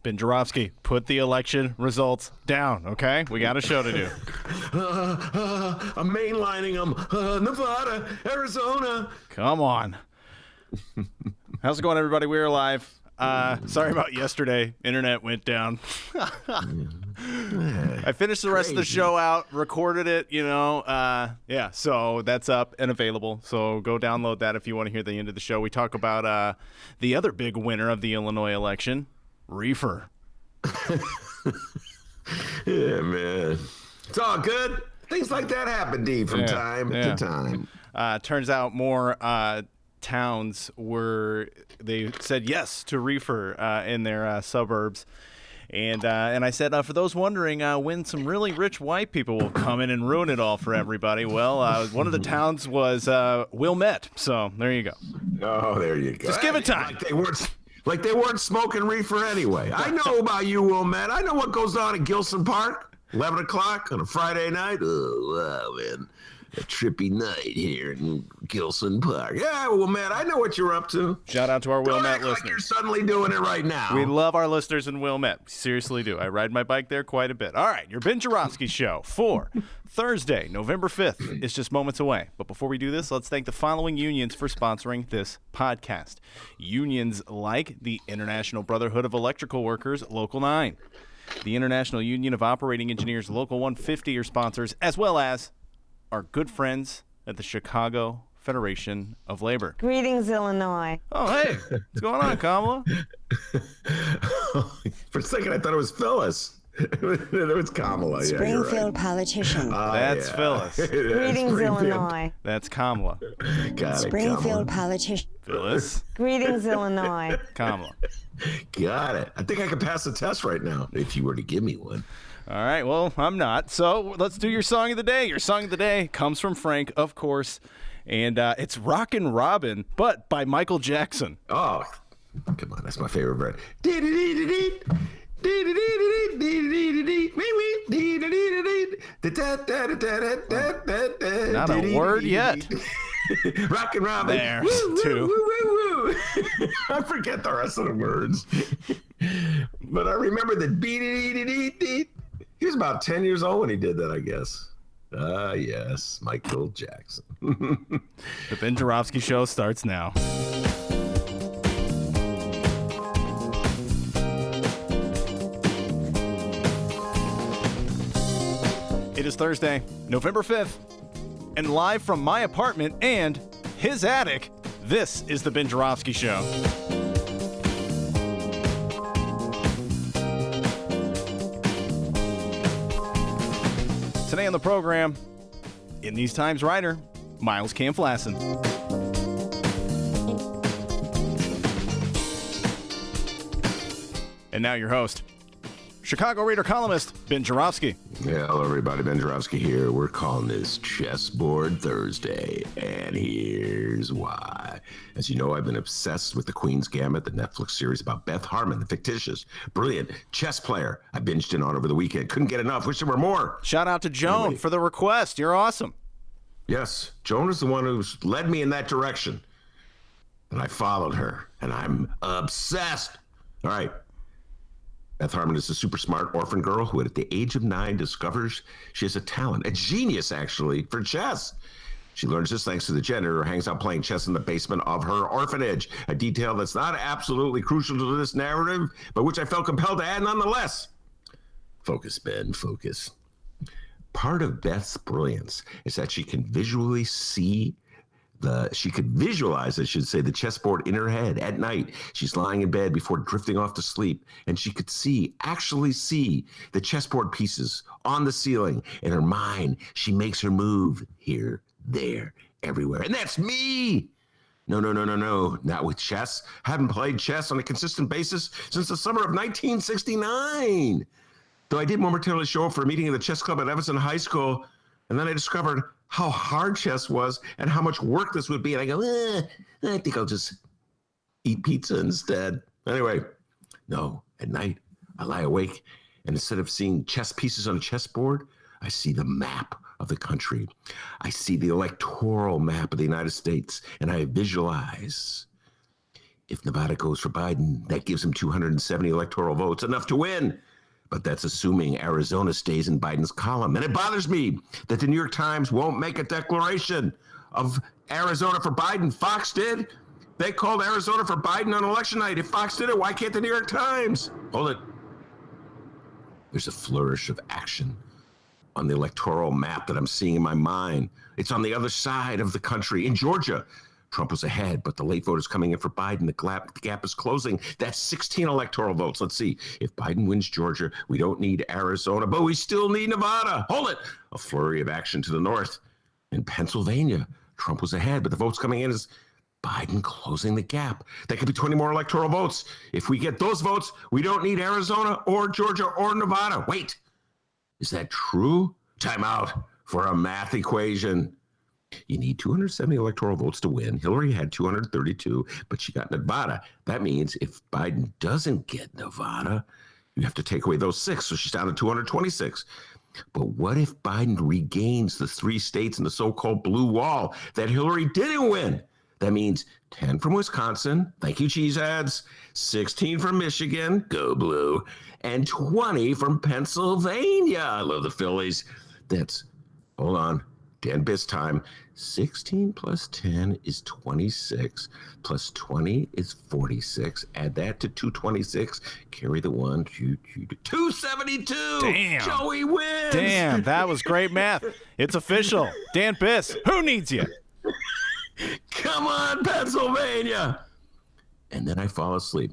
Ben Joravsky, put the election results down, okay? We got a show to do. I'm mainlining them. Nevada, Arizona. Come on. How's it going, everybody? We're live. Sorry about yesterday. Internet went down. I finished the rest of the show out, recorded it, so that's up and available. So go download that if you want to hear the end of the show. We talk about the other big winner of the Illinois election, reefer. Yeah, man. It's all good. Things like that happen, D, from time to time. Turns out more towns they said yes to reefer in their suburbs. And I said, for those wondering when some really rich white people will come in and ruin it all for everybody, well, one of the towns was Wilmette. So there you go. Oh, there you go. Just give it time. Like they weren't smoking reefer anyway. I know about you, Wilmette. I know what goes on in Gilson Park, 11 o'clock on a Friday night. Oh, wow, man. A trippy night here in Gilson Park. Yeah, Wilmette, I know what you're up to. Shout out to our Wilmette listeners. Like you're suddenly doing it right now. We love our listeners in Wilmette. We seriously do. I ride my bike there quite a bit. All right, your Ben Joravsky show for Thursday, November 5th is just moments away. But before we do this, let's thank the following unions for sponsoring this podcast. Unions like the International Brotherhood of Electrical Workers, Local 9. The International Union of Operating Engineers, Local 150 are sponsors, as well as our good friends at the Chicago Federation of Labor. Greetings, Illinois. Oh, hey. What's going on, Kamala? For a second, I thought it was Phyllis. It was Kamala. Springfield politician. That's Phyllis. Greetings, Illinois. That's Kamala. Springfield politician. Phyllis. Greetings, Illinois. Kamala. Got it. I think I could pass the test right now if you were to give me one. All right, well, I'm not. So let's do your song of the day. Your song of the day comes from Frank, of course, and it's Rockin' Robin, but by Michael Jackson. Oh, come on, that's my favorite part. Not a word yet. Rockin' Robin. There's two. I forget the rest of the words. But I remember the beat. He was about 10 years old when he did that, I guess. Yes, Michael Jackson. The Ben Joravsky Show starts now. It is Thursday, November 5th, and live from my apartment and his attic, this is the Ben Joravsky Show. Today on the program, in these times writer, Miles Kampf-Lassen. And now your host, Chicago Reader columnist, Ben Joravsky. Yeah, hello everybody, Ben Joravsky here. We're calling this Chessboard Thursday, and here's why. As you know, I've been obsessed with The Queen's Gambit, the Netflix series about Beth Harmon, the fictitious, brilliant chess player. I binged in on over the weekend. Couldn't get enough. Wish there were more. Shout out to Joan for the request. You're awesome. Yes, Joan is the one who's led me in that direction. And I followed her, and I'm obsessed. All right. Beth Harmon is a super smart orphan girl who at the age of 9 discovers she has a talent, a genius actually, for chess. She learns this thanks to the janitor who hangs out playing chess in the basement of her orphanage, a detail that's not absolutely crucial to this narrative, but which I felt compelled to add nonetheless. Focus, Ben, focus. Part of Beth's brilliance is that she can visualize, I should say, the chessboard in her head at night. She's lying in bed before drifting off to sleep, and she could actually see the chessboard pieces on the ceiling. In her mind, she makes her move here, there, everywhere. And that's me! No, not with chess. I haven't played chess on a consistent basis since the summer of 1969. Though I did momentarily show up for a meeting at the chess club at Evanston High School, and then I discovered how hard chess was and how much work this would be. And I go, I think I'll just eat pizza instead. Anyway, no, at night I lie awake, and instead of seeing chess pieces on a chessboard, I see the map of the country. I see the electoral map of the United States, and I visualize If Nevada goes for Biden, that gives him 270 electoral votes, enough to win. But that's assuming Arizona stays in Biden's column. And it bothers me that the New York Times won't make a declaration of Arizona for Biden. Fox did. They called Arizona for Biden on election night. If Fox did it, why can't the New York Times? Hold it. There's a flourish of action on the electoral map that I'm seeing in my mind. It's on the other side of the country. In Georgia, Trump was ahead, but the late voters coming in for Biden, the gap is closing. That's 16 electoral votes. Let's see. If Biden wins Georgia, we don't need Arizona, but we still need Nevada. Hold it. A flurry of action to the north. In Pennsylvania, Trump was ahead, but the votes coming in is Biden closing the gap. That could be 20 more electoral votes. If we get those votes, we don't need Arizona or Georgia or Nevada. Wait, is that true? Time out for a math equation. You need 270 electoral votes to win. Hillary had 232, but she got Nevada. That means if Biden doesn't get Nevada, you have to take away those 6, so she's down to 226. But what if Biden regains the 3 states in the so-called blue wall that Hillary didn't win? That means 10 from Wisconsin, thank you, cheeseheads, 16 from Michigan, go blue, and 20 from Pennsylvania. I love the Phillies. That's, hold on, Dan Biss time. 16 plus 10 is 26, plus 20 is 46. Add that to 226, carry the 1, 272. Damn. Joey wins. Damn, that was great math. It's official. Dan Biss, who needs you? Come on, Pennsylvania. And then I fall asleep.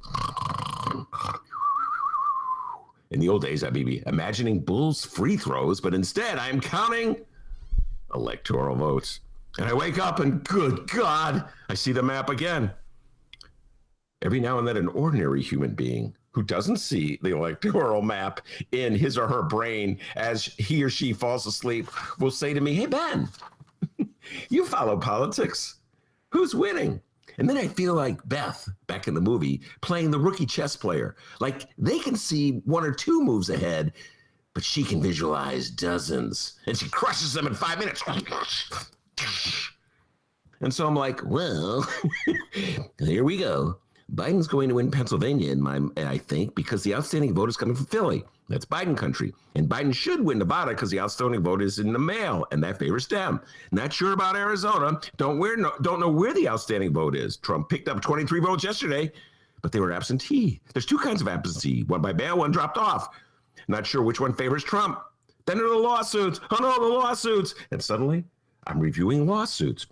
In the old days, I'd be imagining Bulls free throws, but instead I'm counting electoral votes. And I wake up and good God, I see the map again. Every now and then an ordinary human being who doesn't see the electoral map in his or her brain as he or she falls asleep will say to me, hey, Ben, you follow politics. Who's winning? And then I feel like Beth, back in the movie, playing the rookie chess player. Like they can see 1 or 2 moves ahead, but she can visualize dozens. And she crushes them in 5 minutes. And so I'm like, well, here we go. Biden's going to win Pennsylvania, I think, because the outstanding vote is coming from Philly. That's Biden country. And Biden should win Nevada because the outstanding vote is in the mail, and that favors them. Not sure about Arizona. Don't know where the outstanding vote is. Trump picked up 23 votes yesterday, but they were absentee. There's 2 kinds of absentee. One by mail, one dropped off. Not sure which one favors Trump. Then there are the lawsuits. Oh no, the lawsuits. And suddenly, I'm reviewing lawsuits.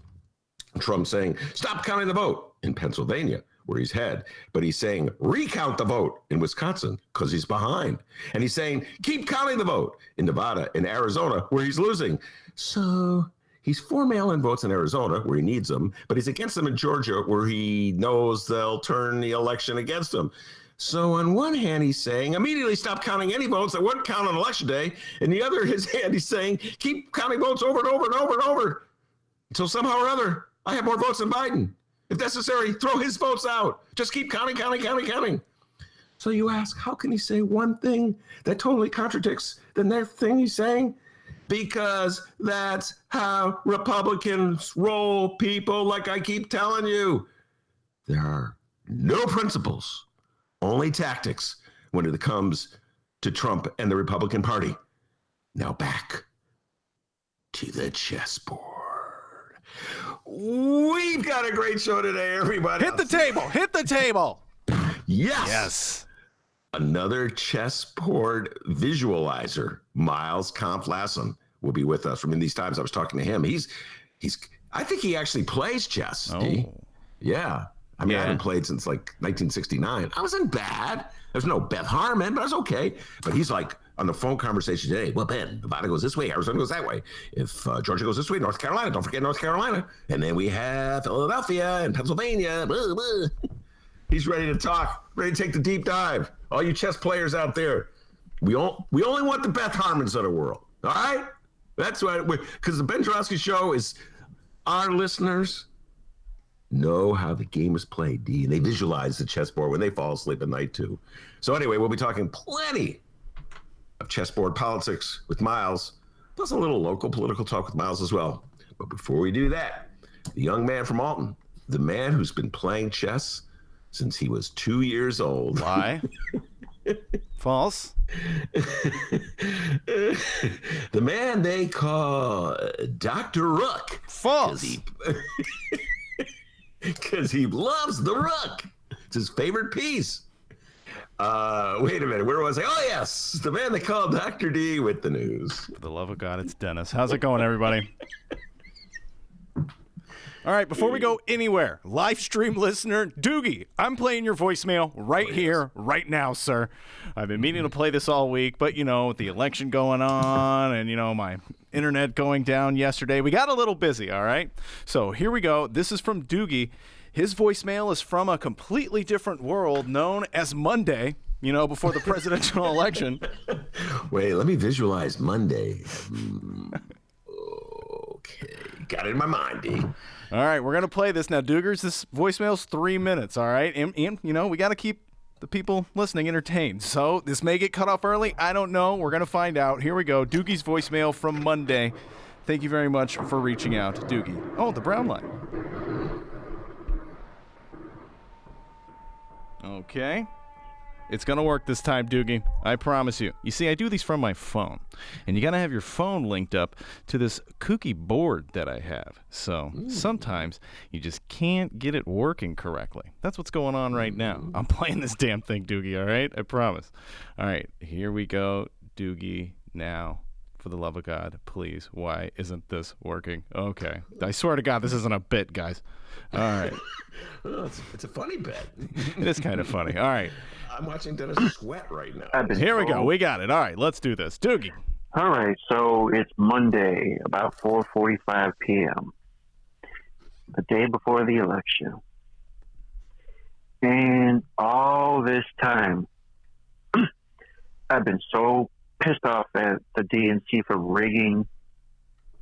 Trump saying, stop counting the vote in Pennsylvania, where he's ahead. But he's saying, recount the vote in Wisconsin, because he's behind. And he's saying, keep counting the vote in Nevada and Arizona, where he's losing. So he's for mail-in votes in Arizona, where he needs them, but he's against them in Georgia, where he knows they'll turn the election against him. So on one hand, he's saying, immediately stop counting any votes that wouldn't count on election day. And the other, his hand, he's saying, keep counting votes over and over and over and over until somehow or other, I have more votes than Biden. If necessary, throw his votes out. Just keep counting. So you ask, how can he say one thing that totally contradicts the next thing he's saying? Because that's how Republicans roll, people, like I keep telling you. There are no principles, only tactics when it comes to Trump and the Republican Party. Now back to the chessboard. We've got a great show today, everybody. Hit the table. Yes. Another chessboard visualizer, Miles Kampf-Lassen, will be with us. From in these times, I was talking to him. I think he actually plays chess. Oh. Yeah. I mean, I haven't played since like 1969. I wasn't bad. There's no Beth Harmon, but I was okay. But he's like on the phone conversation today. Well, Ben, Nevada goes this way, Arizona goes that way. If Georgia goes this way, North Carolina, don't forget North Carolina. And then we have Philadelphia and Pennsylvania. Blah, blah. He's ready to talk, ready to take the deep dive. All you chess players out there, we only want the Beth Harmons of the world. All right? That's why, because the Ben Joravsky Show is our listeners know how the game is played, D, and they visualize the chessboard when they fall asleep at night, too. So anyway, we'll be talking plenty of chessboard politics with Miles, plus a little local political talk with Miles as well. But before we do that, the young man from Alton, the man who's been playing chess since he was 2 years old. Lie. False. The man they call Dr. Rook. False. Because he loves the rook. It's his favorite piece. Wait a minute. Where was I? Oh, yes. The man they call Dr. D with the news. For the love of God, it's Dennis. How's it going, everybody? All right, before we go anywhere, live stream listener, Doogie, I'm playing your voicemail right here, right now, sir. I've been meaning to play this all week, but, with the election going on and, my internet going down yesterday, we got a little busy, all right? So here we go. This is from Doogie. His voicemail is from a completely different world known as Monday, before the presidential election. Wait, let me visualize Monday. Okay, got it in my mind, D. All right, we're going to play this. Now, Doogers, this voicemail's 3 minutes, all right? And we got to keep the people listening entertained. So this may get cut off early. I don't know. We're going to find out. Here we go. Doogie's voicemail from Monday. Thank you very much for reaching out, Doogie. Oh, the brown line. Okay. It's going to work this time, Doogie. I promise you. You see, I do these from my phone. And you got to have your phone linked up to this kooky board that I have. So sometimes you just can't get it working correctly. That's what's going on right now. I'm playing this damn thing, Doogie, all right? I promise. All right, here we go, Doogie, now. For the love of God, please, why isn't this working? Okay. I swear to God, this isn't a bit, guys. All right. Oh, it's a funny bit. It is kind of funny. All right. I'm watching Dennis sweat right now. Here we go. We got it. All right, let's do this. Doogie. All right, so it's Monday, about 4:45 p.m., the day before the election. And all this time, I've been so pissed off at the DNC for rigging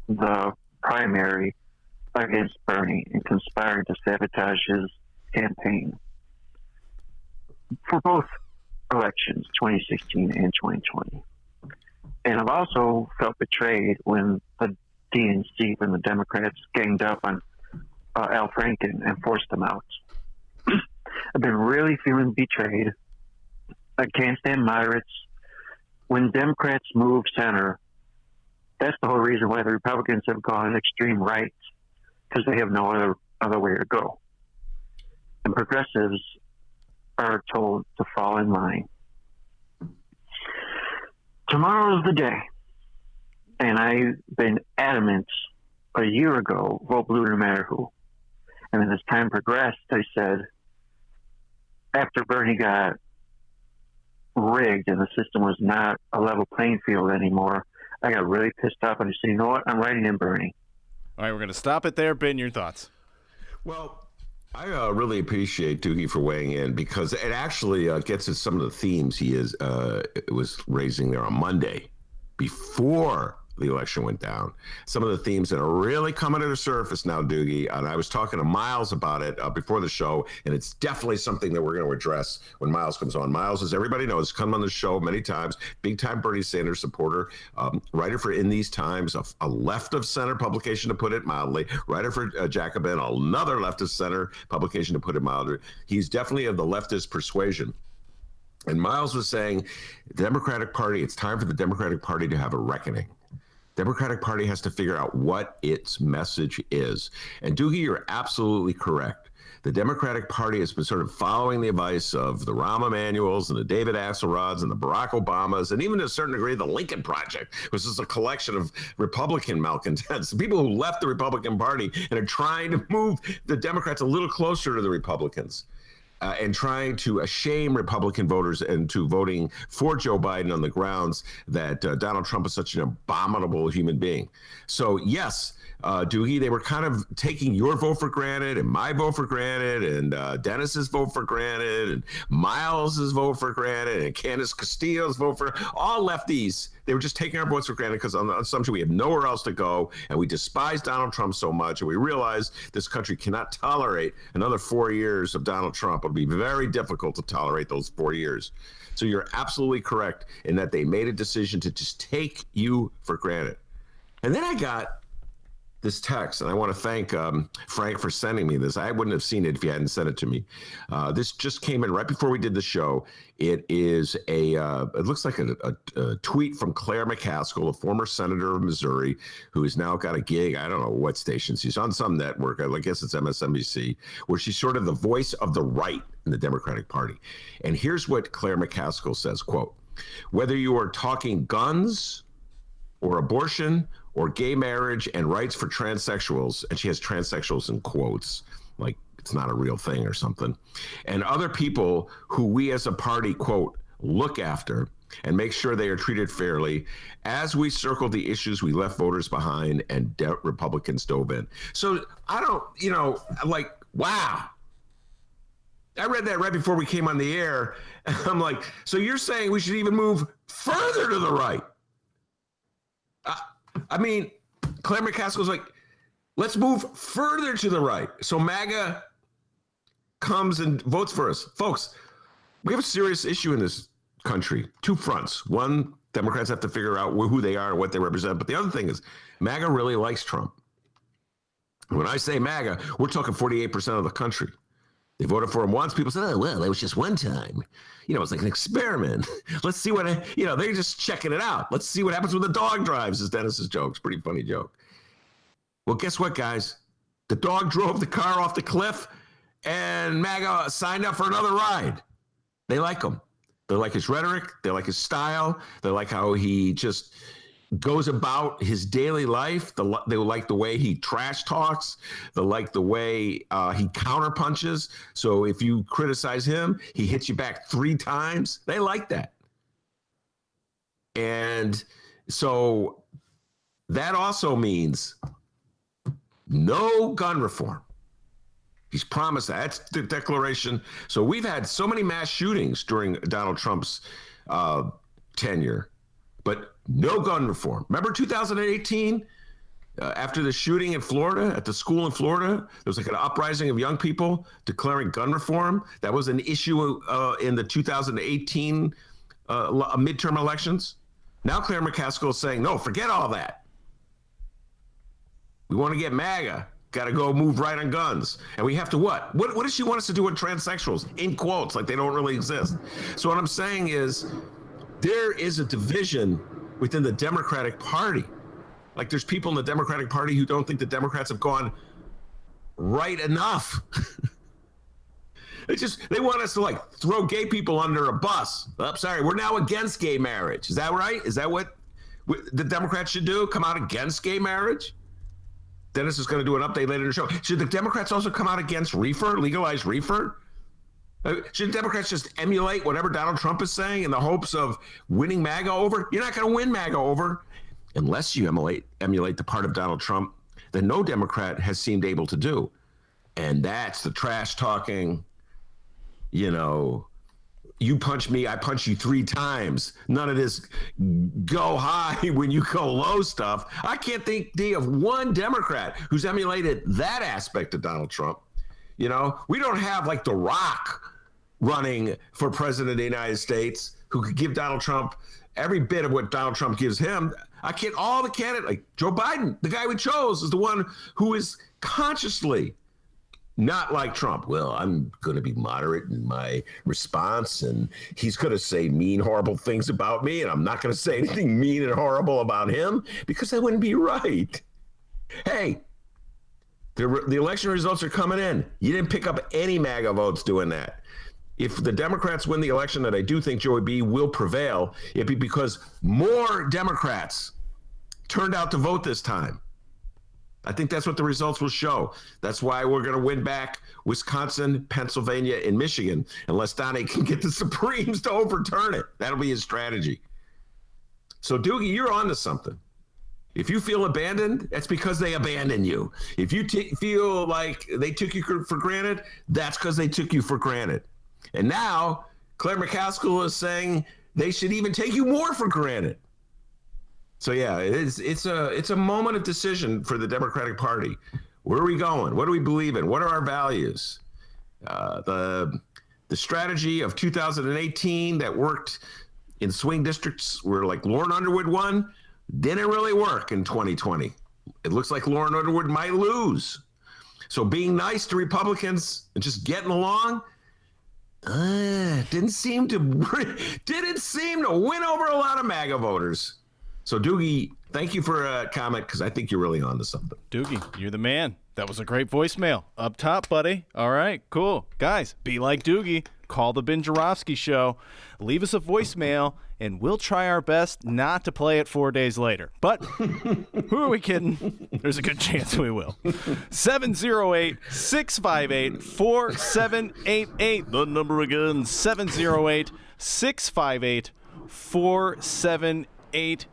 the primary against Bernie and conspiring to sabotage his campaign for both elections, 2016 and 2020. And I've also felt betrayed when the DNC, when the Democrats ganged up on Al Franken and forced him out. I've been really feeling betrayed. I can't stand moderates. When Democrats move center, that's the whole reason why the Republicans have gone extreme right, because they have no other way to go. And progressives are told to fall in line. Tomorrow's the day. And I've been adamant a year ago, vote blue no matter who. And then as time progressed, I said, after Bernie got rigged and the system was not a level playing field anymore, I got really pissed off and I said, you know what, I'm writing in Bernie. All right, we're going to stop it there. Ben, your thoughts? Well, I really appreciate Doogie for weighing in, because it actually gets at some of the themes he was raising there on Monday before the election went down. Some of the themes that are really coming to the surface now, Doogie, and I was talking to Miles about it before the show, and it's definitely something that we're going to address when Miles comes on. Miles, as everybody knows, come on the show many times, big-time Bernie Sanders supporter, writer for In These Times, a left-of-center publication, to put it mildly, writer for Jacobin, another left-of-center publication, to put it mildly. He's definitely of the leftist persuasion. And Miles was saying, the Democratic Party, it's time for the Democratic Party to have a reckoning. Democratic Party has to figure out what its message is. And Doogie, you're absolutely correct. The Democratic Party has been sort of following the advice of the Rahm Emanuels and the David Axelrods and the Barack Obamas, and even to a certain degree, the Lincoln Project, which is a collection of Republican malcontents, people who left the Republican Party and are trying to move the Democrats a little closer to the Republicans. And trying to shame Republican voters into voting for Joe Biden on the grounds that Donald Trump is such an abominable human being. So, yes, Doogie, they were kind of taking your vote for granted and my vote for granted and Dennis's vote for granted and Miles's vote for granted and Candace Castillo's vote for all lefties. They were just taking our votes for granted because on the assumption we have nowhere else to go, and we despise Donald Trump so much, and we realize this country cannot tolerate another 4 years of Donald Trump. It'll be very difficult to tolerate those 4 years. So you're absolutely correct in that they made a decision to just take you for granted. And then I got this text, and I want to thank Frank for sending me this. I wouldn't have seen it if you hadn't sent it to me. This just came in right before we did the show. It is it looks like a tweet from Claire McCaskill, a former senator of Missouri, who has now got a gig. I don't know what station. She's on some network. I guess it's MSNBC, where she's sort of the voice of the right in the Democratic Party. And here's what Claire McCaskill says, quote, "Whether you are talking guns or abortion or gay marriage and rights for transsexuals," and she has transsexuals in quotes, like it's not a real thing or something, "and other people who we as a party, quote, look after and make sure they are treated fairly as we circle the issues we left voters behind and Republicans dove in." So I don't, like, wow. I read that right before we came on the air. And I'm like, so you're saying we should even move further to the right? I mean, Claire McCaskill's like, let's move further to the right. So MAGA comes and votes for us. Folks, we have a serious issue in this country. Two fronts. One, Democrats have to figure out who they are and what they represent. But the other thing is, MAGA really likes Trump. When I say MAGA, we're talking 48% of the country. They voted for him once. People said, oh, well, it was just one time. It's like an experiment. Let's see what, they're just checking it out. Let's see what happens when the dog drives, is Dennis's joke. It's a pretty funny joke. Well, guess what, guys? The dog drove the car off the cliff, and MAGA signed up for another ride. They like him. They like his rhetoric. They like his style. They like how he just goes about his daily life. They like the way he trash talks. They like the way he counterpunches. So if you criticize him, he hits you back 3 times. They like that. And so that also means no gun reform. He's promised that. That's the declaration. So we've had so many mass shootings during Donald Trump's tenure, but no gun reform. Remember 2018, after the shooting in Florida, at the school in Florida, there was like an uprising of young people declaring gun reform. That was an issue in the 2018 midterm elections. Now Claire McCaskill is saying, no, forget all that. We want to get MAGA. Got to go move right on guns. And we have to what? What does she want us to do with transsexuals? In quotes, like they don't really exist. So what I'm saying is there is a division within the Democratic Party. Like there's people in the Democratic Party who don't think the Democrats have gone right enough. They want us to like throw gay people under a bus. Oh, sorry, we're now against gay marriage. Is that right? Is that what the Democrats should do? Come out against gay marriage? Dennis is going to do an update later in the show. Should the Democrats also come out against reefer, legalize reefer? Should Democrats just emulate whatever Donald Trump is saying in the hopes of winning MAGA over? You're not going to win MAGA over unless you emulate the part of Donald Trump that no Democrat has seemed able to do. And that's the trash talking, you punch me, I punch you 3 times. None of this go high when you go low stuff. I can't think of one Democrat who's emulated that aspect of Donald Trump. We don't have like The Rock running for president of the United States who could give Donald Trump every bit of what Donald Trump gives him. All the candidates, like Joe Biden, the guy we chose, is the one who is consciously not like Trump. Well, I'm going to be moderate in my response, and he's going to say mean, horrible things about me, and I'm not going to say anything mean and horrible about him because that wouldn't be right. Hey, the election results are coming in. You didn't pick up any MAGA votes doing that. If the Democrats win the election, that I do think Joey B will prevail, it'd be because more Democrats turned out to vote this time. I think that's what the results will show. That's why we're going to win back Wisconsin, Pennsylvania, and Michigan, unless Donnie can get the Supremes to overturn it. That'll be his strategy. So, Doogie, you're on to something. If you feel abandoned, that's because they abandoned you. If you feel like they took you for granted, that's because they took you for granted. And now, Claire McCaskill is saying they should even take you more for granted. So yeah, it's a moment of decision for the Democratic Party. Where are we going? What do we believe in? What are our values? The strategy of 2018 that worked in swing districts where like Lauren Underwood won didn't really work in 2020. it looks like Lauren Underwood might lose. So being nice to Republicans and just getting along didn't seem to win over a lot of MAGA voters. So Doogie, thank you for a comment, because I think you're really on to something. Doogie, you're the man. That was a great voicemail. Up top, buddy. All right, cool. Guys, be like Doogie. Call the Ben Joravsky Show. Leave us a voicemail, and we'll try our best not to play it 4 days later. But who are we kidding? There's a good chance we will. 708-658-4788. The number again, 708-658-4788.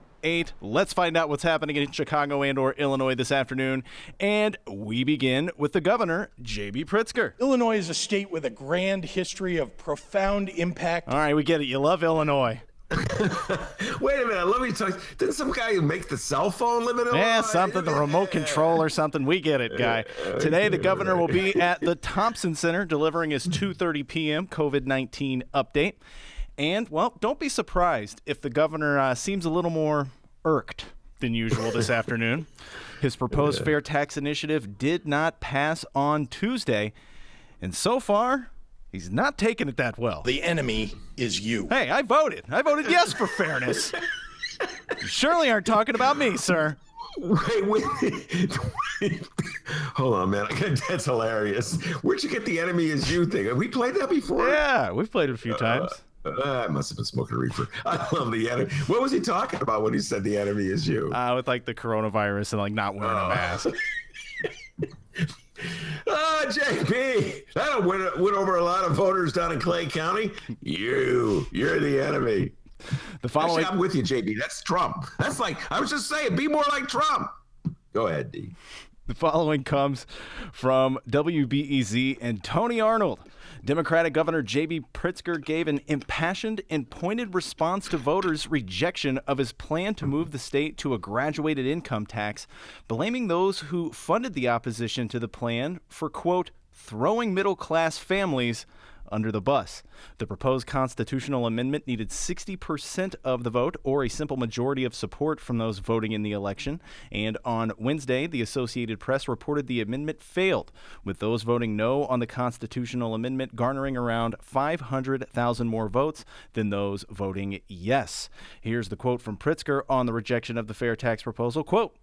Let's find out what's happening in Chicago and or Illinois this afternoon. And we begin with the governor, J.B. Pritzker. Illinois is a state with a grand history of profound impact. All right, we get it. You love Illinois. Wait a minute. Let me talk. Didn't some guy who make the cell phone live in Illinois? Yeah, something, the remote control or something. We get it, guy. Today, the governor will be at the Thompson Center delivering his 2:30 p.m. COVID-19 update. And, well, don't be surprised if the governor seems a little more irked than usual this afternoon. His proposed fair tax initiative did not pass on Tuesday, and so far, he's not taking it that well. The enemy is you. Hey, I voted. I voted yes for fairness. You surely aren't talking about me, sir. Wait. Hold on, man. That's hilarious. Where'd you get the enemy is you thing? Have we played that before? Yeah, we've played it a few times. I must have been smoking reefer. I love the enemy. What was he talking about when he said the enemy is you? With like the coronavirus and like not wearing a mask. JP, that'll win over a lot of voters down in Clay County. You're the enemy. The following, actually, I'm with you, JP. That's Trump. That's like, I was just saying, be more like Trump. Go ahead, D. The following comes from WBEZ and Tony Arnold. Democratic Governor J.B. Pritzker gave an impassioned and pointed response to voters' rejection of his plan to move the state to a graduated income tax, blaming those who funded the opposition to the plan for, quote, throwing middle-class families under the bus. The proposed constitutional amendment needed 60% of the vote or a simple majority of support from those voting in the election. And on Wednesday, the Associated Press reported the amendment failed, with those voting no on the constitutional amendment garnering around 500,000 more votes than those voting yes. Here's the quote from Pritzker on the rejection of the fair tax proposal. Quote,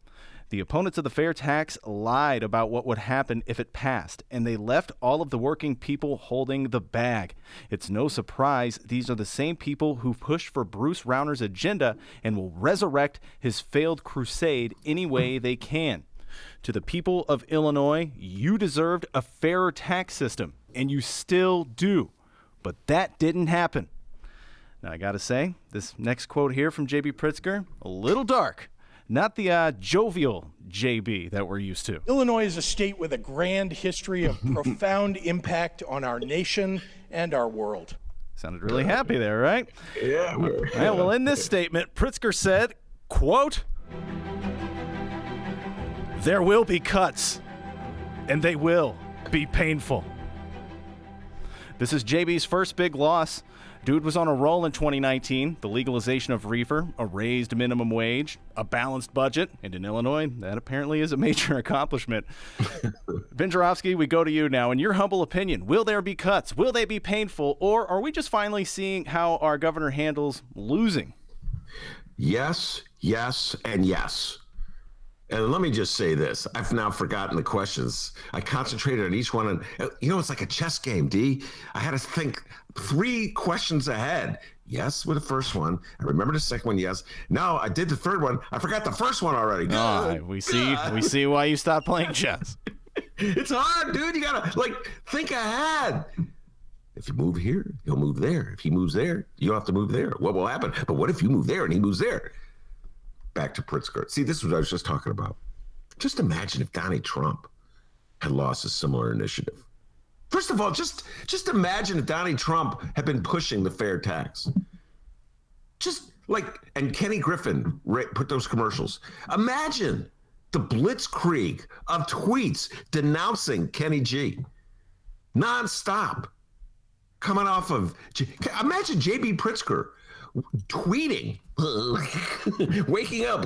"The opponents of the fair tax lied about what would happen if it passed, and they left all of the working people holding the bag. It's no surprise these are the same people who pushed for Bruce Rauner's agenda and will resurrect his failed crusade any way they can. To the people of Illinois, you deserved a fairer tax system, and you still do. But that didn't happen." Now, I got to say, this next quote here from J.B. Pritzker, a little dark. Not the jovial JB that we're used to. Illinois is a state with a grand history of profound impact on our nation and our world. Sounded really happy there, right? Yeah. Well, in this statement, Pritzker said, quote, "There will be cuts, and they will be painful." This is JB's first big loss. Dude was on a roll in 2019, the legalization of reefer, a raised minimum wage, a balanced budget, and in Illinois, that apparently is a major accomplishment. Ben Joravsky, we go to you now. In your humble opinion, will there be cuts? Will they be painful? Or are we just finally seeing how our governor handles losing? Yes, yes, and yes. And let me just say this. I've now forgotten the questions. I concentrated on each one. And, it's like a chess game, D. I had to think 3 questions ahead. Yes, with the first one. I remember the second one, yes. No, I did the third one. I forgot the first one already. We see why you stopped playing chess. It's hard, dude. You got to, think ahead. If you move here, he'll move there. If he moves there, you don't have to move there. What will happen? But what if you move there and he moves there? Back to Pritzker. See, this is what I was just talking about. Just imagine if Donald Trump had lost a similar initiative. First of all, just imagine if Donald Trump had been pushing the fair tax. And Kenny Griffin put those commercials. Imagine the blitzkrieg of tweets denouncing Kenny G. Nonstop. Coming off of, imagine J.B. Pritzker tweeting, waking up.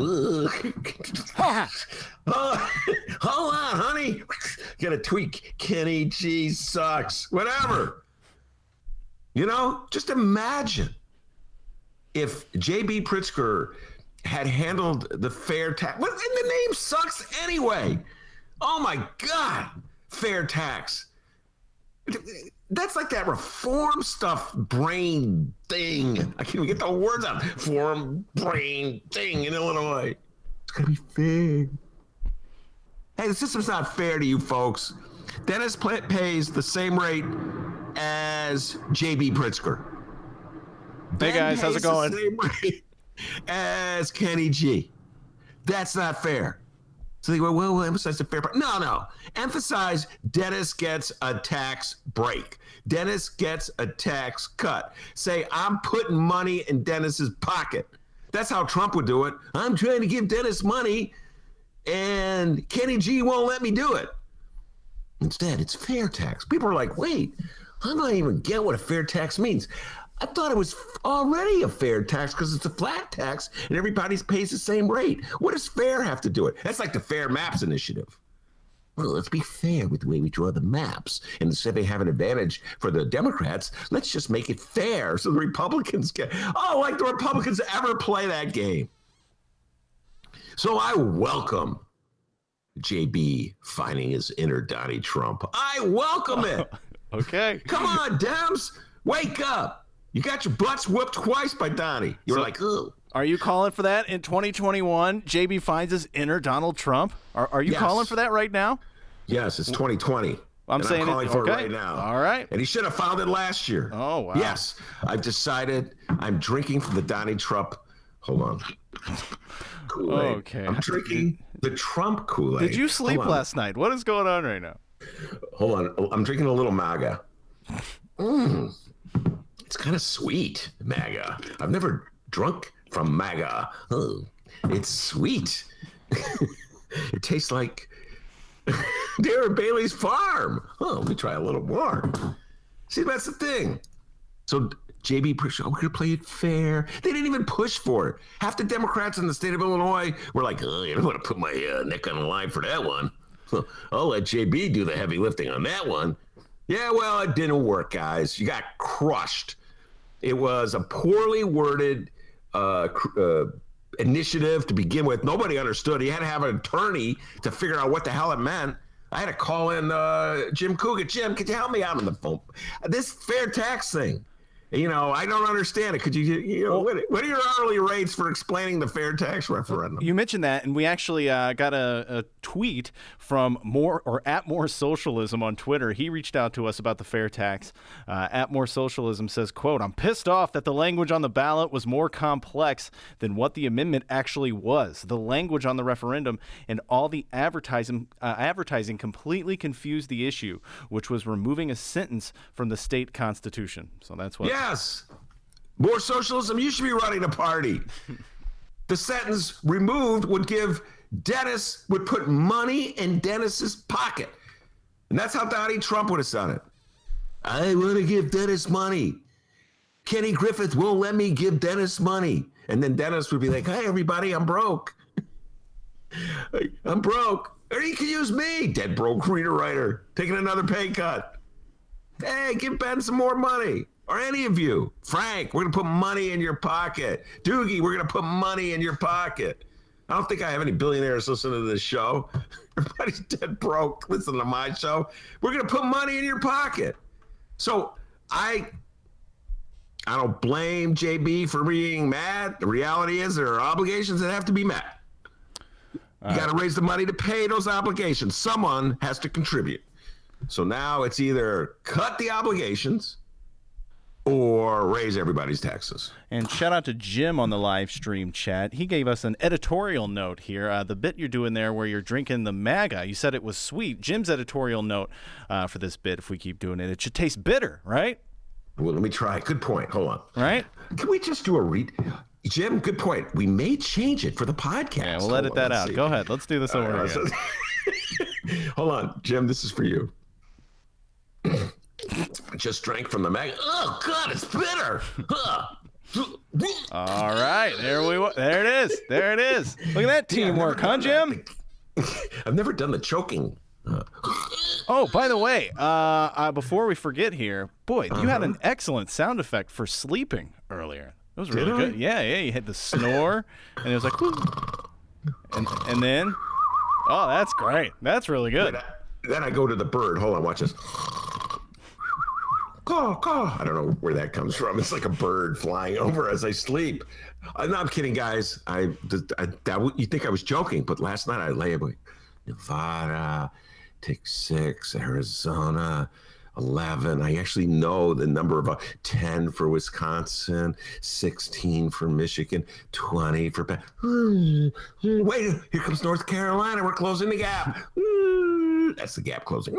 Hold on, honey. Gonna tweak. Kenny G sucks. Whatever. You know, just imagine if J.B. Pritzker had handled the fair tax. Well, and the name sucks anyway. Oh my God, fair tax. That's like that reform stuff brain thing. I can't even get the words out. Reform brain thing in Illinois. It's gonna be fair. Hey, the system's not fair to you folks. Dennis pays the same rate as J.B. Pritzker. Hey guys, how's it going? The same rate as Kenny G. That's not fair. So they go, well, we'll emphasize the fair part. No. Emphasize Dennis gets a tax break. Dennis gets a tax cut. Say, I'm putting money in Dennis's pocket. That's how Trump would do it. I'm trying to give Dennis money, and Kenny G won't let me do it. Instead, it's fair tax. People are like, wait, I'm not even getting what a fair tax means. I thought it was already a fair tax because it's a flat tax and everybody pays the same rate. What does fair have to do it? That's like the Fair Maps Initiative. Well, let's be fair with the way we draw the maps. And instead they have an advantage for the Democrats, let's just make it fair so the Republicans get, like the Republicans ever play that game. So I welcome JB finding his inner Donnie Trump. I welcome it. Okay. Come on, Dems. Wake up. You got your butts whooped twice by Donnie. You're like, ugh. Are you calling for that in 2021? JB finds his inner Donald Trump. Are you calling for that right now? Yes, it's 2020. I'm calling for it right now. All right. And he should have found it last year. Oh, wow. Yes, I've decided I'm drinking from the Donnie Trump. Hold on. Kool-Aid. Okay. I'm drinking the Trump Kool-Aid. Did you sleep last night? What is going on right now? Hold on. I'm drinking a little MAGA. It's kind of sweet, MAGA. I've never drunk from MAGA. Oh, it's sweet. It tastes like Darren Bailey's farm. Oh, let me try a little more. See, that's the thing. So JB pushed, we're going to play it fair. They didn't even push for it. Half the Democrats in the state of Illinois were like, I don't want to put my neck on the line for that one. I'll let JB do the heavy lifting on that one. Yeah, well, it didn't work, guys. You got crushed. It was a poorly worded initiative to begin with. Nobody understood. He had to have an attorney to figure out what the hell it meant. I had to call in Jim Coogan. Jim, could you help me out on the phone? This fair tax thing. I don't understand it. Could what are your hourly rates for explaining the fair tax referendum? You mentioned that, and we actually got a tweet from at More Socialism on Twitter. He reached out to us about the fair tax. At More Socialism says, quote, "I'm pissed off that the language on the ballot was more complex than what the amendment actually was. The language on the referendum and all the advertising completely confused the issue, which was removing a sentence from the state constitution." So that's what. Yes. More socialism. You should be running a party. The sentence removed would put money in Dennis's pocket. And that's how Donnie Trump would have done it. I want to give Dennis money. Kenny Griffith won't let me give Dennis money. And then Dennis would be like, hey, everybody, I'm broke. I'm broke. Or you can use me, dead broke reader writer, taking another pay cut. Hey, give Ben some more money. Or any of you. Frank, we're going to put money in your pocket. Doogie, we're going to put money in your pocket. I don't think I have any billionaires listening to this show. Everybody's dead broke. Listen to my show. We're going to put money in your pocket. So I don't blame JB for being mad. The reality is there are obligations that have to be met. You got to raise the money to pay those obligations. Someone has to contribute. So now it's either cut the obligations or raise everybody's taxes. And shout out to Jim on the live stream chat. He gave us an editorial note here. The bit you're doing there where you're drinking the MAGA, you said it was sweet. Jim's editorial note for this bit, if we keep doing it, it should taste bitter, right? Well, let me try. Good point. Hold on. Right? Can we just do a read? Jim, good point. We may change it for the podcast. Yeah, we'll edit that out. Go ahead. Let's do this over again. Hold on. Jim, this is for you. I just drank from the MAGA. Oh, God, it's bitter. All right, there it is. There it is. Look at that teamwork, huh, Jim? I've never done the choking. Oh, by the way, before we forget here, boy, you had an excellent sound effect for sleeping earlier. It was really good. Yeah, you hit the snore, and it was like, and then, oh, that's great. That's really good. Then I go to the bird. Hold on, watch this. Caw. I don't know where that comes from. It's like a bird flying over as I sleep. I'm kidding, guys. You think I was joking, but last night I lay awake. Nevada, take 6, Arizona, 11. I actually know the number of 10 for Wisconsin, 16 for Michigan, 20 for wait, here comes North Carolina. We're closing the gap. That's the gap closing.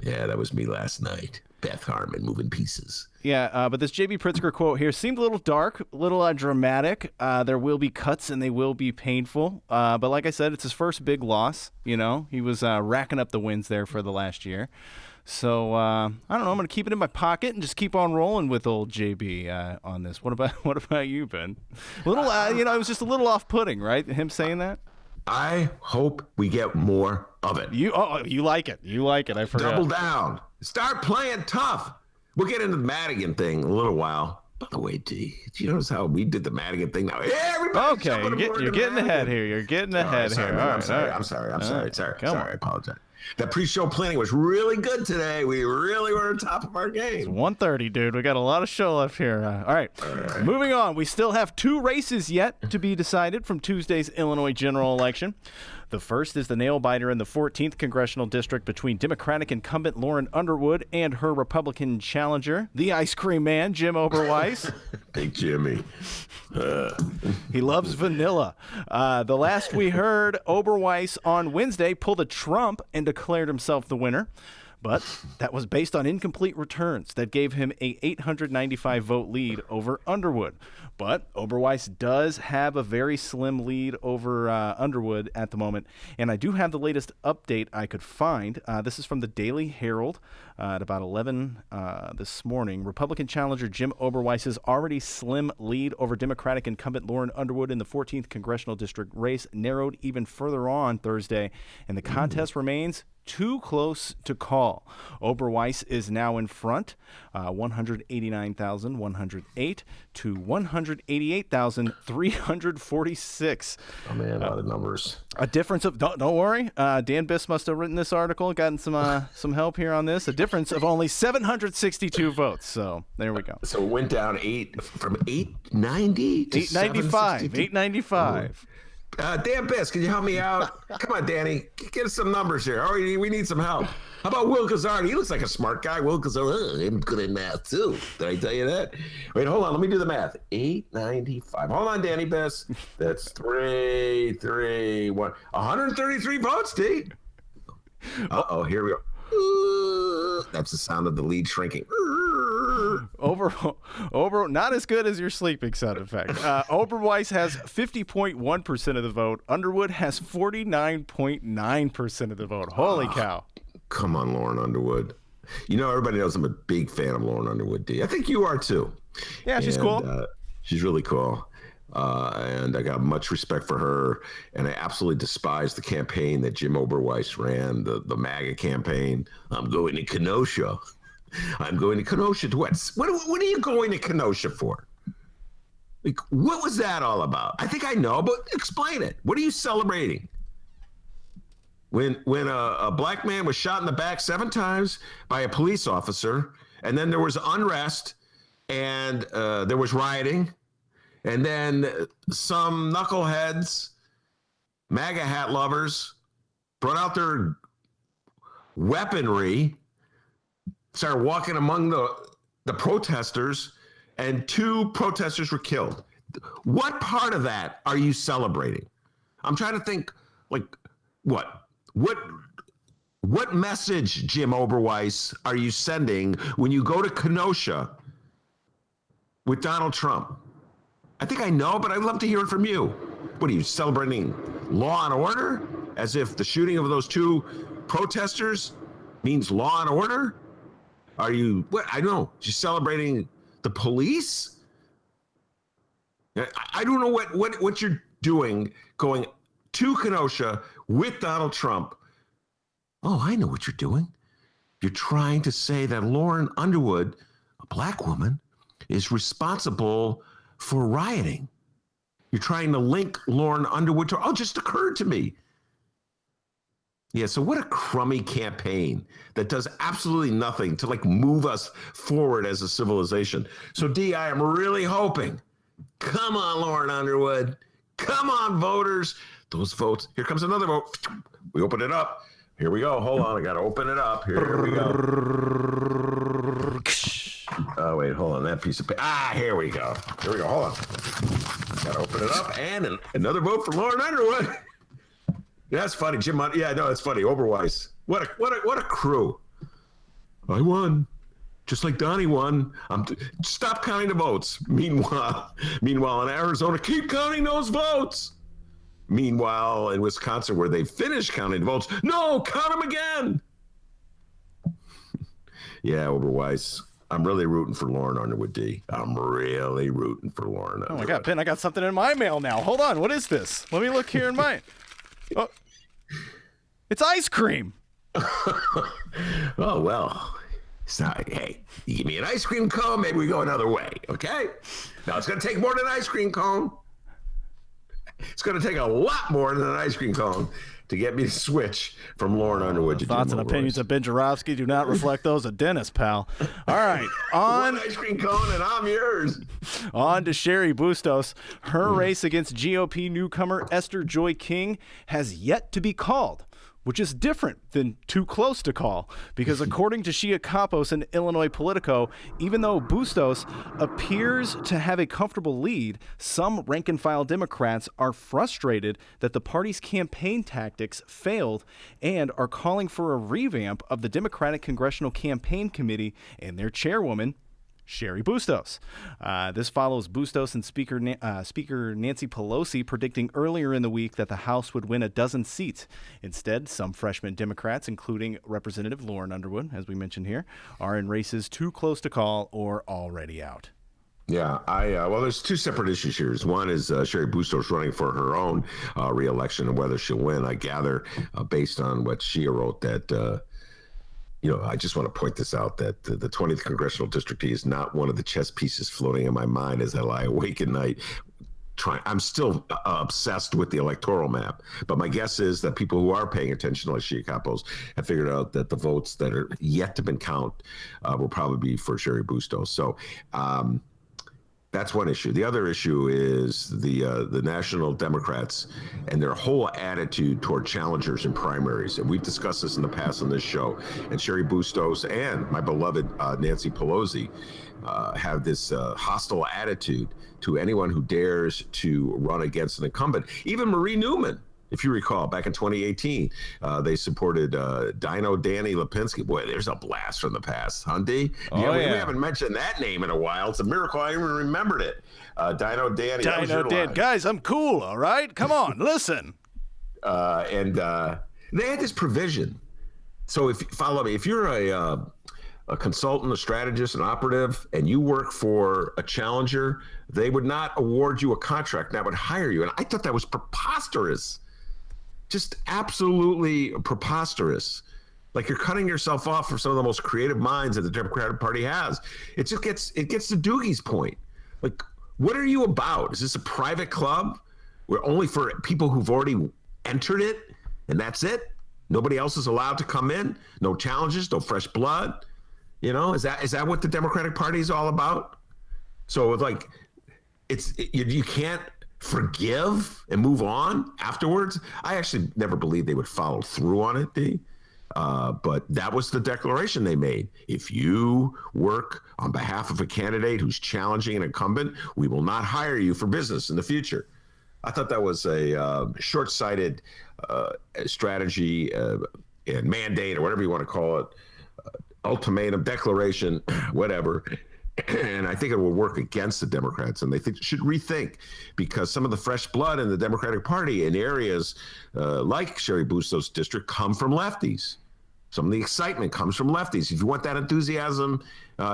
Yeah, that was me last night. Beth Harmon moving pieces. Yeah, but this J.B. Pritzker quote here seemed a little dark, a little dramatic. There will be cuts and they will be painful. But like I said, it's his first big loss. You know, he was racking up the wins there for the last year. So I don't know. I'm going to keep it in my pocket and just keep on rolling with old JB on this. What about you, Ben? A little, it was just a little off-putting, right? Him saying that. I hope we get more of it. You like it. You like it. I forgot. Double down. Start playing tough. We'll get into the Madigan thing in a little while. By the way, D, do you notice how we did the Madigan thing now? Everybody's you're getting ahead here. You're getting ahead here. I'm sorry. I apologize. That pre-show planning was really good today. We really were on top of our game. It's 1:30, dude. We got a lot of show left here. All right. Moving on. We still have 2 races yet to be decided from Tuesday's Illinois general election. The first is the nail-biter in the 14th Congressional District between Democratic incumbent Lauren Underwood and her Republican challenger, the ice cream man, Jim Oberweis. Big Jimmy. He loves vanilla. The last we heard, Oberweis on Wednesday pulled a Trump and declared himself the winner. But that was based on incomplete returns that gave him a 895 vote lead over Underwood. But Oberweis does have a very slim lead over Underwood at the moment. And I do have the latest update I could find. This is from the Daily Herald at about 11 this morning. Republican challenger Jim Oberweis's already slim lead over Democratic incumbent Lauren Underwood in the 14th Congressional District race narrowed even further on Thursday. And the contest remains too close to call. Oberweis is now in front, 189,108 to 188,346. Oh man, a lot of numbers. A difference of don't worry. Dan Biss must have written this article, gotten some help here on this. A difference of only 762 votes. So there we go. So it went down from 890 to 895. 895. Dan Biss, can you help me out? Come on, Danny. Get us some numbers here. Oh, we need some help. How about Will Kazard? He looks like a smart guy. Will Kazard, I'm good at math, too. Did I tell you that? Wait, hold on. Let me do the math. 895. Hold on, Danny Biss. That's 331. 133 votes, D. Uh-oh, here we go. That's the sound of the lead shrinking. Over, not as good as your sleeping sound effect. Oberweis has 50.1% of the vote. Underwood has 49.9% of the vote. Holy cow. Come on, Lauren Underwood. You know, everybody knows I'm a big fan of Lauren Underwood, D. I think you are, too. Yeah, she's cool. She's really cool. And I got much respect for her. And I absolutely despise the campaign that Jim Oberweis ran, the MAGA campaign. I'm going to Kenosha. I'm going to Kenosha to what? What are you going to Kenosha for? Like, what was that all about? I think I know, but explain it. What are you celebrating? When a black man was shot in the back 7 times by a police officer, and then there was unrest, and there was rioting, and then some knuckleheads, MAGA hat lovers, brought out their weaponry, started walking among the protesters, and 2 protesters were killed. What part of that are you celebrating? I'm trying to think, like, what message, Jim Oberweis, are you sending when you go to Kenosha with Donald Trump? I think I know, but I'd love to hear it from you. What are you celebrating? Law and order? As if the shooting of those 2 protesters means law and order? Are you, what? I don't know. Just celebrating The police? I don't know what you're doing going to Kenosha with Donald Trump. Oh, I know what you're doing. You're trying to say that Lauren Underwood, a black woman, is responsible for rioting. You're trying to link Lauren Underwood to, just occurred to me. Yeah, so what a crummy campaign that does absolutely nothing to move us forward as a civilization. So D, I am really hoping, come on, Lauren Underwood, come on, voters. Those votes, here comes another vote. We open it up. Here we go. Hold on, I gotta open it up. Here we go. Oh, wait, hold on, that piece of paper. Here we go. Here we go, hold on. Gotta open it up, and another vote for Lauren Underwood. That's funny, Jim. Yeah, no, it's funny. Oberweis. What a crew. I won, just like Donnie won. Stop counting the votes. Meanwhile, in Arizona, keep counting those votes. Meanwhile, in Wisconsin, where they finished counting the votes, no, count them again. Yeah, Oberweis. I'm really rooting for Lauren Underwood, D. I'm really rooting for Lauren Underwood. Oh my God, Ben, I got something in my mail now. Hold on, what is this? Let me look here in mine. Oh, it's ice cream. Oh, well. Sorry, hey, you give me an ice cream cone, maybe we go another way, okay? Now, it's going to take more than an ice cream cone. It's going to take a lot more than an ice cream cone to get me to switch from Lauren Underwood to Thoughts Jim and opinions Oberweis. of Ben Joravsky do not reflect those of Dennis, pal. All right, on One ice cream cone and I'm yours. On to Sherry Bustos. Her race against GOP newcomer Esther Joy King has yet to be called, which is different than too close to call, because according to Shia Kapos in Illinois Politico, even though Bustos appears to have a comfortable lead, some rank-and-file Democrats are frustrated that the party's campaign tactics failed and are calling for a revamp of the Democratic Congressional Campaign Committee and their chairwoman, Sherry Bustos. This follows Bustos and Speaker Nancy Pelosi predicting earlier in the week that the House would win a dozen seats. Instead, some freshman Democrats, including Representative Lauren Underwood, as we mentioned here, are in races too close to call or already out. Yeah, well, there's two separate issues here. One is Sherry Bustos running for her own reelection and whether she'll win. I gather, based on what Shia wrote, that I just want to point this out, that the 20th Congressional District is not one of the chess pieces floating in my mind as I lie awake at night. I'm still obsessed with the electoral map, but my guess is that people who are paying attention, like Shia Kapos, have figured out that the votes that are yet to be counted will probably be for Sherry Bustos. So that's one issue. The other issue is the National Democrats and their whole attitude toward challengers in primaries. And we've discussed this in the past on this show. And Sherry Bustos and my beloved Nancy Pelosi have this hostile attitude to anyone who dares to run against an incumbent. Even Marie Newman, if you recall, back in 2018, they supported Dino Danny Lipinski. Boy, there's a blast from the past, Hundy. We haven't mentioned that name in a while. It's a miracle I even remembered it. Dino Danny. Dino Dan. Guys, I'm cool, all right? Come on, listen. And they had this provision. So follow me, if you're a consultant, a strategist, an operative, and you work for a challenger, they would not award you a contract. That would hire you. And I thought that was preposterous. Just absolutely preposterous. Like you're cutting yourself off from some of the most creative minds that the Democratic Party has. It gets to Doogie's point. Like, what are you about? Is this a private club? We're only for people who've already entered it, and that's it? Nobody else is allowed to come in? No challenges, no fresh blood? Is that what the Democratic Party is all about? So like, you can't forgive and move on afterwards. I actually never believed they would follow through on it, D. But that was the declaration they made. If you work on behalf of a candidate who's challenging an incumbent, we will not hire you for business in the future. I thought that was a short-sighted strategy and mandate, or whatever you want to call it, ultimatum, declaration, whatever. And I think it will work against the Democrats, and they should rethink, because some of the fresh blood in the Democratic Party in areas like Sherry Bustos' district come from lefties. Some of the excitement comes from lefties. If you want that enthusiasm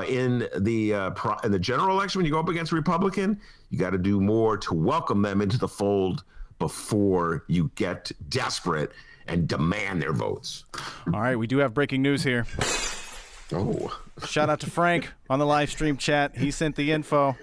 in the general election when you go up against a Republican, you got to do more to welcome them into the fold before you get desperate and demand their votes. All right, we do have breaking news here. Oh. Shout out to Frank on the live stream chat. He sent the info.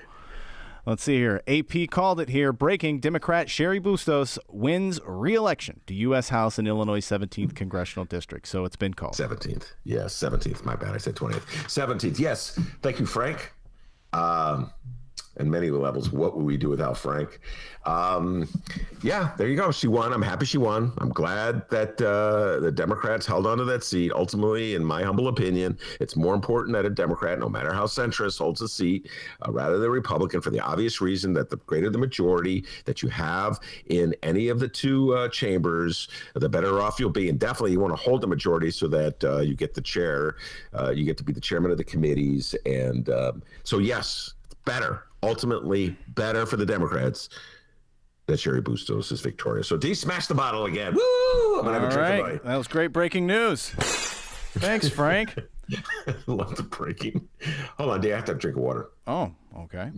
Let's see here. AP called it here. Breaking: Democrat Sherry Bustos wins re-election to U.S. House in Illinois' 17th Congressional District. So it's been called. 17th. Yes, 17th. My bad. I said 20th. 17th. Yes. Thank you, Frank. And many levels. What would we do without Frank? Yeah, there you go. She won. I'm happy she won. I'm glad that the Democrats held onto that seat. Ultimately, in my humble opinion, it's more important that a Democrat, no matter how centrist, holds a seat rather than a Republican, for the obvious reason that the greater the majority that you have in any of the two chambers, the better off you'll be. And definitely you want to hold the majority so that you get the chair. You get to be the chairman of the committees. And so, yes, it's better. Ultimately, better for the Democrats that Sherry Bustos is victorious. So D smashed the bottle again. Woo! I'm gonna have a drink tonight. That was great breaking news. Thanks, Frank. Love the breaking. Hold on, D. I have to have a drink of water. Oh, okay.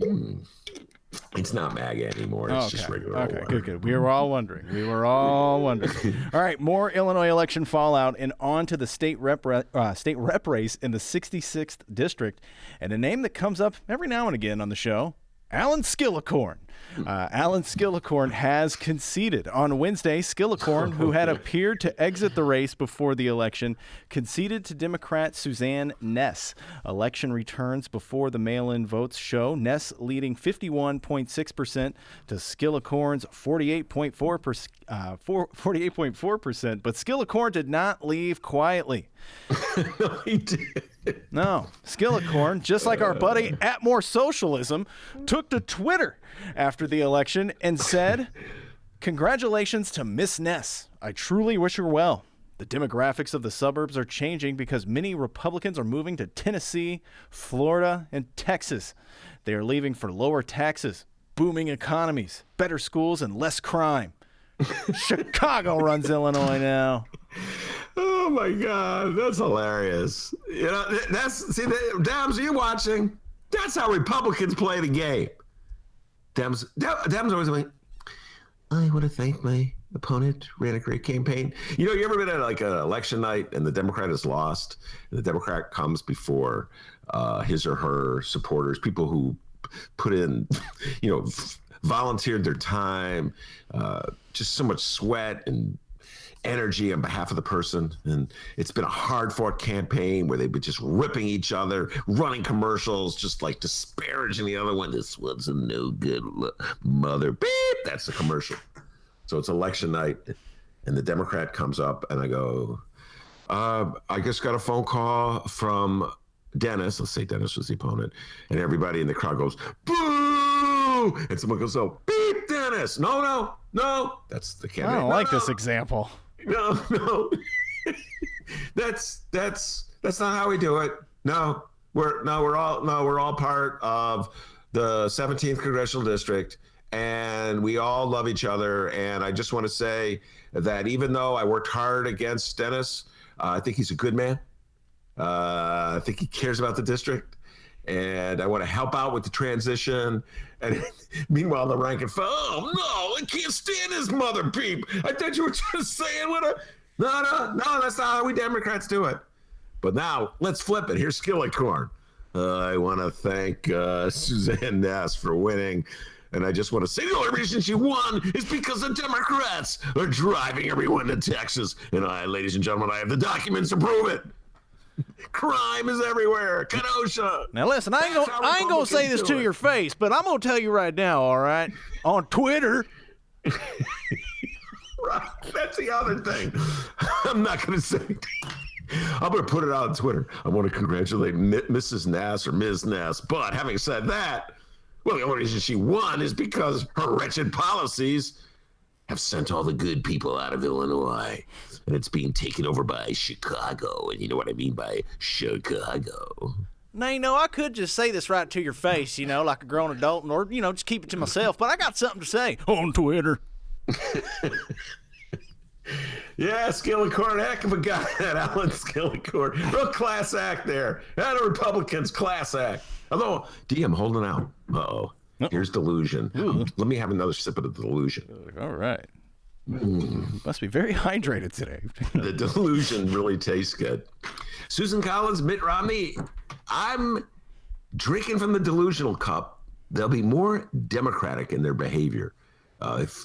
It's not MAGA anymore. It's just regular water. Good. We were all wondering. All right, more Illinois election fallout and on to the state rep race in the 66th district. And a name that comes up every now and again on the show, Alan Skillicorn. Alan Skillicorn has conceded. On Wednesday, Skillicorn, who had appeared to exit the race before the election, conceded to Democrat Suzanne Ness. Election returns before the mail-in votes show Ness leading 51.6% to Skillicorn's 48.4%. But Skillicorn did not leave quietly. He did. No, Skillicorn, just like our buddy at More Socialism, took to Twitter after the election and said, "Congratulations to Miss Ness. I truly wish her well. The demographics of the suburbs are changing because many Republicans are moving to Tennessee, Florida, and Texas. They are leaving for lower taxes, booming economies, better schools, and less crime. Chicago runs Illinois now." Oh my God, that's hilarious. You know, Dems, are you watching? That's how Republicans play the game. Dems always like, I want to thank my opponent, ran a great campaign. You know, you ever been at like an election night and the Democrat has lost, and the Democrat comes before his or her supporters, people who put in, volunteered their time, just so much sweat and energy on behalf of the person, and it's been a hard-fought campaign where they've been just ripping each other, running commercials, just like disparaging the other one. This one's a no good mother. Beep! That's the commercial. So it's election night, and the Democrat comes up, and I go, I just got a phone call from Dennis. Let's say Dennis was the opponent, and everybody in the crowd goes, boo! And someone goes, oh, beep, Dennis! No. That's the candidate. I don't like this example. No. That's not how we do it. No, we're all part of the 17th Congressional District, and we all love each other. And I just want to say that even though I worked hard against Dennis, I think he's a good man. I think he cares about the district, and I want to help out with the transition. And meanwhile, the rank and file, oh no, I can't stand his mother peep. I thought you were just saying what a no, that's not how we Democrats do it. But now let's flip it. Here's Skillicorn. I want to thank Suzanne Ness for winning. And I just want to say the only reason she won is because the Democrats are driving everyone to Texas. And ladies and gentlemen, I have the documents to prove it. Crime is everywhere. Kenosha. Now listen, I ain't gonna say this to your face, but I'm gonna tell you right now, all right? On Twitter. Right, that's the other thing. I'm not gonna say. I'm gonna put it out on Twitter. I want to congratulate Mrs. Nass or Ms. Nass. But having said that, well, the only reason she won is because her wretched policies have sent all the good people out of Illinois, and it's being taken over by Chicago. And you know what I mean by Chicago. Now, I could just say this right to your face, like a grown adult, or, just keep it to myself. But I got something to say on Twitter. Yeah, Skillicorn, heck of a guy, that Alan Skillicorn. Real class act there. And a Republicans class act. Although, D, I'm holding out. Uh-oh. Here's delusion. Let me have another sip of the delusion. All right. Must be very hydrated today. The delusion really tastes good. Susan Collins, Mitt Romney, I'm drinking from the delusional cup. They'll be more democratic in their behavior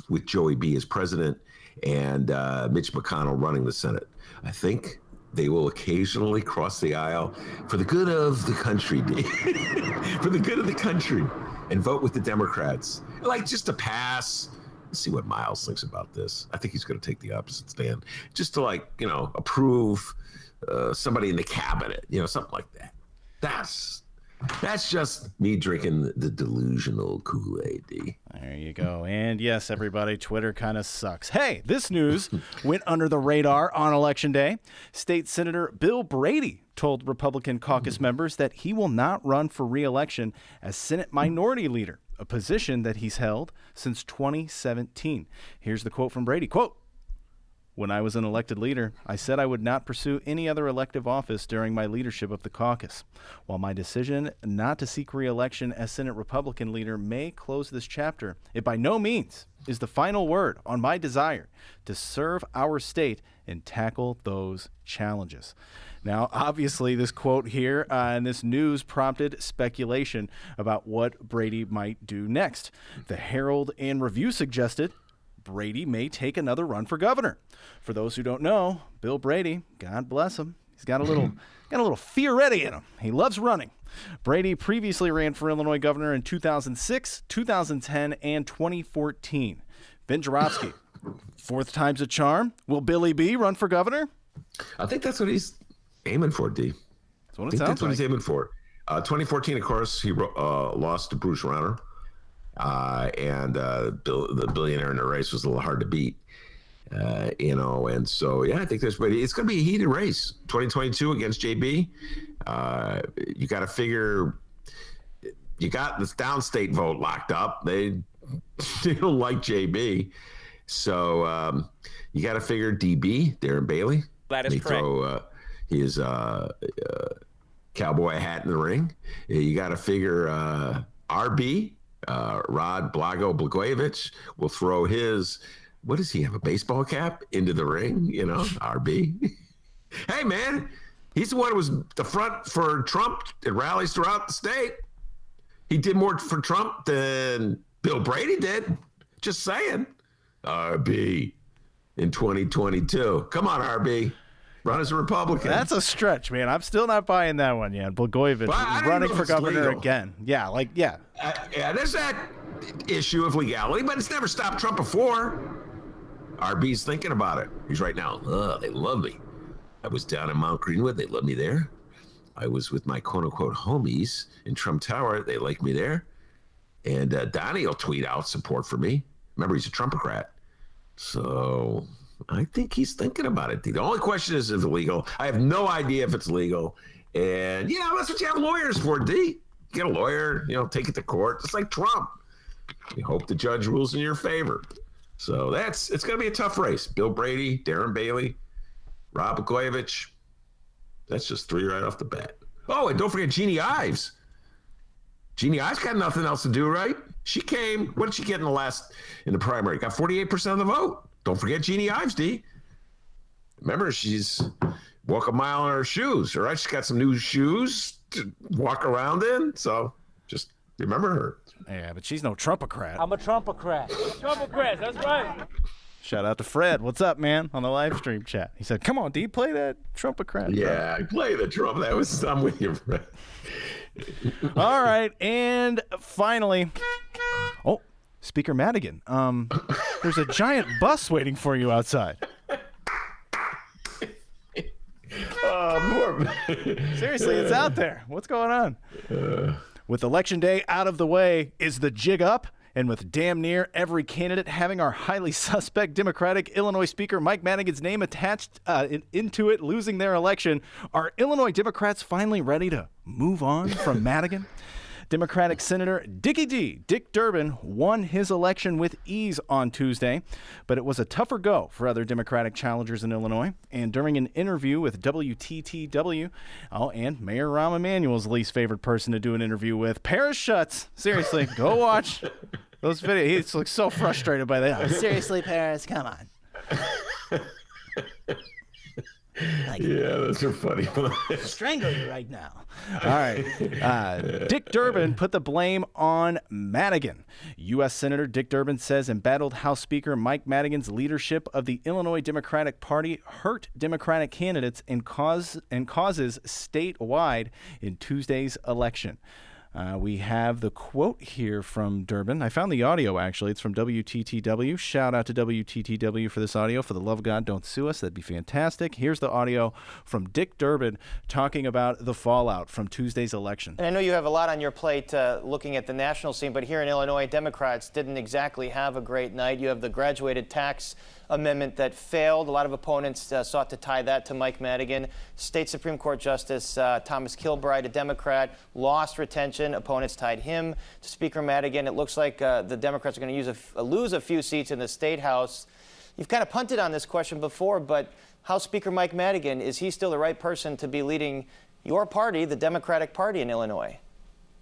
with Joey B as president and Mitch McConnell running the Senate. I think they will occasionally cross the aisle for the good of the country, for the good of the country, and vote with the Democrats. Like just to pass. Let's see what Miles thinks about this. I think he's going to take the opposite stand, just to approve somebody in the cabinet, something like that. That's just me drinking the delusional Kool-Aid. D. There you go. And yes, everybody, Twitter kind of sucks. Hey, this news went under the radar on Election Day. State Senator Bill Brady told Republican caucus members that he will not run for re-election as Senate Minority Leader, a position that he's held since 2017. Here's the quote from Brady. Quote, "When I was an elected leader, I said I would not pursue any other elective office during my leadership of the caucus. While my decision not to seek re-election as Senate Republican leader may close this chapter, it by no means is the final word on my desire to serve our state and tackle those challenges." Now, obviously, this quote here and this news prompted speculation about what Brady might do next. The Herald and Review suggested Brady may take another run for governor. For those who don't know, Bill Brady, God bless him, he's got a little Fioretti in him. He loves running. Brady previously ran for Illinois governor in 2006, 2010, and 2014. Ben Joravsky, fourth time's a charm. Will Billy B run for governor? I think that's what he's aiming for, D. That's what it sounds what like. He's aiming for. 2014, of course, he lost to Bruce Rauner. And the billionaire in the race was a little hard to beat, and so, yeah, I think it's going to be a heated race. 2022 against JB. You got to figure you got this downstate vote locked up. They don't like JB. So you got to figure DB, Darren Bailey. That is correct. Throw his cowboy hat in the ring. You got to figure RB. Rod Blagojevich will throw his, what does he have, a baseball cap into the ring, RB. Hey, man, he's the one who was the front for Trump at rallies throughout the state. He did more for Trump than Bill Brady did. Just saying. RB in 2022. Come on, RB. Run as a Republican. That's a stretch, man. I'm still not buying that one yet. Blagojevich running for governor again. Yeah, there's that issue of legality, but it's never stopped Trump before. RB's thinking about it. He's right now. They love me. I was down in Mount Greenwood. They love me there. I was with my quote-unquote homies in Trump Tower. They like me there. And Donnie will tweet out support for me. Remember, he's a Trumpocrat. So I think he's thinking about it. The only question is if it's legal. I have no idea if it's legal. And, that's what you have lawyers for, D. You get a lawyer, take it to court. It's like Trump. You hope the judge rules in your favor. So it's going to be a tough race. Bill Brady, Darren Bailey, Rod Blagojevich. That's just three right off the bat. Oh, and don't forget Jeannie Ives. Jeannie Ives got nothing else to do, right? She came. What did she get in the primary? Got 48% of the vote. Don't forget Jeannie Ives, D. Remember, she's walk a mile in her shoes, all right? She's got some new shoes to walk around in. So just remember her. Yeah, but she's no Trumpocrat. I'm a Trumpocrat. Trumpocrat, that's right. Shout out to Fred. What's up, man? On the live stream chat. He said, come on, D, play that Trumpocrat. Yeah, play the Trump. That was some with you, Fred. All right, and finally, Speaker Madigan, there's a giant bus waiting for you outside. Seriously, it's out there. What's going on? With Election Day out of the way, is the jig up? And with damn near every candidate having our highly suspect Democratic Illinois Speaker Mike Madigan's name attached into it, losing their election, are Illinois Democrats finally ready to move on from Madigan? Democratic Senator Dick Durbin won his election with ease on Tuesday, but it was a tougher go for other Democratic challengers in Illinois. And during an interview with WTTW, and Mayor Rahm Emanuel's least favorite person to do an interview with, Paris Schutz. Seriously, go watch those videos. He looks so frustrated by that. Seriously, Paris, come on. Yeah, those are funny. Strangle you right now. All right. Dick Durbin put the blame on Madigan. U.S. Senator Dick Durbin says embattled House Speaker Mike Madigan's leadership of the Illinois Democratic Party hurt Democratic candidates and causes statewide in Tuesday's election. We have the quote here from Durbin. I found the audio, actually. It's from WTTW. Shout out to WTTW for this audio. For the love of God, don't sue us. That'd be fantastic. Here's the audio from Dick Durbin talking about the fallout from Tuesday's election. And I know you have a lot on your plate looking at the national scene, but here in Illinois, Democrats didn't exactly have a great night. You have the graduated tax amendment that failed. A lot of opponents sought to tie that to Mike Madigan. State Supreme Court Justice Thomas Kilbride, a Democrat, lost retention. Opponents tied him to Speaker Madigan. It looks like the Democrats are going to lose a few seats in the State House. You've kind of punted on this question before, but House Speaker Mike Madigan, is he still the right person to be leading your party, the Democratic Party in Illinois?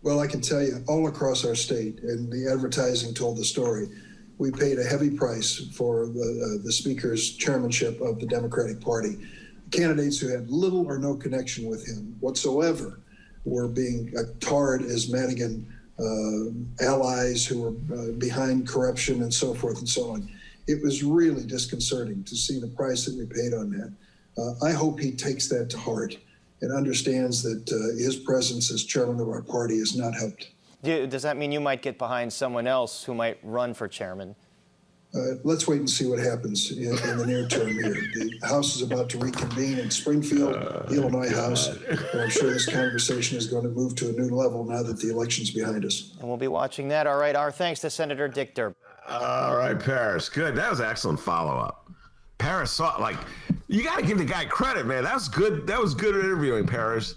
Well, I can tell you, all across our state, and the advertising told the story, we paid a heavy price for the Speaker's chairmanship of the Democratic Party. Candidates who had little or no connection with him whatsoever were being tarred as Madigan allies who were behind corruption and so forth and so on. It was really disconcerting to see the price that we paid on that. I hope he takes that to heart and understands that his presence as chairman of our party has not helped. Does that mean you might get behind someone else who might run for chairman? Let's wait and see what happens in the near term here. The House is about to reconvene in Springfield, the Illinois House, and I'm sure this conversation is going to move to a new level now that the election's behind us. And we'll be watching that. All right, our thanks to Senator Dick Durbin. All right, Paris. Good. That was an excellent follow-up. Paris saw, you got to give the guy credit, man. That was good. That was good interviewing, Paris.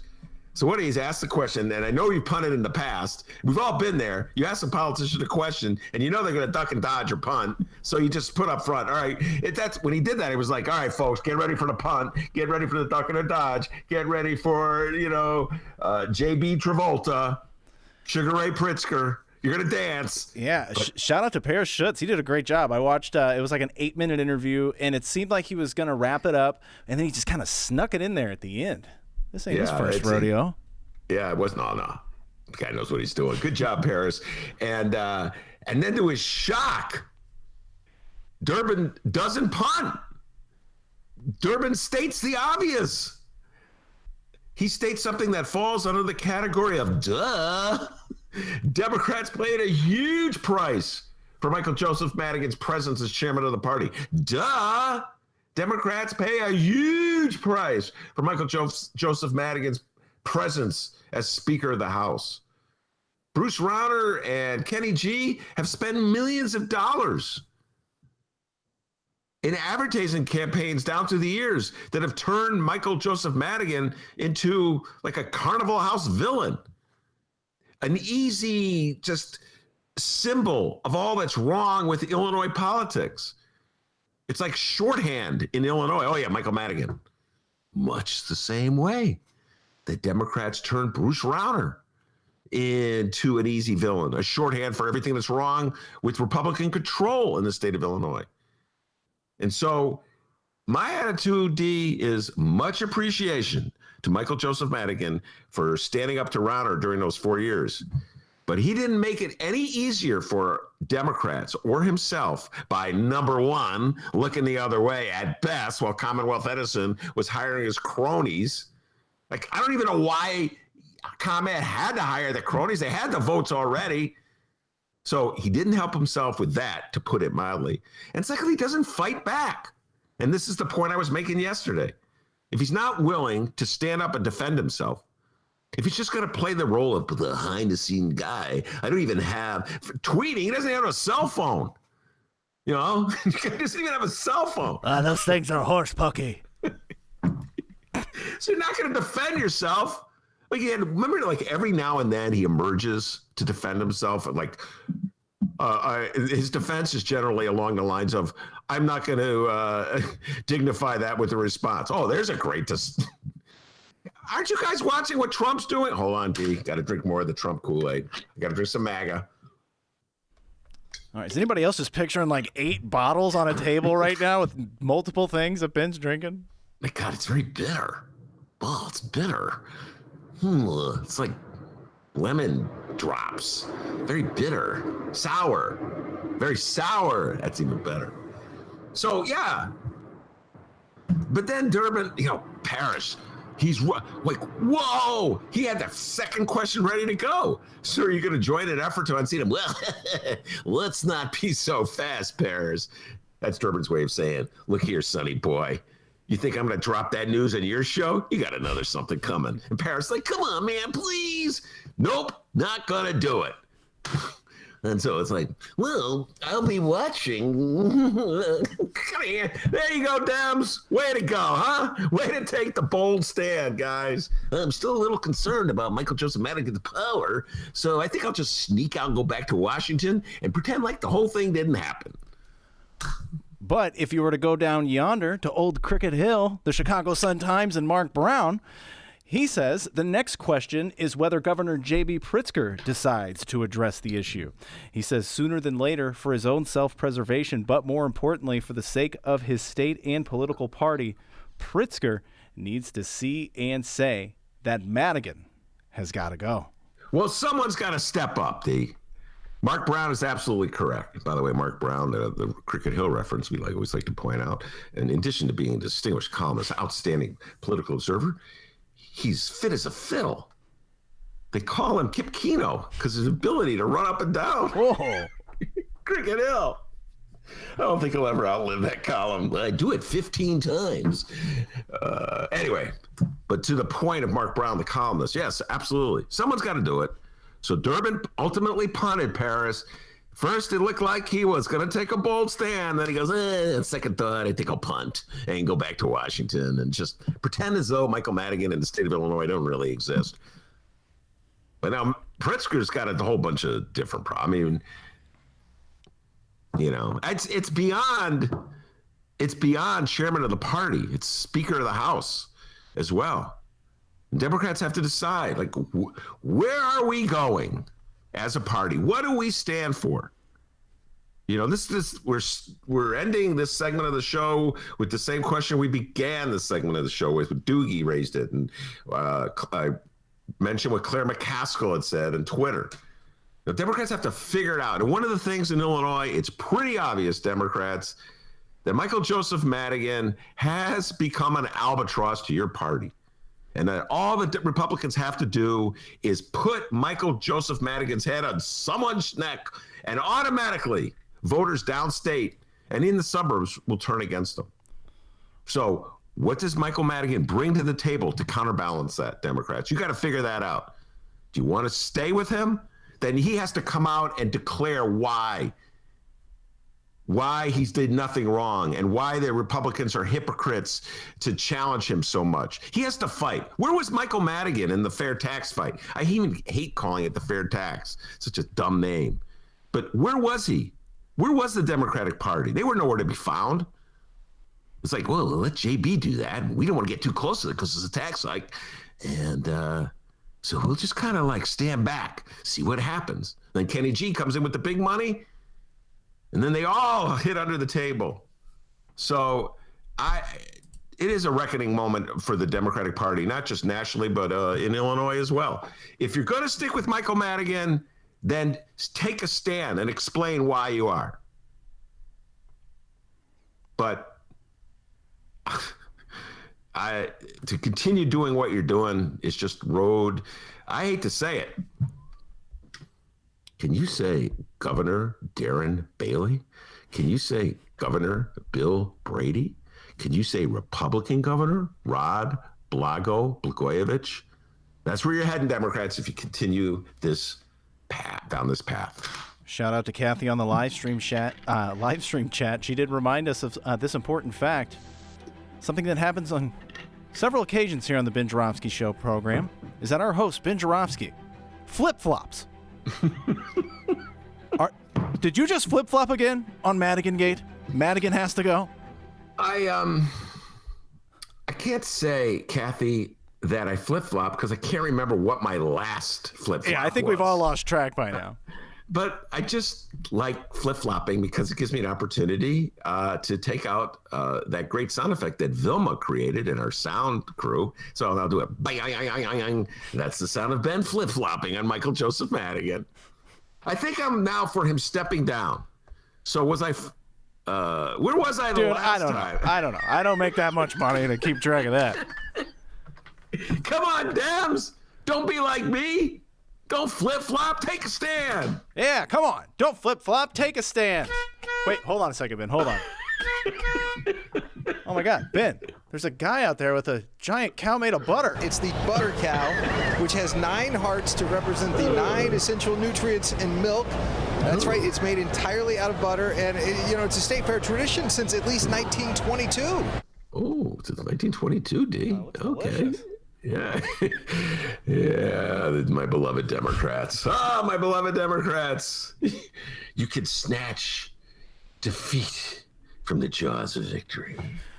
So what he's asked the question, and I know you've punted in the past. We've all been there. You ask a politician a question, and you know they're going to duck and dodge or punt. So you just put up front, all right. That's when he did that. He was like, all right, folks, get ready for the punt. Get ready for the duck and the dodge. Get ready for, J.B. Travolta, Sugar Ray Pritzker. You're going to dance. Yeah. Shout out to Paris Schutz. He did a great job. I watched, it was like an 8-minute interview, and it seemed like he was going to wrap it up, and then he just kind of snuck it in there at the end. This ain't his first rodeo. Yeah, it was no. The guy knows what he's doing. Good job, Paris. And then to his shock, Durbin doesn't punt. Durbin states the obvious. He states something that falls under the category of duh. Democrats paid a huge price for Michael Joseph Madigan's presence as chairman of the party. Duh. Democrats pay a huge price for Michael Joseph Madigan's presence as Speaker of the House. Bruce Rauner and Kenny G have spent millions of dollars in advertising campaigns down through the years that have turned Michael Joseph Madigan into like a Carnival House villain. An easy just symbol of all that's wrong with Illinois politics. It's like shorthand in Illinois. Oh, yeah, Michael Madigan. Much the same way that Democrats turned Bruce Rauner into an easy villain, a shorthand for everything that's wrong with Republican control in the state of Illinois. And so my attitude, D, is much appreciation to Michael Joseph Madigan for standing up to Rauner during those 4 years. But he didn't make it any easier for Democrats or himself by, number one, looking the other way at best while Commonwealth Edison was hiring his cronies. Like, I don't even know why ComEd had to hire the cronies. They had the votes already. So he didn't help himself with that, to put it mildly. And secondly, he doesn't fight back. And this is the point I was making yesterday. If he's not willing to stand up and defend himself, if he's just going to play the role of the behind-the-scene guy, I don't even have tweeting. He doesn't have a cell phone. He doesn't even have a cell phone. Those things are horse pucky. So you're not going to defend yourself. Like, remember, like every now and then he emerges to defend himself, and like his defense is generally along the lines of, "I'm not going to dignify that with a response." Oh, there's a great. Aren't you guys watching what Trump's doing? Hold on, D. Got to drink more of the Trump Kool-Aid. I got to drink some MAGA. All right. Is anybody else just picturing like 8 bottles on a table right now with multiple things that Ben's drinking? My God, it's very bitter. Oh, it's bitter. It's like lemon drops. Very bitter. Sour. Very sour. That's even better. So, yeah. But then Durbin, Parrish, he's like, whoa! He had the second question ready to go. So are you going to join an effort to unseat him? Well, let's not be so fast, Parrish. That's Durbin's way of saying, look here, sonny boy. You think I'm going to drop that news on your show? You got another something coming. And Parrish like, come on, man, please. Nope, not going to do it. And so it's like, well, I'll be watching. Come here. There you go, Dems. Way to go, huh? Way to take the bold stand, guys. I'm still a little concerned about Michael Joseph Madigan's power, so I think I'll just sneak out and go back to Washington and pretend like the whole thing didn't happen. But if you were to go down yonder to Old Cricket Hill, the Chicago Sun-Times and Mark Brown, he says the next question is whether Governor J.B. Pritzker decides to address the issue. He says sooner than later for his own self-preservation, but more importantly for the sake of his state and political party, Pritzker needs to see and say that Madigan has got to go. Well, someone's got to step up, D. Mark Brown is absolutely correct. By the way, Mark Brown, the Cricket Hill reference we always like to point out, and in addition to being a distinguished columnist, outstanding political observer, he's fit as a fiddle. They call him Kip Keno because his ability to run up and down. Whoa. Cricket Hill. I don't think he'll ever outlive that column. I do it 15 times. Anyway, but to the point of Mark Brown, the columnist, yes, absolutely. Someone's got to do it. So Durbin ultimately punted Paris. First, it looked like he was going to take a bold stand. Then he goes, second thought, I think I'll punt and go back to Washington and just pretend as though Michael Madigan and the state of Illinois don't really exist. But now Pritzker's got a whole bunch of different problems. I mean, it's beyond chairman of the party. It's Speaker of the House as well. Democrats have to decide, like, where are we going as a party? What do we stand for? We're ending this segment of the show with the same question we began the segment of the show with. Doogie raised it, and I mentioned what Claire McCaskill had said on Twitter. Now, Democrats have to figure it out. And one of the things in Illinois, it's pretty obvious, Democrats, that Michael Joseph Madigan has become an albatross to your party. And that all the Republicans have to do is put Michael Joseph Madigan's head on someone's neck, and automatically voters downstate and in the suburbs will turn against them. So what does Michael Madigan bring to the table to counterbalance that, Democrats? You got to figure that out. Do you want to stay with him? Then he has to come out and declare why he's did nothing wrong and why the Republicans are hypocrites to challenge him so much. He has to fight. Where was Michael Madigan in the fair tax fight? I even hate calling it the fair tax. Such a dumb name. But where was he? Where was the Democratic Party? They were nowhere to be found. It's like, well, let JB do that. We don't want to get too close to it because it's a tax hike. And so we'll just kind of like stand back, see what happens. Then Kenny G comes in with the big money. And then they all hit under the table. So it is a reckoning moment for the Democratic Party, not just nationally, but in Illinois as well. If you're going to stick with Michael Madigan, then take a stand and explain why you are. But to continue doing what you're doing is just road. I hate to say it. Can you say Governor Darren Bailey? Can you say Governor Bill Brady? Can you say Republican Governor Rod Blagojevich? That's where you're heading, Democrats, if you continue this path, down this path. Shout out to Kathy on the live stream chat. She did remind us of this important fact, something that happens on several occasions here on the Ben Joravsky Show program is that our host, Ben Joravsky, flip-flops. Did you just flip-flop again on Madigan Gate? Madigan has to go? I can't say, Kathy, that I flip-flop because I can't remember what my last flip-flop was. Yeah, I think we've all lost track by now. But I just like flip-flopping because it gives me an opportunity to take out that great sound effect that Vilma created in our sound crew. So I'll do it. Bang. That's the sound of Ben flip-flopping on Michael Joseph Madigan. I think I'm now for him stepping down. So was I... where was I the last time? I don't know. I don't make that much money to keep track of that. Come on, Dams. Don't be like me. Don't flip-flop. Take a stand. Yeah, come on. Don't flip-flop. Take a stand. Wait, hold on a second, Ben. Hold on. Oh, my God. Ben, there's a guy out there with a giant cow made of butter. It's the butter cow, which has 9 hearts to represent the 9 essential nutrients in milk. That's right. It's made entirely out of butter, and it's a state fair tradition since at least 1922. Oh, since 1922, D. Okay. Delicious. Yeah. Yeah, my beloved Democrats. My beloved Democrats. You could snatch defeat from the jaws of victory.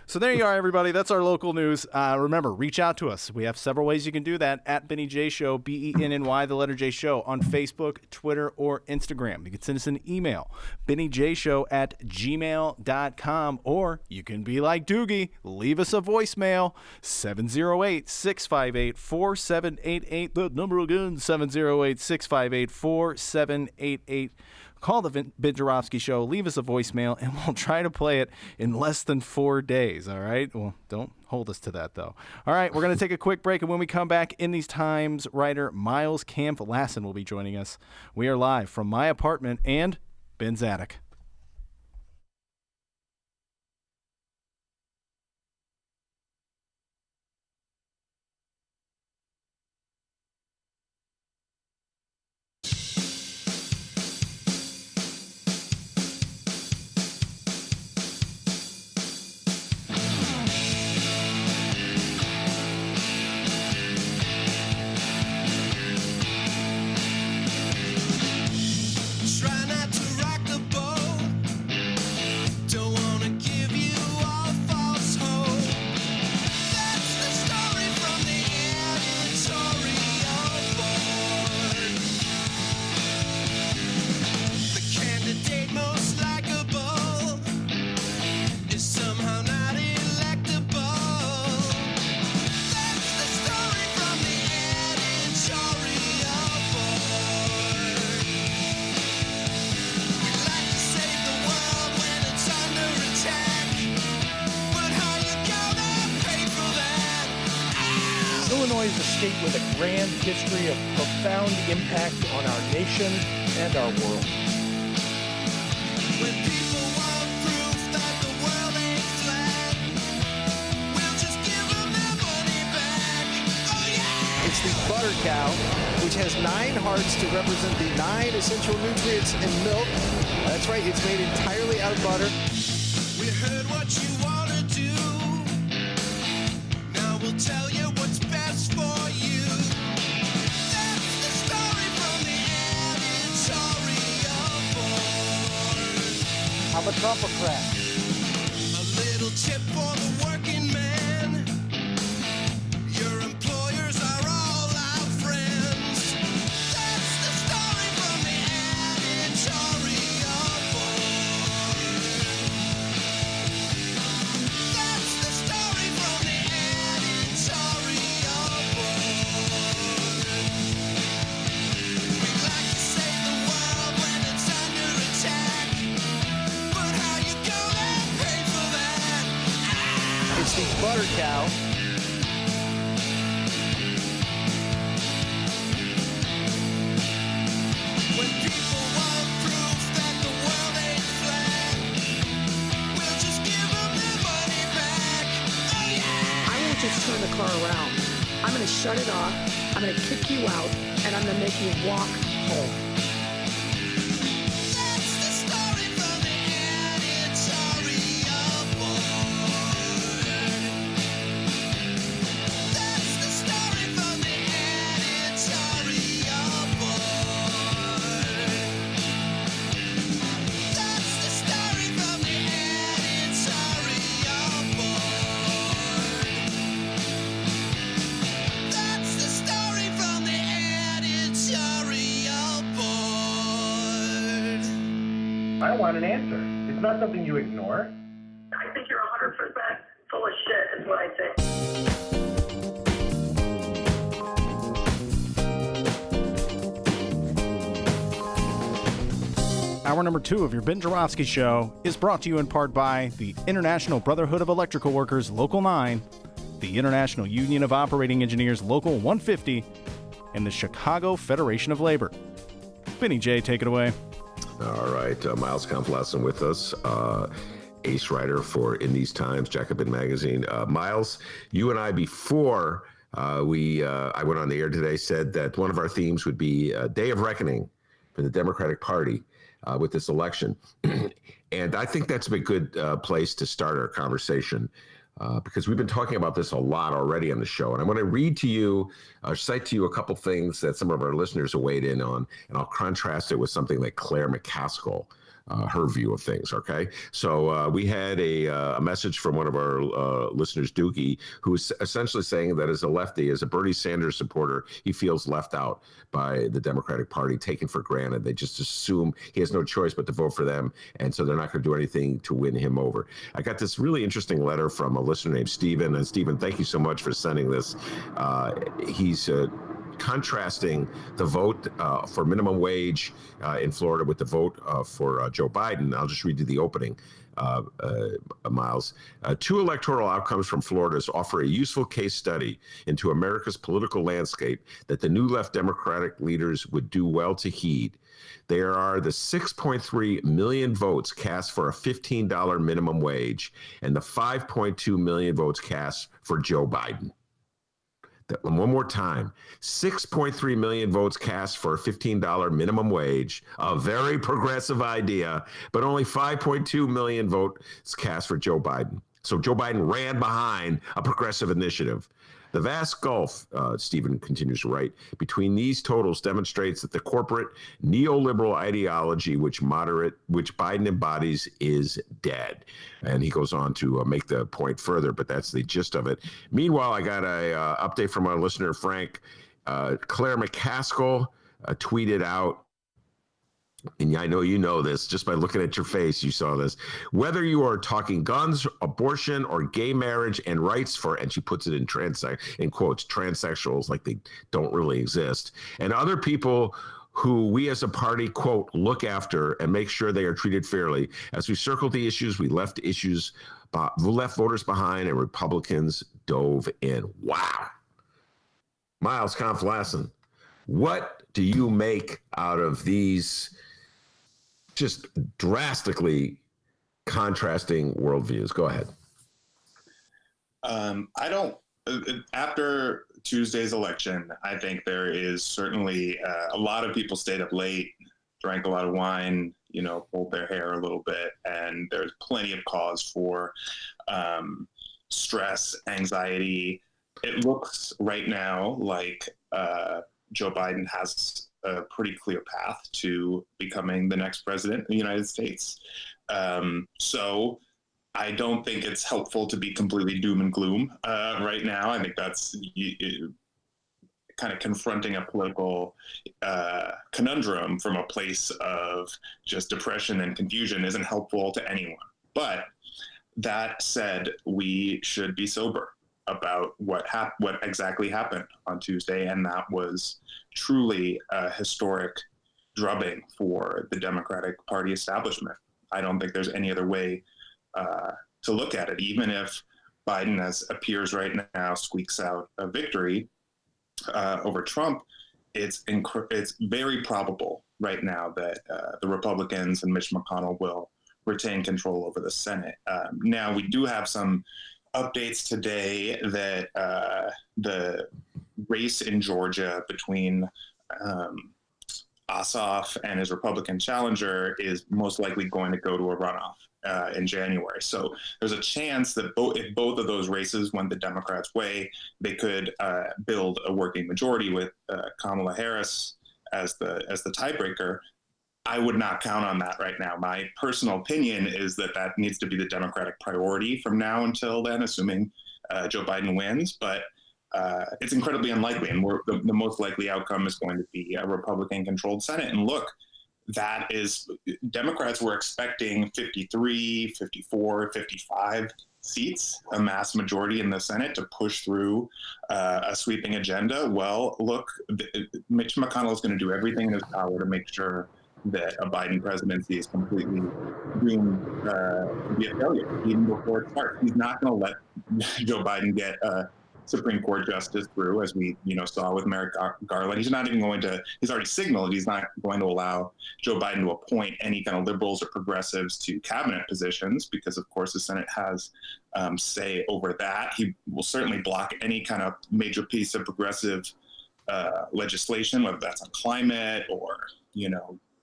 So there you are, everybody. That's our local news. Remember, reach out to us. We have several ways you can do that. At Benny J Show, BENNY, the letter J Show, on Facebook, Twitter, or Instagram. You can send us an email, bennyjshow@gmail.com, or you can be like Doogie, leave us a voicemail, 708-658-4788. The number again, 708-658-4788. Call the Ben Joravsky Show, leave us a voicemail, and we'll try to play it in less than 4 days, all right? Well, don't hold us to that, though. All right, we're going to take a quick break, and when we come back, In These Times writer Miles Kampf-Lassen will be joining us. We are live from my apartment and Ben's attic. Illinois is a state with a grand history of profound impact on our nation and our world. When people want proof that the world ain't flat, we'll just give them their money back. Oh yeah! It's the butter cow, which has 9 hearts to represent the 9 essential nutrients in milk. That's right. It's made entirely out of butter. We heard what you want to do. Now we'll tell you what's best for you. That's the story from the editorial board. I'm a Trumpocrat. A little tip for the working man. Your employers are all our friends. That's the story from the editorial board. That's the story from the editorial board. We'd like to save the world when it's under attack, but how you gonna pay for that? It's the butter cow. When people want proof that the world ain't flat, we'll just give them their money back. Oh yeah! I won't just turn the car around. I'm going to shut it off, I'm going to kick you out, and I'm going to make you walk home. That's the story from the editorial board. I want an answer. It's not something you ignore. I think you're 100% full of shit, is what I think. Hour number 2 of your Ben Joravsky Show is brought to you in part by the International Brotherhood of Electrical Workers Local 9, the International Union of Operating Engineers Local 150, and the Chicago Federation of Labor. Benny J, take it away. All right, Miles Kampf-Lassen with us, ace writer for In These Times, Jacobin Magazine. Miles, you and I, before I went on the air today, said that one of our themes would be a day of reckoning for the Democratic Party with this election. And I think that's a good place to start our conversation because we've been talking about this a lot already on the show. And I want to read to you, cite to you a couple things that some of our listeners have weighed in on, and I'll contrast it with something like Claire McCaskill, her view of things, okay? So we had a message from one of our listeners, Doogie, who is essentially saying that as a lefty, as a Bernie Sanders supporter, he feels left out by the Democratic Party, taken for granted. They just assume he has no choice but to vote for them, and so they're not going to do anything to win him over. I got this really interesting letter from a listener named Stephen, and Stephen, thank you so much for sending this. He's contrasting the vote for minimum wage in Florida with the vote for Joe Biden. I'll just read you the opening, Miles. 2 electoral outcomes from Florida offer a useful case study into America's political landscape that the new left Democratic leaders would do well to heed. There are the 6.3 million votes cast for a $15 minimum wage and the 5.2 million votes cast for Joe Biden. One more time, 6.3 million votes cast for a $15 minimum wage, a very progressive idea, but only 5.2 million votes cast for Joe Biden. So Joe Biden ran behind a progressive initiative. The vast gulf, Stephen continues to write, between these totals demonstrates that the corporate neoliberal ideology which Biden embodies is dead. And he goes on to make the point further, but that's the gist of it. Meanwhile, I got a update from our listener, Frank. Claire McCaskill tweeted out, and I know you know this, just by looking at your face, you saw this. Whether you are talking guns, abortion, or gay marriage and rights for, and she puts it in quotes, transsexuals, like they don't really exist, and other people who we as a party, quote, look after and make sure they are treated fairly. As we circled the issues, we left voters behind and Republicans dove in. Wow. Miles Kampf-Lassen, what do you make out of these just drastically contrasting worldviews? Go ahead. After Tuesday's election, I think there is certainly a lot of people stayed up late, drank a lot of wine, pulled their hair a little bit, and there's plenty of cause for stress, anxiety. It looks right now like Joe Biden has a pretty clear path to becoming the next president of the United States. So I don't think it's helpful to be completely doom and gloom right now. I think that's kind of confronting a political conundrum from a place of just depression and confusion isn't helpful to anyone. But that said, we should be sober about what exactly happened on Tuesday, and that was truly a historic drubbing for the Democratic Party establishment. I don't think there's any other way to look at it. Even if Biden, as appears right now, squeaks out a victory over Trump, it's very probable right now that the Republicans and Mitch McConnell will retain control over the Senate. Now, we do have some updates today that the race in Georgia between Ossoff and his Republican challenger is most likely going to go to a runoff in January. So there's a chance that if both of those races went the Democrats' way, they could build a working majority with Kamala Harris as the tiebreaker. I would not count on that right now. My personal opinion is that needs to be the Democratic priority from now until then, assuming Joe Biden wins. But it's incredibly unlikely, and the most likely outcome is going to be a Republican-controlled Senate. And look, that is, Democrats were expecting 53, 54, 55 seats, a mass majority in the Senate to push through a sweeping agenda. Well, look, Mitch McConnell is going to do everything in his power to make sure that a Biden presidency is completely doomed to be a failure, even before it starts. He's not going to let Joe Biden get a Supreme Court justice through, as we saw with Merrick Garland. He's not even going to, he's already signaled he's not going to allow Joe Biden to appoint any kind of liberals or progressives to cabinet positions, because of course the Senate has say over that. He will certainly block any kind of major piece of progressive legislation, whether that's on climate or,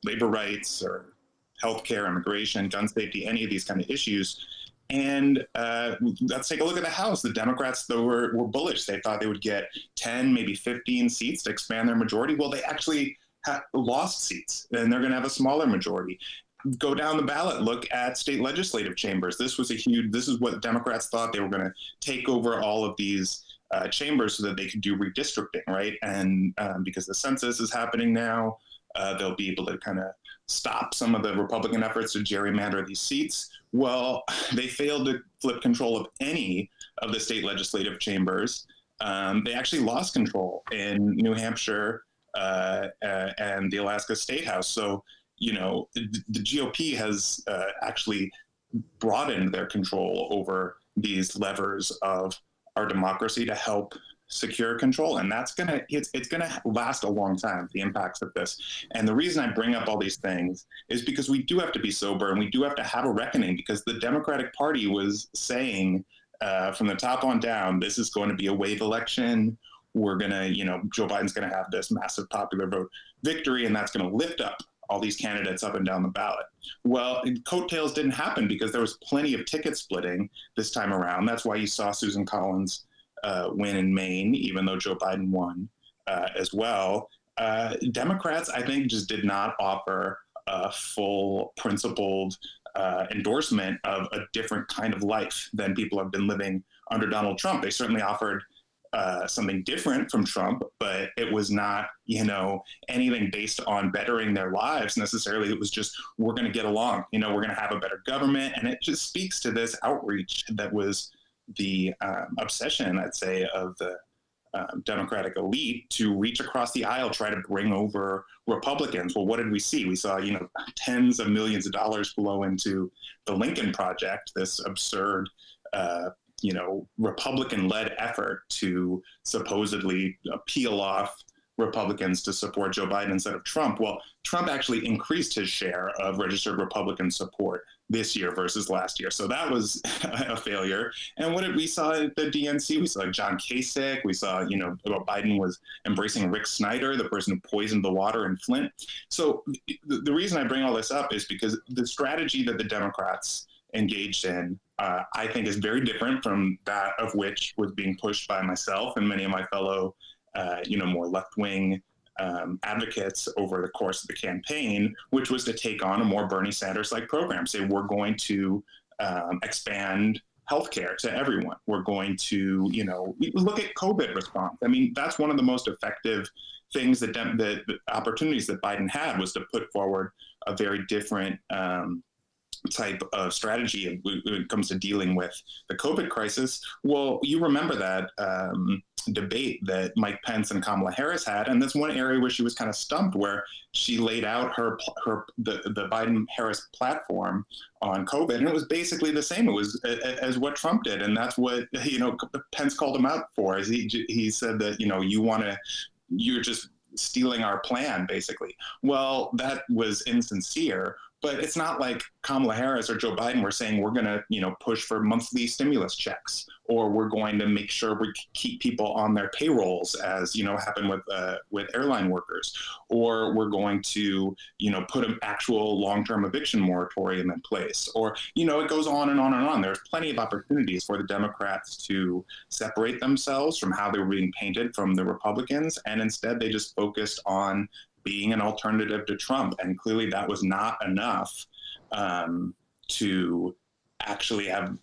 labor rights or healthcare, immigration, gun safety, any of these kind of issues. And let's take a look at the House. The Democrats, though, were bullish. They thought they would get 10, maybe 15 seats to expand their majority. Well, they actually lost seats, and they're going to have a smaller majority. Go down the ballot, look at state legislative chambers. This is what Democrats thought. They were going to take over all of these chambers so that they could do redistricting, right? And because the census is happening now, they'll be able to kind of stop some of the Republican efforts to gerrymander these seats. Well, they failed to flip control of any of the state legislative chambers. They actually lost control in New Hampshire and the Alaska State House. So, the GOP has actually broadened their control over these levers of our democracy to help secure control, and that's it's gonna last a long time, the impacts of this. And the reason I bring up all these things is because we do have to be sober, and we do have to have a reckoning, because the Democratic Party was saying from the top on down, this is going to be a wave election. We're gonna, Joe Biden's gonna have this massive popular vote victory, and that's gonna lift up all these candidates up and down the ballot. Well, coattails didn't happen, because there was plenty of ticket splitting this time around. That's why you saw Susan Collins win in Maine, even though Joe Biden won as well. Democrats, I think, just did not offer a full, principled endorsement of a different kind of life than people have been living under Donald Trump. They certainly offered something different from Trump, but it was not, anything based on bettering their lives necessarily. It was just, we're going to get along, we're going to have a better government. And it just speaks to this outreach that was the obsession, I'd say, of the Democratic elite to reach across the aisle, try to bring over Republicans. Well, what did we see? We saw, tens of millions of dollars flow into the Lincoln Project, this absurd, Republican-led effort to supposedly peel off Republicans to support Joe Biden instead of Trump. Well, Trump actually increased his share of registered Republican support this year versus last year. So that was a failure. And what did we saw at the DNC? We saw John Kasich. We saw, Biden was embracing Rick Snyder, the person who poisoned the water in Flint. So the reason I bring all this up is because the strategy that the Democrats engaged in, I think, is very different from that of which was being pushed by myself and many of my fellow more left-wing advocates over the course of the campaign, which was to take on a more Bernie Sanders-like program. Say, we're going to expand healthcare to everyone. We're going to, look at COVID response. I mean, that's one of the most effective things that the opportunities that Biden had, was to put forward a very different type of strategy when it comes to dealing with the COVID crisis. Well, you remember that debate that Mike Pence and Kamala Harris had, and that's one area where she was kind of stumped, where she laid out the Biden-Harris platform on COVID, and it was basically the same. It was as what Trump did, and that's what Pence called him out for. Is he said that you're just stealing our plan, basically. Well, that was insincere. But it's not like Kamala Harris or Joe Biden were saying we're going to, push for monthly stimulus checks, or we're going to make sure we keep people on their payrolls, as happened with airline workers, or we're going to, put an actual long-term eviction moratorium in place, or it goes on and on and on. There's plenty of opportunities for the Democrats to separate themselves from how they were being painted from the Republicans, and instead they just focused on being an alternative to Trump. And clearly that was not enough to actually have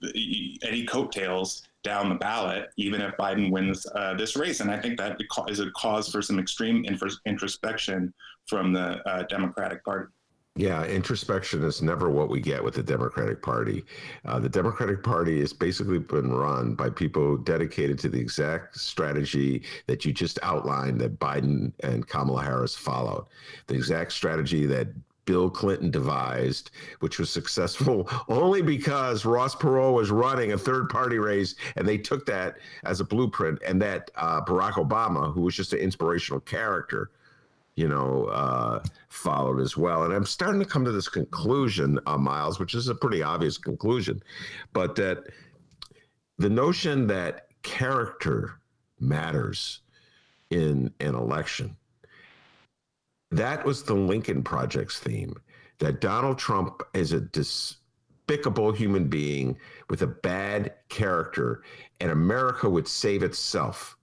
any coattails down the ballot, even if Biden wins this race. And I think that is a cause for some extreme introspection from the Democratic Party. Yeah, introspection is never what we get with the Democratic Party. The Democratic Party has basically been run by people dedicated to the exact strategy that you just outlined that Biden and Kamala Harris followed. The exact strategy that Bill Clinton devised, which was successful only because Ross Perot was running a third-party race, and they took that as a blueprint, and that Barack Obama, who was just an inspirational character, followed as well. And I'm starting to come to this conclusion, Miles, which is a pretty obvious conclusion, but that the notion that character matters in an election, that was the Lincoln Project's theme, that Donald Trump is a despicable human being with a bad character, and America would save itself.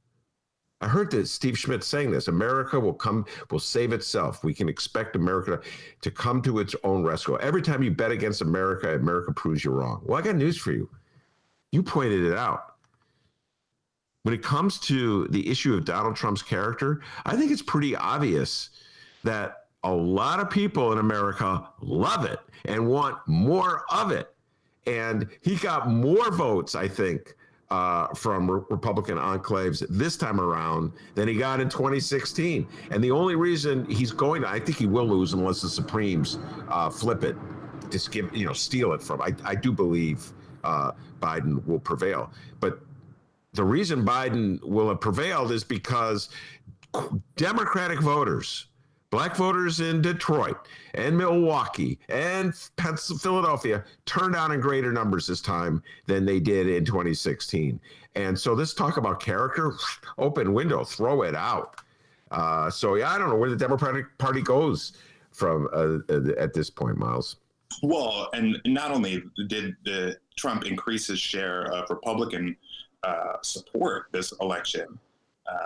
I heard that Steve Schmidt saying this. America will save itself. We can expect America to come to its own rescue. Every time you bet against America, America proves you wrong. Well, I got news for you. You pointed it out. When it comes to the issue of Donald Trump's character, I think it's pretty obvious that a lot of people in America love it and want more of it. And he got more votes, I think, from Republican enclaves this time around than he got in 2016. And the only reason he's going to, I think he will lose unless the Supremes flip it, just steal it from. I do believe Biden will prevail. But the reason Biden will have prevailed is because Democratic voters, Black voters in Detroit and Milwaukee and Philadelphia turned out in greater numbers this time than they did in 2016. And so this talk about character, open window, throw it out. I don't know where the Democratic Party goes from at this point, Miles. Well, and not only did Trump increase his share of Republican support this election,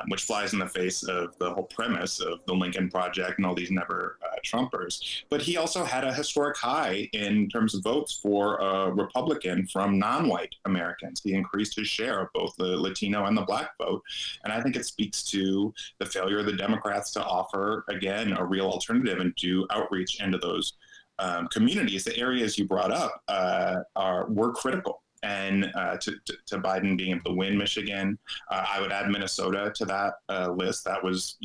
which flies in the face of the whole premise of the Lincoln Project and all these never Trumpers. But he also had a historic high in terms of votes for a Republican from non-white Americans. He increased his share of both the Latino and the Black vote. And I think it speaks to the failure of the Democrats to offer, again, a real alternative and do outreach into those communities. The areas you brought up were critical. And to Biden being able to win Michigan, I would add Minnesota to that list. That was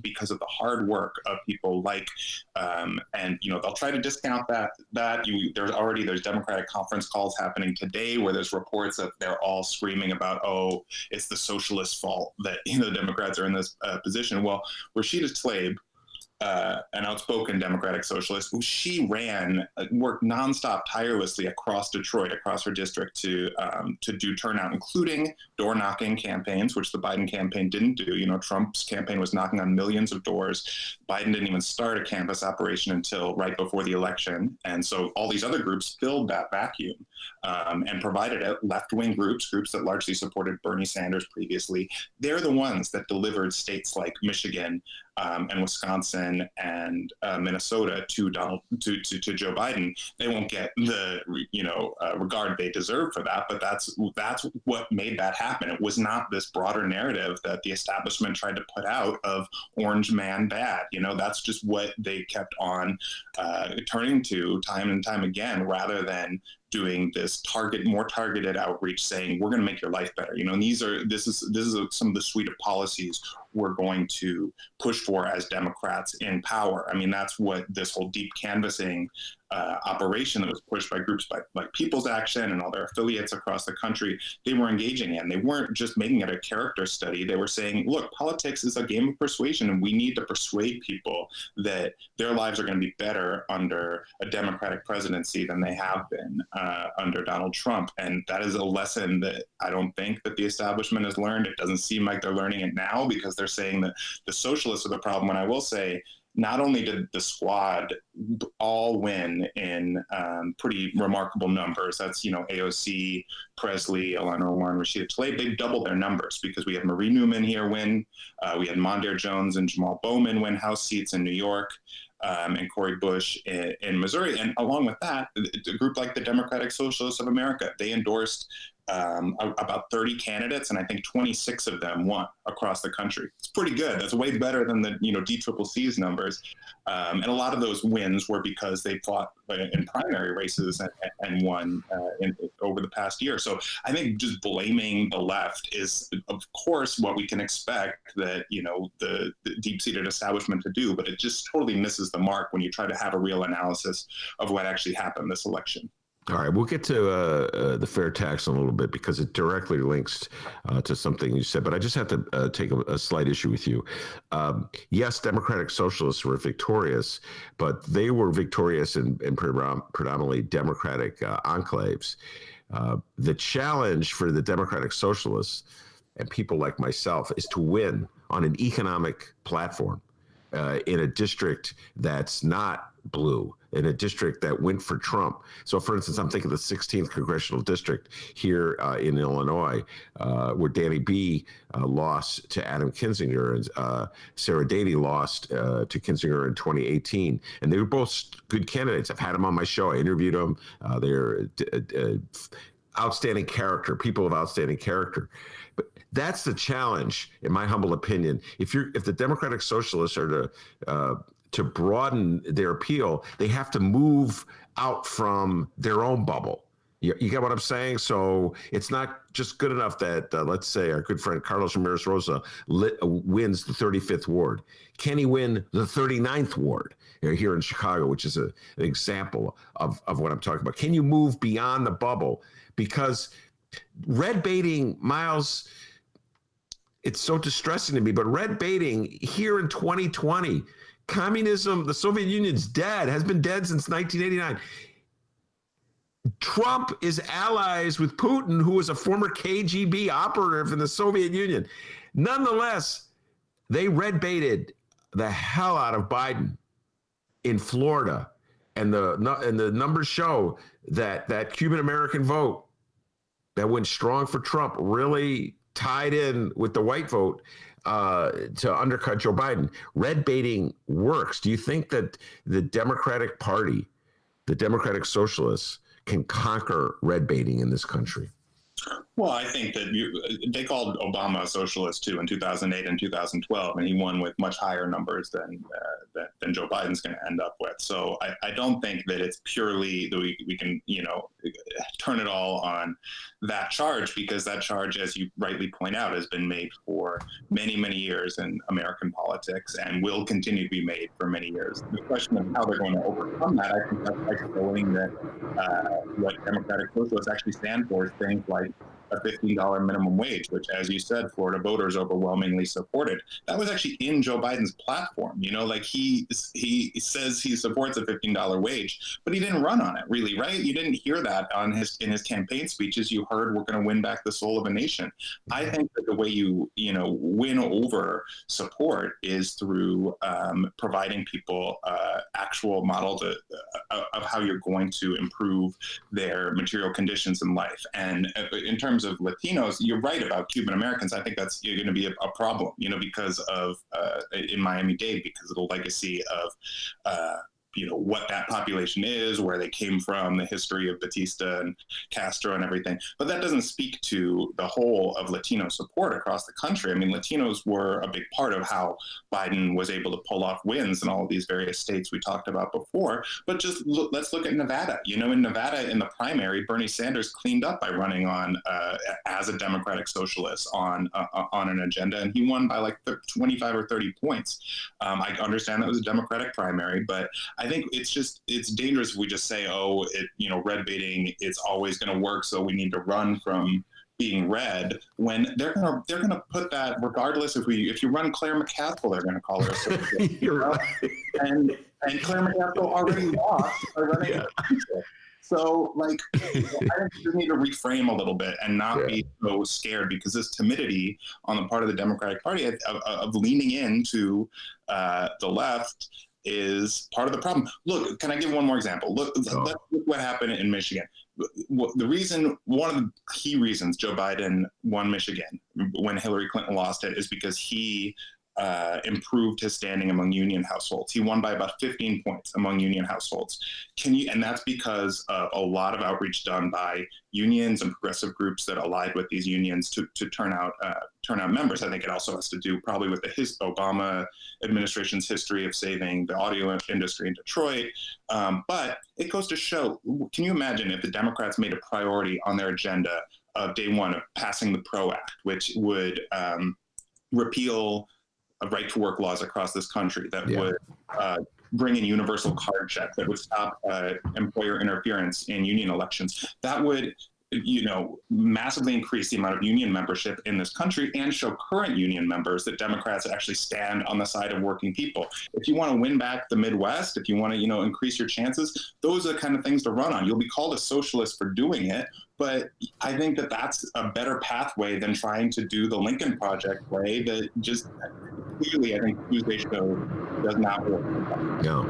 because of the hard work of people like, and they'll try to discount that. There's Democratic conference calls happening today where there's reports that they're all screaming about, oh, it's the socialists' fault that the Democrats are in this position. Well, Rashida Tlaib, an outspoken Democratic socialist, who she worked nonstop, tirelessly across Detroit, across her district to do turnout, including door-knocking campaigns, which the Biden campaign didn't do. Trump's campaign was knocking on millions of doors. Biden didn't even start a canvass operation until right before the election. And so all these other groups filled that vacuum and provided it. Left-wing groups that largely supported Bernie Sanders previously, they're the ones that delivered states like Michigan and Wisconsin and Minnesota to Joe Biden. They won't get the regard they deserve for that, but that's what made that happen. It was not this broader narrative that the establishment tried to put out of orange man bad. That's just what they kept on turning to time and time again, rather than doing this more targeted outreach, saying we're going to make your life better. And this is some of the suite of policies we're going to push for as Democrats in power. I mean, that's what this whole deep canvassing operation that was pushed by groups like People's Action and all their affiliates across the country, they were engaging in. They weren't just making it a character study. They were saying, look, politics is a game of persuasion, and we need to persuade people that their lives are going to be better under a Democratic presidency than they have been under Donald Trump. And that is a lesson that I don't think that the establishment has learned. It doesn't seem like they're learning it now, because they're saying that the socialists are the problem. And I will say, not only did the squad all win in pretty remarkable numbers, that's, AOC, Presley, Eleanor Warren, Rashida Tlaib, they doubled their numbers, because we had Marie Newman here win, we had Mondaire Jones and Jamal Bowman win House seats in New York, and Cori Bush in Missouri. And along with that, a group like the Democratic Socialists of America, they endorsed about 30 candidates, and I think 26 of them won across the country. It's pretty good. That's way better than the DCCC's numbers. And a lot of those wins were because they fought in primary races and won over the past year. So I think just blaming the left is, of course, what we can expect that the deep-seated establishment to do, but it just totally misses the mark when you try to have a real analysis of what actually happened this election. All right, we'll get to the fair tax in a little bit because it directly links to something you said. But I just have to take a slight issue with you. Yes, Democratic Socialists were victorious, but they were victorious in predominantly Democratic enclaves. The challenge for the Democratic Socialists and people like myself is to win on an economic platform in a district that's not blue, in a district that went for Trump. So, for instance, I'm thinking the 16th Congressional District here in Illinois, where Danny B. lost to Adam Kinzinger, and Sarah Dady lost to Kinzinger in 2018. And they were both good candidates. I've had them on my show. I interviewed them. They're outstanding character, people of outstanding character. But that's the challenge, in my humble opinion. If the Democratic Socialists are to broaden their appeal, they have to move out from their own bubble. You get what I'm saying? So it's not just good enough that, let's say, our good friend Carlos Ramirez Rosa wins the 35th ward. Can he win the 39th ward here in Chicago, which is an example of what I'm talking about? Can you move beyond the bubble? Because red baiting, Miles, it's so distressing to me, but red baiting here in 2020, communism, the Soviet Union's dead, has been dead since 1989. Trump is allies with Putin, who was a former KGB operative in the Soviet Union. Nonetheless, they red baited the hell out of Biden in Florida. And the numbers show that Cuban American vote that went strong for Trump really tied in with the white vote to undercut Joe Biden. Red baiting works. Do you think that the Democratic Party, the Democratic Socialists, can conquer red baiting in this country? Well, I think that they called Obama a socialist too in 2008 and 2012, and he won with much higher numbers than Joe Biden's going to end up with. So I don't think that it's purely that we can turn it all on that charge, because that charge, as you rightly point out, has been made for many, many years in American politics and will continue to be made for many years. The question of how they're going to overcome that, I think that's like showing that what Democratic Socialists actually stand for is things like a $15 minimum wage, which, as you said, Florida voters overwhelmingly supported. That was actually in Joe Biden's platform. He says he supports a $15 wage, but he didn't run on it, really, right? You didn't hear that in his campaign speeches. You heard, we're going to win back the soul of a nation. I think that the way you win over support is through providing people actual models of how you're going to improve their material conditions in life. And in terms of Latinos, you're right about Cuban Americans. I think that's going to be a problem, because of in Miami-Dade, because of the legacy of what that population is, where they came from, the history of Batista and Castro and everything. But that doesn't speak to the whole of Latino support across the country. I mean, Latinos were a big part of how Biden was able to pull off wins in all of these various states we talked about before. But let's look at Nevada. In Nevada, in the primary, Bernie Sanders cleaned up by running on as a Democratic Socialist on an agenda, and he won by like 25 or 30 points. I understand that was a Democratic primary, but I think it's dangerous if we just say, red baiting, it's always going to work, so we need to run from being red, when they're gonna put that, regardless if you run Claire McCaskill, they're gonna call her a socialist. You're right. And Claire McCaskill already lost by running. Yeah. So, I think you need to reframe a little bit and not be so scared, because this timidity on the part of the Democratic Party of leaning into the left is part of the problem. Look, can I give one more example? Let's look what happened in Michigan. One of the key reasons Joe Biden won Michigan when Hillary Clinton lost it is because he improved his standing among union households. He won by about 15 points among union households. And that's because of a lot of outreach done by unions and progressive groups that allied with these unions to turn out members. I think it also has to do probably with the Obama administration's history of saving the audio industry in Detroit. But it goes to show, can you imagine if the Democrats made a priority on their agenda of day one of passing the PRO Act, which would repeal right-to-work laws across this country, that would bring in universal card check, that would stop employer interference in union elections. That would, massively increase the amount of union membership in this country and show current union members that Democrats actually stand on the side of working people. If you want to win back the Midwest, if you want to, increase your chances, those are the kind of things to run on. You'll be called a socialist for doing it, but I think that that's a better pathway than trying to do the Lincoln Project way that just clearly, I think Tuesday show does not work. No,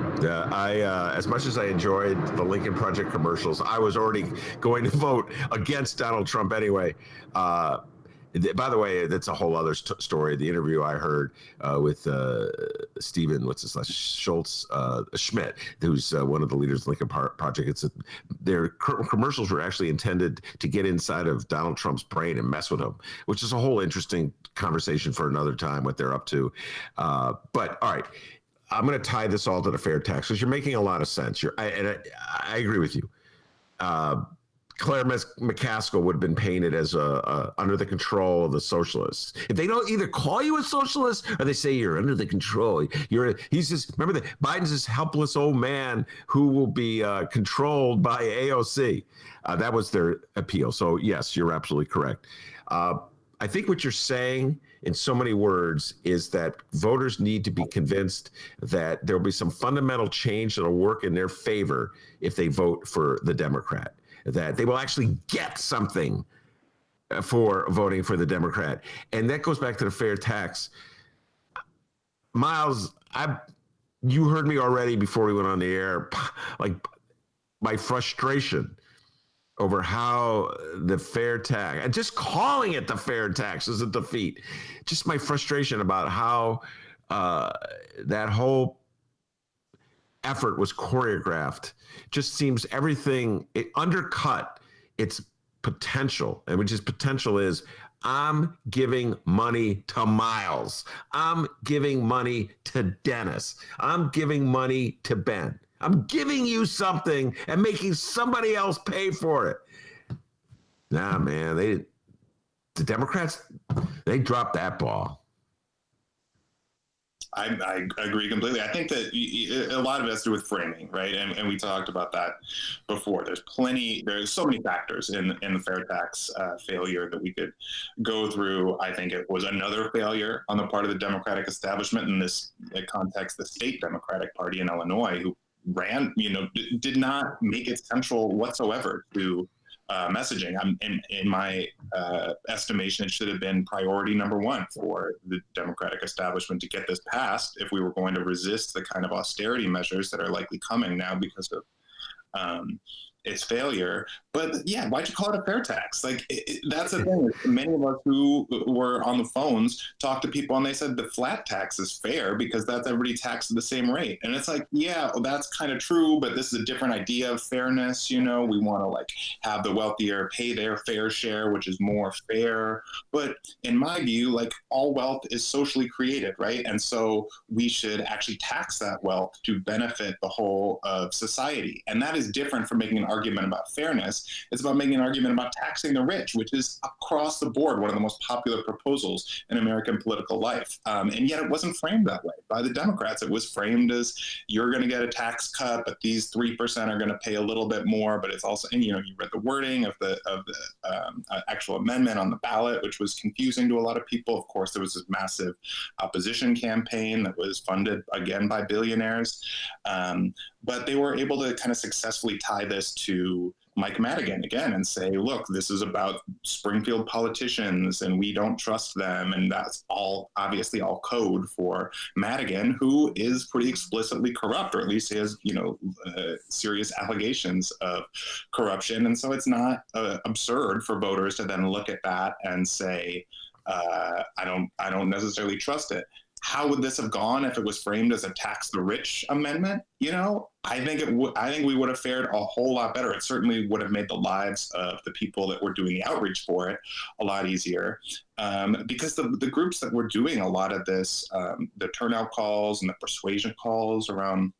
as much as I enjoyed the Lincoln Project commercials, I was already going to vote against Donald Trump anyway. By the way, that's a whole other story. The interview I heard with Stephen, Schultz Schmidt, who's one of the leaders of the Lincoln Project. Their commercials were actually intended to get inside of Donald Trump's brain and mess with him, which is a whole interesting conversation for another time, what they're up to. But all right, I'm going to tie this all to the fair tax because you're making a lot of sense. I agree with you. Claire McCaskill would have been painted as under the control of the socialists. If they don't either call you a socialist or they say you're under the control, he's just, remember that Biden's this helpless old man who will be controlled by AOC. That was their appeal. So yes, you're absolutely correct. I think what you're saying in so many words is that voters need to be convinced that there will be some fundamental change that will work in their favor if they vote for the Democrat, that they will actually get something for voting for the Democrat. And that goes back to the fair tax. Miles, you heard me already before we went on the air, like my frustration over how the fair tax, and just calling it the fair tax is a defeat. Just my frustration about how that whole effort was choreographed. Just seems everything, it undercut its potential, and which its potential is, I'm giving money to Miles. I'm giving money to Dennis. I'm giving money to Ben. I'm giving you something and making somebody else pay for it. Nah, man, the Democrats, they dropped that ball. I agree completely. I think that a lot of it has to do with framing, right? And we talked about that before. There's so many factors in the fair tax failure that we could go through. I think it was another failure on the part of the Democratic establishment in this context, the state Democratic Party in Illinois, who did not make it central whatsoever to messaging. In my estimation, it should have been priority number one for the Democratic establishment to get this passed if we were going to resist the kind of austerity measures that are likely coming now because of its failure. But yeah, why'd you call it a fair tax? Like, that's the thing. Many of us who were on the phones talked to people and they said the flat tax is fair because that's everybody taxed at the same rate. And it's like, yeah, well, that's kind of true, but this is a different idea of fairness. We want to have the wealthier pay their fair share, which is more fair. But in my view, all wealth is socially created, right? And so we should actually tax that wealth to benefit the whole of society. And that is different from making an argument about fairness. It's about making an argument about taxing the rich, which is across the board one of the most popular proposals in American political life. And yet it wasn't framed that way by the Democrats. It was framed as, you're going to get a tax cut, but these 3% are going to pay a little bit more. But it's also, and you read the wording of the actual amendment on the ballot, which was confusing to a lot of people. Of course, there was this massive opposition campaign that was funded again by billionaires. But they were able to kind of successfully tie this to Mike Madigan again and say, look, this is about Springfield politicians and we don't trust them. And that's obviously all code for Madigan, who is pretty explicitly corrupt, or at least he has, serious allegations of corruption. And so it's not absurd for voters to then look at that and say, I don't necessarily trust it. how would this have gone if it was framed as a tax the rich amendment? You know, I think we would have fared a whole lot better. It certainly would have made the lives of the people that were doing the outreach for it a lot easier, because the groups that were doing a lot of this, the turnout calls and the persuasion calls around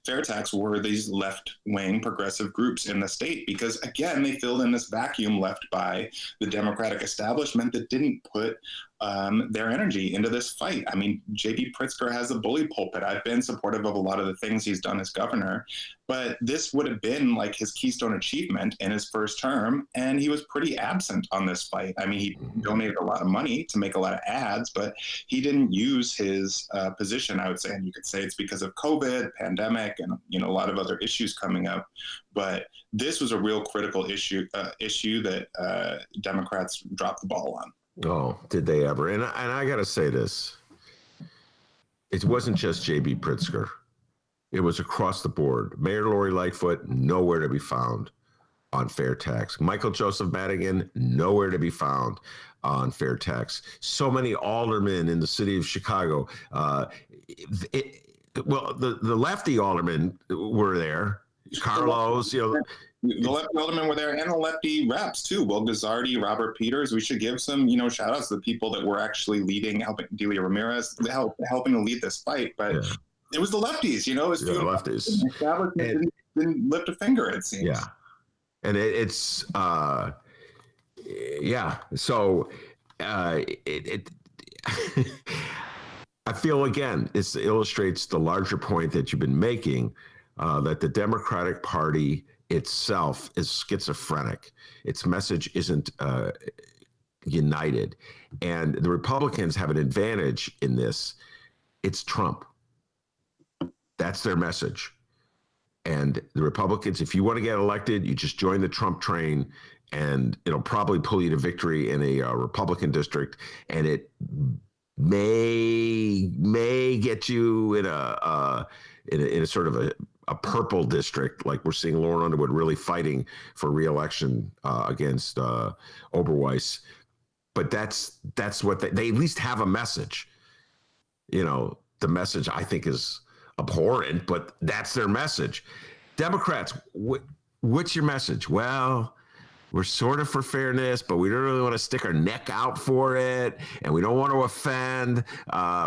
fair tax were these left-wing progressive groups in the state, because again, they filled in this vacuum left by the Democratic establishment that didn't put their energy into this fight. I mean, J.B. Pritzker has a bully pulpit. I've been supportive of a lot of the things he's done as governor, but this would have been like his keystone achievement in his first term, and he was pretty absent on this fight. I mean, he donated a lot of money to make a lot of ads, but he didn't use his position, I would say, and you could say it's because of COVID, pandemic, and a lot of other issues coming up. But this was a real critical issue that Democrats dropped the ball on. Oh, did they ever? And I got to say this. It wasn't just J.B. Pritzker. It was across the board. Mayor Lori Lightfoot, nowhere to be found on fair tax. Michael Joseph Madigan, nowhere to be found on fair tax. So many aldermen in the city of Chicago. The lefty aldermen were there. Carlos, The lefty aldermen were there, and the lefty reps too. Will Guzzardi, Robert Peters. We should give some, shout outs to the people that were actually helping Delia Ramirez, helping to lead this fight. But it was the lefties, it was the lefties. The establishment didn't lift a finger, it seems. Yeah, and it's So it I feel again, it illustrates the larger point that you've been making, that the Democratic Party itself is schizophrenic. Its message isn't united. And the Republicans have an advantage in this. It's Trump. That's their message. And the Republicans, if you want to get elected, you just join the Trump train, and it'll probably pull you to victory in a Republican district. And it may get you in a sort of a purple district, like we're seeing Lauren Underwood really fighting for re-election against Oberweis. But that's what they at least have a message. The message I think is abhorrent, but that's their message. Democrats, what's your message? Well, we're sort of for fairness, but we don't really want to stick our neck out for it. And we don't want to offend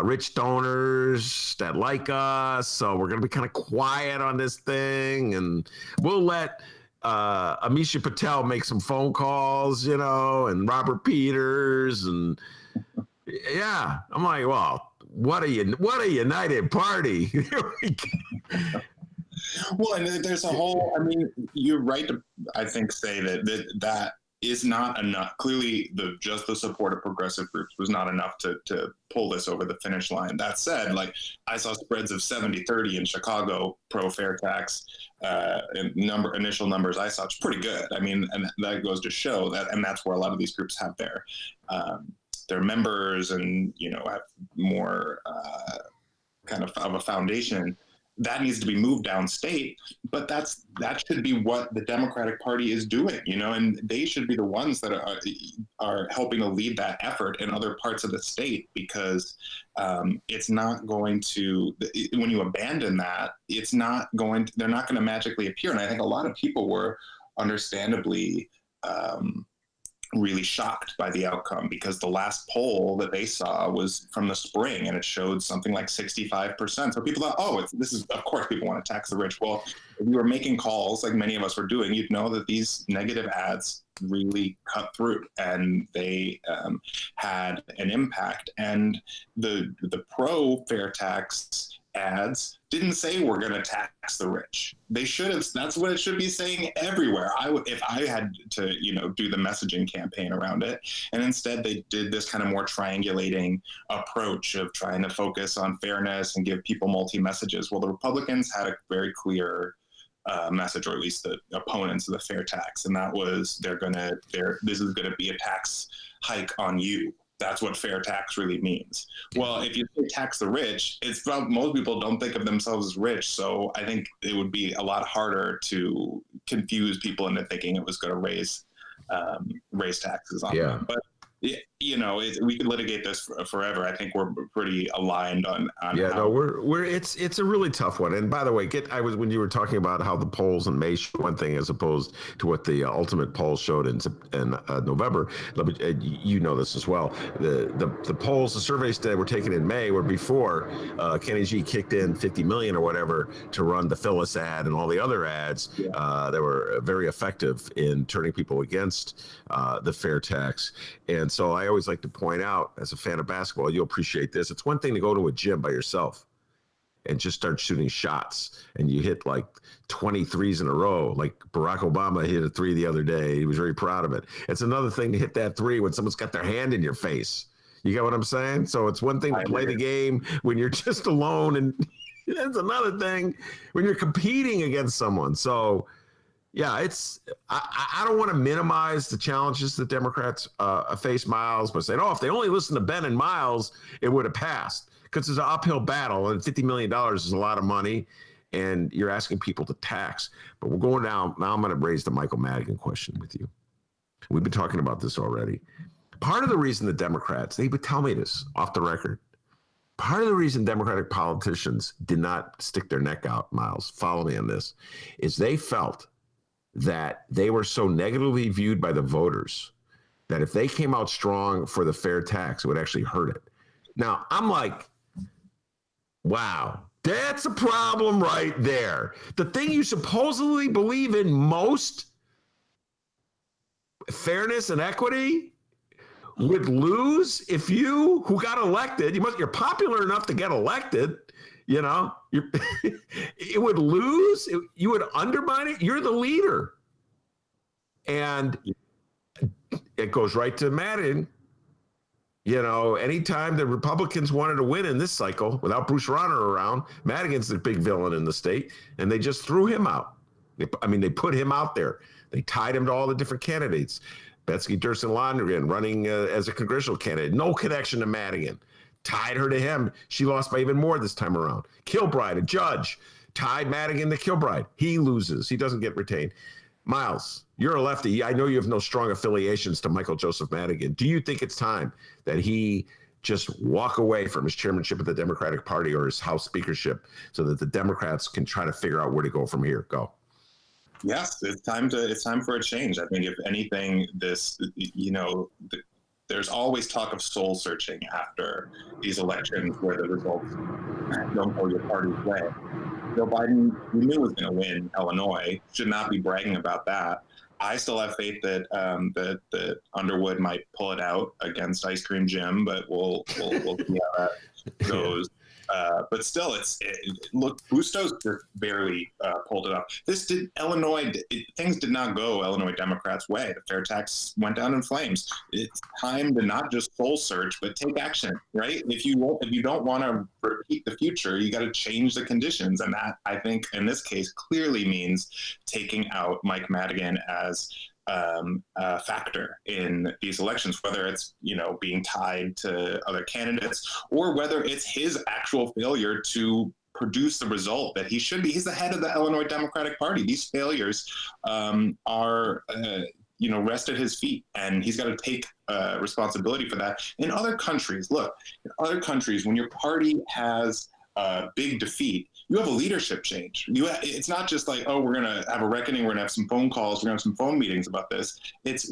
rich donors that like us. So we're going to be kind of quiet on this thing. And we'll let Amisha Patel make some phone calls, and Robert Peters. And yeah, I'm like, well, what a united party. Well, and there's a whole, you're right to, I think, say that is not enough. Clearly, just the support of progressive groups was not enough to pull this over the finish line. That said, I saw spreads of 70-30 in Chicago pro-fair tax. Initial numbers I saw, it's pretty good. And that goes to show that, and that's where a lot of these groups have their members and, have more kind of a foundation. That needs to be moved downstate, but that should be what the Democratic Party is doing, and they should be the ones that are helping to lead that effort in other parts of the state, because it's not going to, when you abandon that, they're not going to magically appear. And I think a lot of people were understandably really shocked by the outcome, because the last poll that they saw was from the spring, and it showed something like 65%. So people thought, this is, of course, people want to tax the rich. Well, if you were making calls like many of us were doing, you'd know that these negative ads really cut through, and they had an impact. And the pro fair tax ads didn't say we're going to tax the rich. They should have. That's what it should be saying everywhere. If I had to, do the messaging campaign around it, and instead they did this kind of more triangulating approach of trying to focus on fairness and give people multi-messages. Well, the Republicans had a very clear message, or at least the opponents of the fair tax, and that was this is going to be a tax hike on you. That's what fair tax really means. Well, if you say tax the rich, most people don't think of themselves as rich. So I think it would be a lot harder to confuse people into thinking it was going to raise taxes on them. But you know, we could litigate this forever. I think we're pretty aligned on yeah, no, it's a really tough one. And by the way, when you were talking about how the polls in May showed one thing as opposed to what the ultimate polls showed in November, you know this as well. The polls, the surveys that were taken in May were before Kenny G kicked in $50 million or whatever to run the Phyllis ad and all the other ads that were very effective in turning people against the fair tax. And so I always like to point out, as a fan of basketball, you'll appreciate this. It's one thing to go to a gym by yourself and just start shooting shots, and you hit like 20 threes in a row. Like Barack Obama hit a three the other day. He was very proud of it. It's another thing to hit that three when someone's got their hand in your face. You get what I'm saying? So it's one thing to play the game when you're just alone, and it's another thing when you're competing against someone. So yeah, I don't want to minimize the challenges that Democrats face, Miles, by saying, if they only listened to Ben and Miles, it would have passed. Because it's an uphill battle, and $50 million is a lot of money, and you're asking people to tax. But we're going down. Now I'm going to raise the Michael Madigan question with you. We've been talking about this already. Part of the reason the Democrats, they would tell me this off the record, part of the reason Democratic politicians did not stick their neck out, Miles, follow me on this, is they felt that they were so negatively viewed by the voters that if they came out strong for the fair tax, it would actually hurt it. Now, I'm like, wow, that's a problem right there. The thing you supposedly believe in most, fairness and equity, would lose if you, who got elected, you're popular enough to get elected, you know, it would lose, you would undermine it. You're the leader. And it goes right to Madigan. You know, anytime the Republicans wanted to win in this cycle without Bruce Rauner around, Madigan's the big villain in the state, and they just threw him out. They put him out there. They tied him to all the different candidates. Betsy Durson-Londrigan running as a congressional candidate, no connection to Madigan. Tied her to him. She lost by even more this time around. Kilbride, a judge, tied Madigan to Kilbride. He loses. He doesn't get retained. Miles, you're a lefty. I know you have no strong affiliations to Michael Joseph Madigan. Do you think it's time that he just walk away from his chairmanship of the Democratic Party or his House speakership so that the Democrats can try to figure out where to go from here? Go. Yes, it's time for a change. I think if anything, there's always talk of soul searching after these elections where the results don't go your party's way. Joe Biden, we knew was going to win Illinois, should not be bragging about that. I still have faith that that Underwood might pull it out against Ice Cream Jim, but we'll see how that goes. But still, look, Bustos just barely pulled it up. Things did not go Illinois Democrats' way. The fair tax went down in flames. It's time to not just soul search, but take action, right? If you don't want to repeat the future, you got to change the conditions. And that, I think, in this case, clearly means taking out Mike Madigan as a factor in these elections, whether it's, being tied to other candidates or whether it's his actual failure to produce the result that he should be. He's the head of the Illinois Democratic Party. These failures are, rest at his feet, and he's got to take responsibility for that. In other countries, when your party has a big defeat, you have a leadership change. It's not just like, we're going to have a reckoning, we're going to have some phone calls, we're going to have some phone meetings about this.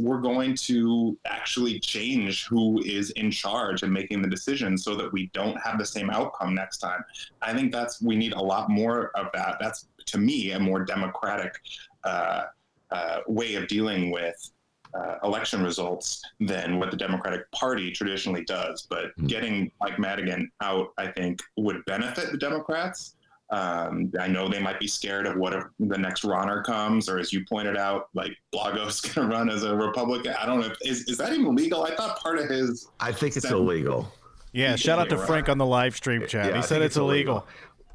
We're going to actually change who is in charge and making the decisions so that we don't have the same outcome next time. I think we need a lot more of that. That's, to me, a more democratic way of dealing with election results than what the Democratic Party traditionally does. But getting Mike Madigan out, I think, would benefit the Democrats. I know they might be scared of what if the next Rauner comes, or as you pointed out, like Blagos going to run as a Republican. I don't know. Is that even legal? I thought part of his... I think it's illegal. Yeah, shout out to Frank on the live stream chat. Yeah, he said it's illegal.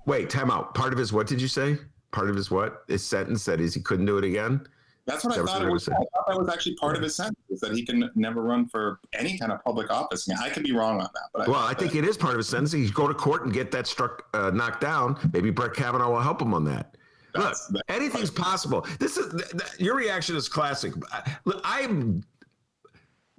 Wait, time out. Part of his, what did you say? Part of his what? His sentence that he couldn't do it again? That's what I thought it was. I thought that was actually part of his sentence, is that he can never run for any kind of public office. I could be wrong on that. But I think it is part of his sentence. He go to court and get that knocked down. Maybe Brett Kavanaugh will help him on that. Look, anything's possible. Your reaction is classic. Look,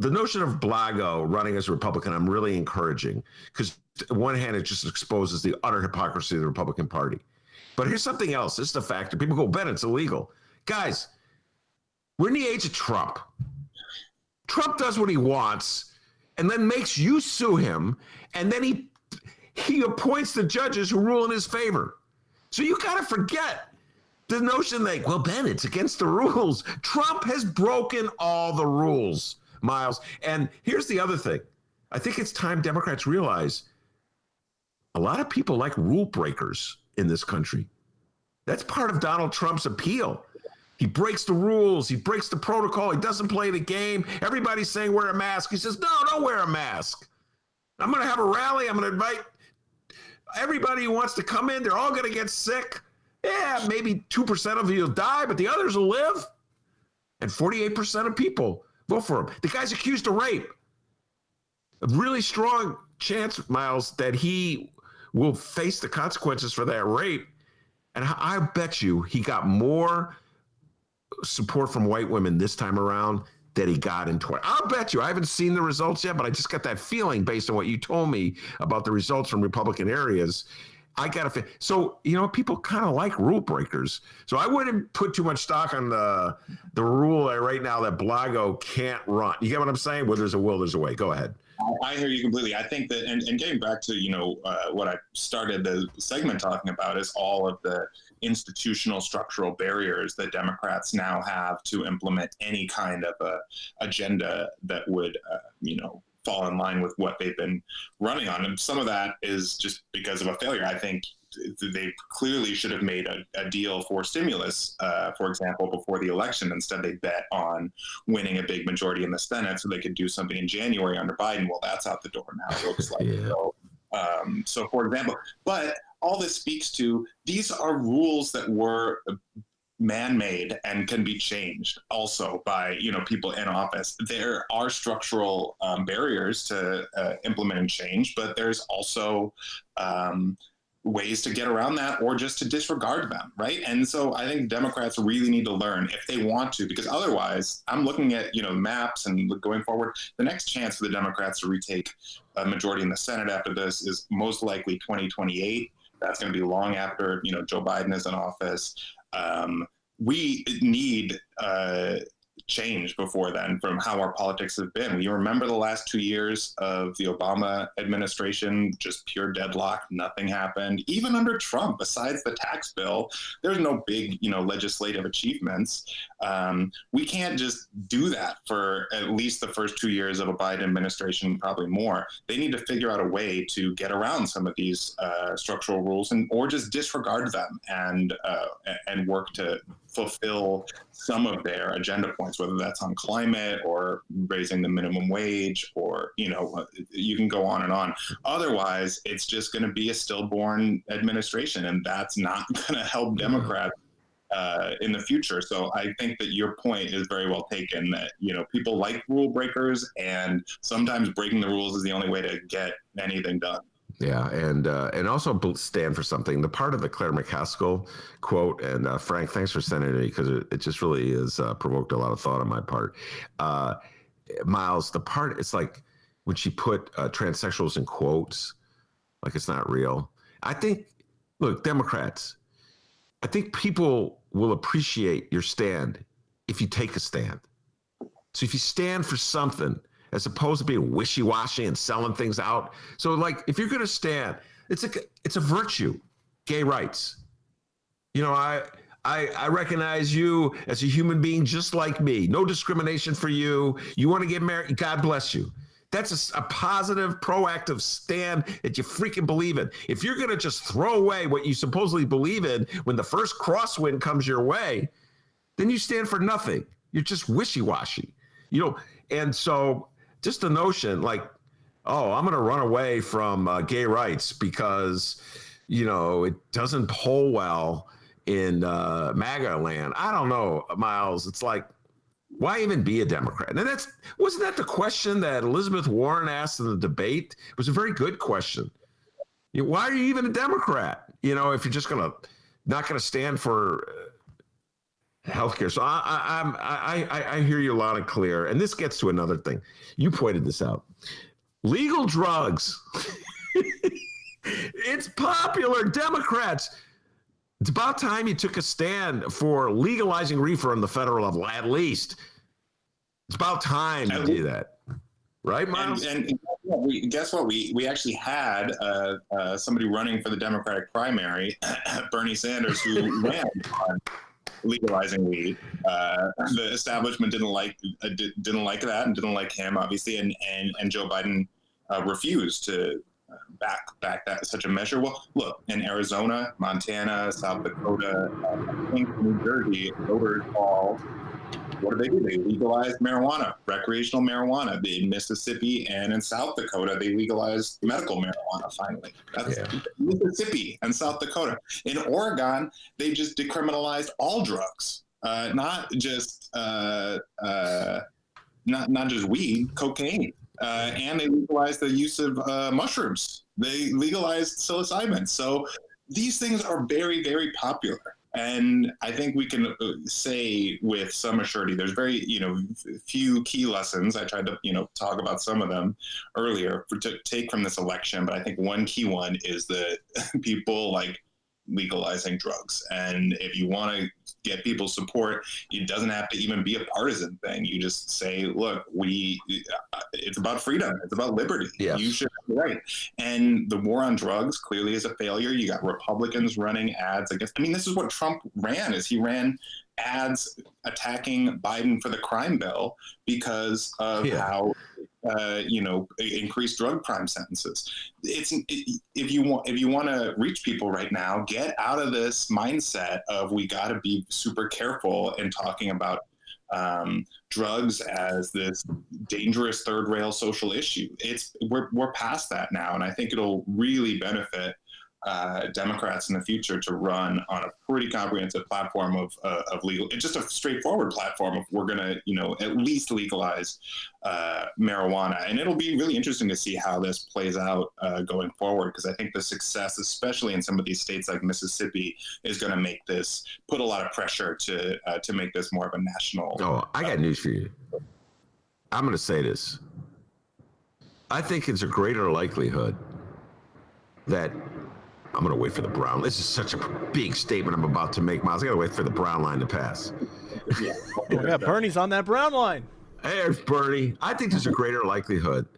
the notion of Blago running as a Republican, I'm really encouraging, because on one hand, it just exposes the utter hypocrisy of the Republican Party. But here's something else. This is a factor. People go, Ben, it's illegal. Guys, we're in the age of Trump. Trump does what he wants and then makes you sue him, and then he appoints the judges who rule in his favor. So you got to forget the notion that, well, Ben, it's against the rules. Trump has broken all the rules, Miles. And here's the other thing. I think it's time Democrats realize a lot of people like rule breakers in this country. That's part of Donald Trump's appeal. He breaks the rules. He breaks the protocol. He doesn't play the game. Everybody's saying wear a mask. He says, no, don't wear a mask. I'm going to have a rally. I'm going to invite everybody who wants to come in. They're all going to get sick. Yeah, maybe 2% of you will die, but the others will live. And 48% of people vote for him. The guy's accused of rape. A really strong chance, Miles, that he will face the consequences for that rape. And I bet you he got more support from white women this time around that he got in 20. I'll bet you. I haven't seen the results yet, but I just got that feeling based on what you told me about the results from Republican areas. I got a feel. So, people kind of like rule breakers. So I wouldn't put too much stock on the rule right now that Blago can't run. You get what I'm saying? Where there's a will, there's a way. Go ahead. I hear you completely. I think that, and getting back to, what I started the segment talking about is all of the institutional structural barriers that Democrats now have to implement any kind of a agenda that would, fall in line with what they've been running on. And some of that is just because of a failure. I think they clearly should have made a deal for stimulus, for example, before the election. Instead, they bet on winning a big majority in the Senate so they could do something in January under Biden. Well, that's out the door now, it looks like. Yeah. So, for example, but all this speaks to, these are rules that were man-made and can be changed also by people in office. There are structural barriers to implement and change, but there's also ways to get around that or just to disregard them, right? And so I think Democrats really need to learn if they want to, because otherwise, I'm looking at maps and going forward, the next chance for the Democrats to retake a majority in the Senate after this is most likely 2028. That's going to be long after Joe Biden is in office. We need change before then from how our politics have been. You remember the last 2 years of the Obama administration, just pure deadlock, nothing happened. Even under Trump, besides the tax bill, there's no big, legislative achievements. We can't just do that for at least the first 2 years of a Biden administration, probably more. They need to figure out a way to get around some of these structural rules or just disregard them and work to fulfill some of their agenda points, whether that's on climate or raising the minimum wage or, you can go on and on. Otherwise, it's just going to be a stillborn administration, and that's not going to help Democrats in the future. So I think that your point is very well taken, that, people like rule breakers, and sometimes breaking the rules is the only way to get anything done. Yeah, and also stand for something. The part of the Claire McCaskill quote, and Frank, thanks for sending it to me, because it just really has provoked a lot of thought on my part. Miles, the part, it's like when she put transsexuals in quotes, like it's not real. I think, look, Democrats, I think people will appreciate your stand if you take a stand. So if you stand for something, as opposed to being wishy-washy and selling things out. So, like, if you're going to stand, it's a virtue, gay rights. I recognize you as a human being just like me. No discrimination for you. You want to get married, God bless you. That's a positive, proactive stand that you freaking believe in. If you're going to just throw away what you supposedly believe in when the first crosswind comes your way, then you stand for nothing. You're just wishy-washy. And so just the notion like, oh, I'm going to run away from gay rights because, it doesn't poll well in MAGA land. I don't know, Miles. It's like, why even be a Democrat? And wasn't that the question that Elizabeth Warren asked in the debate? It was a very good question. Why are you even a Democrat? If you're just not going to stand for Healthcare. So I hear you loud and clear. And this gets to another thing. You pointed this out. Legal drugs. It's popular. Democrats. It's about time you took a stand for legalizing reefer on the federal level, at least. It's about time you do that. Right, Miles? And guess what? We actually had somebody running for the Democratic primary, Bernie Sanders, who ran on legalizing weed. The establishment didn't like that and didn't like him, obviously, and Joe Biden refused to back that such a measure. Well, look, in Arizona, Montana, South Dakota, I think New Jersey, voters all, what do? They legalized marijuana, recreational marijuana. In Mississippi and in South Dakota, they legalized medical marijuana finally. That's Mississippi and South Dakota. In Oregon, they just decriminalized all drugs, not just weed, cocaine. And they legalized the use of mushrooms. They legalized psilocybin. So these things are very, very popular. And I think we can say with some assurity, there's very, few key lessons. I tried to, talk about some of them earlier to take from this election. But I think one key one is that people like legalizing drugs. And if you want to get people's support, it doesn't have to even be a partisan thing. You just say, look, it's about freedom. It's about liberty. Yes. You should have the right. And the war on drugs clearly is a failure. You got Republicans running ads against, this is what Trump ran, is he ran ads attacking Biden for the crime bill because of how increased drug crime sentences. If you want to reach people right now, get out of this mindset of we got to be super careful in talking about drugs as this dangerous third rail social issue. We're past that now, and I think it'll really benefit Democrats in the future to run on a pretty comprehensive platform of legal. It's just a straightforward platform of we're going to, at least legalize marijuana. And it'll be really interesting to see how this plays out going forward, because I think the success, especially in some of these states like Mississippi, is going to put a lot of pressure to make this more of a national. Oh, I got news for you. I'm going to say this. I think it's a greater likelihood that I'm going to wait for the brown. This is such a big statement I'm about to make, Miles. I got to wait for the brown line to pass. Yeah, Bernie's on that brown line. Hey, there's Bernie. I think there's a greater likelihood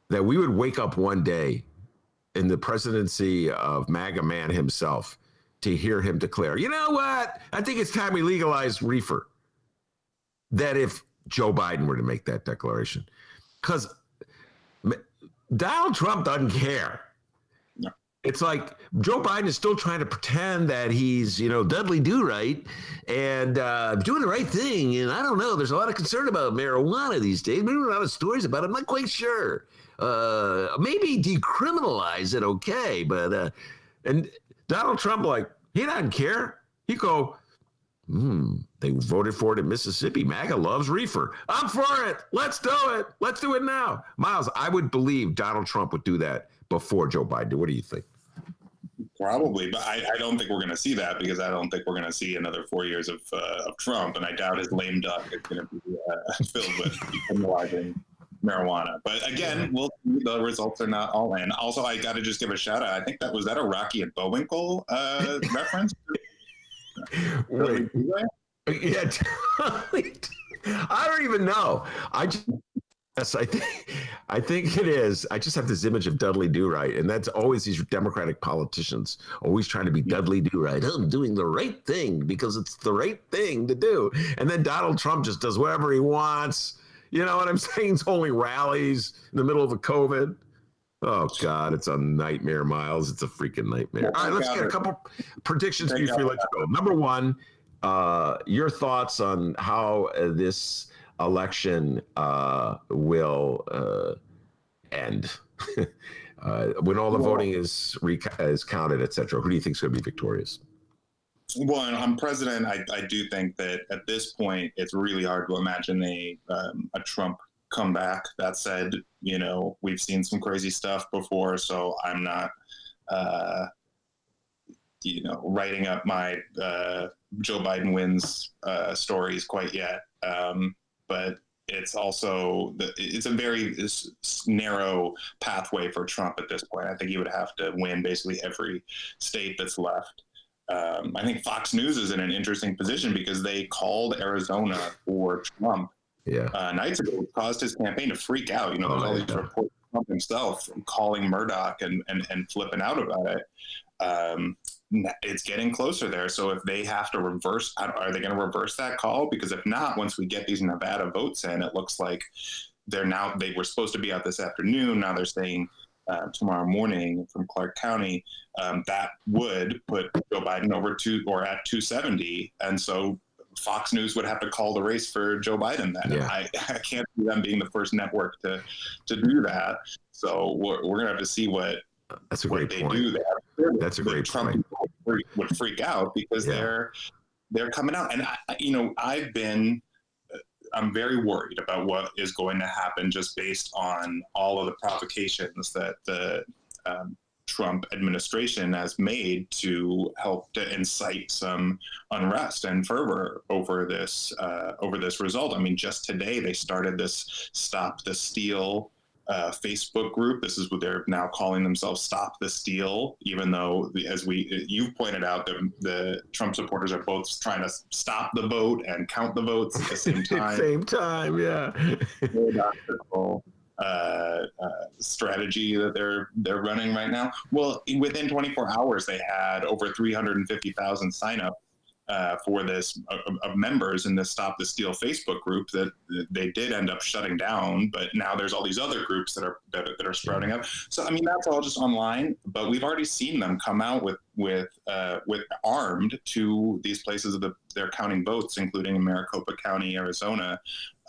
that we would wake up one day in the presidency of MAGA man himself to hear him declare, you know what? I think it's time we legalize reefer. That if Joe Biden were to make that declaration. Because Donald Trump doesn't care. It's like Joe Biden is still trying to pretend that he's, Dudley Do-Right and doing the right thing. And I don't know. There's a lot of concern about marijuana these days. Maybe a lot of stories about it. I'm not quite sure. Maybe decriminalize it, okay. But and Donald Trump, he doesn't care. He go, they voted for it in Mississippi. MAGA loves reefer. I'm for it. Let's do it. Let's do it now. Miles, I would believe Donald Trump would do that before Joe Biden. What do you think? Probably, but I don't think we're going to see that, because I don't think we're going to see another 4 years of Trump, and I doubt his lame duck is going to be filled with decriminalizing marijuana. But again, the results are not all in. Also, I got to just give a shout out. I think that was a Rocky and Bullwinkle reference. Wait. Yeah, I don't even know. Yes, I think it is. I just have this image of Dudley Do-Right, and that's always these Democratic politicians always trying to be Dudley Do-Right. I'm doing the right thing because it's the right thing to do. And then Donald Trump just does whatever he wants. You know what I'm saying? It's only rallies in the middle of a COVID. Oh, God, it's a nightmare, Miles. It's a freaking nightmare. All right, let's get a couple predictions before we let you go. Number one, your thoughts on how this election will end when all the voting is counted, et cetera. Who do you think is going to be victorious? Well, I'm president. I do think that at this point, it's really hard to imagine a Trump comeback. That said, we've seen some crazy stuff before, so I'm not writing up my Joe Biden wins stories quite yet. But it's also it's a very narrow pathway for Trump at this point. I think he would have to win basically every state that's left. I think Fox News is in an interesting position because they called Arizona for Trump nights ago. It caused his campaign to freak out. There's all these reports of Trump himself calling Murdoch and flipping out about it. It's getting closer there. So if they have to reverse, are they going to reverse that call? Because if not, once we get these Nevada votes in, it looks like they were supposed to be out this afternoon. Now they're saying tomorrow morning from Clark County. That would put Joe Biden over at 270. And so Fox News would have to call the race for Joe Biden then. Yeah. I can't see them being the first network to do that. So we're going to have to see what they do there. That's a great Trump point. Would freak out because they're coming out. And I'm very worried about what is going to happen just based on all of the provocations that the Trump administration has made to help to incite some unrest and fervor over this result. I mean, just today they started this Stop the Steal Facebook group. This is what they're now calling themselves, Stop the Steal, even though, as you've pointed out, the Trump supporters are both trying to stop the vote and count the votes at the same time. Yeah. Strategy that they're running right now. Well, within 24 hours, they had over 350,000 signups for this of members in the Stop the Steal Facebook group that they did end up shutting down, but now there's all these other groups that are sprouting up. So I mean, that's all just online, but we've already seen them come out with armed to these places they're counting votes, including in Maricopa County, Arizona.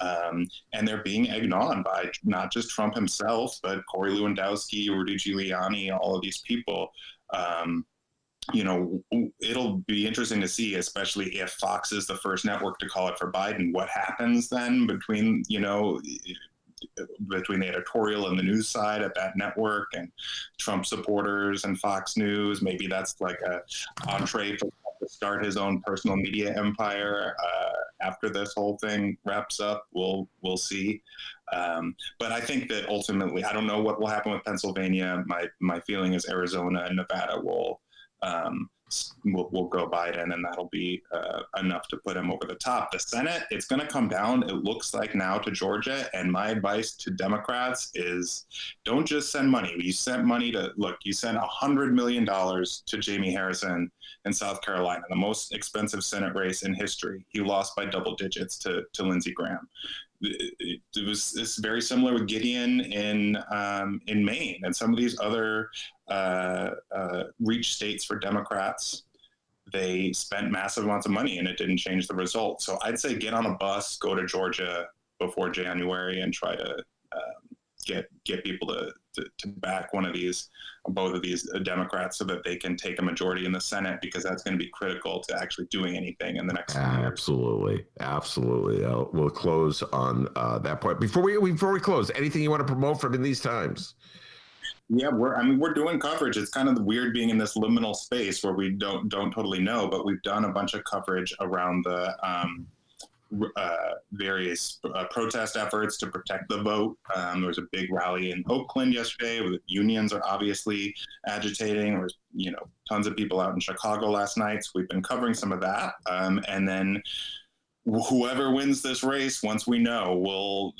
And they're being egged on by not just Trump himself, but Corey Lewandowski, Rudy Giuliani, all of these people. It'll be interesting to see, especially if Fox is the first network to call it for Biden, what happens then between the editorial and the news side at that network and Trump supporters and Fox News. Maybe that's like a entree for Trump to start his own personal media empire. After this whole thing wraps up, we'll see. But I think that ultimately, I don't know what will happen with Pennsylvania. My feeling is Arizona and Nevada will go Biden, and that'll be enough to put him over the top. The Senate, it's going to come down, it looks like now, to Georgia. And my advice to Democrats is don't just send money. You sent money you sent $100 million to Jamie Harrison in South Carolina, the most expensive Senate race in history. He lost by double digits to Lindsey Graham. It's very similar with Gideon in Maine and some of these other reach states for Democrats. They spent massive amounts of money and it didn't change the result. So I'd say get on a bus, go to Georgia before January, and try to get people to back both of these Democrats so that they can take a majority in the Senate, because that's going to be critical to actually doing anything in the next few years. Absolutely. We'll close on that point. Before we close, anything you want to promote from in these times? Yeah, we're doing coverage. It's kind of weird being in this liminal space where we don't totally know, but we've done a bunch of coverage around the various protest efforts to protect the vote. There was a big rally in Oakland yesterday. The unions are obviously agitating. There was, tons of people out in Chicago last night. So we've been covering some of that. And then whoever wins this race, once we know, will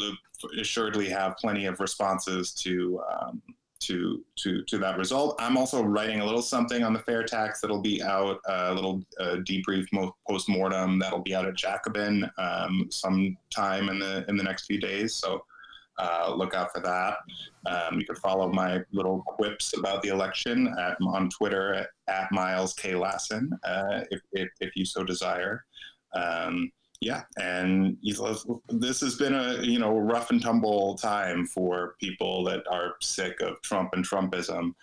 assuredly have plenty of responses to that result. I'm also writing a little something on the fair tax that'll be out, a little debrief post-mortem that'll be out at Jacobin sometime in the next few days. So look out for that. You can follow my little quips about the election on Twitter at Miles Kampf-Lassen, if you so desire. Yeah, and this has been a rough and tumble time for people that are sick of Trump and Trumpism.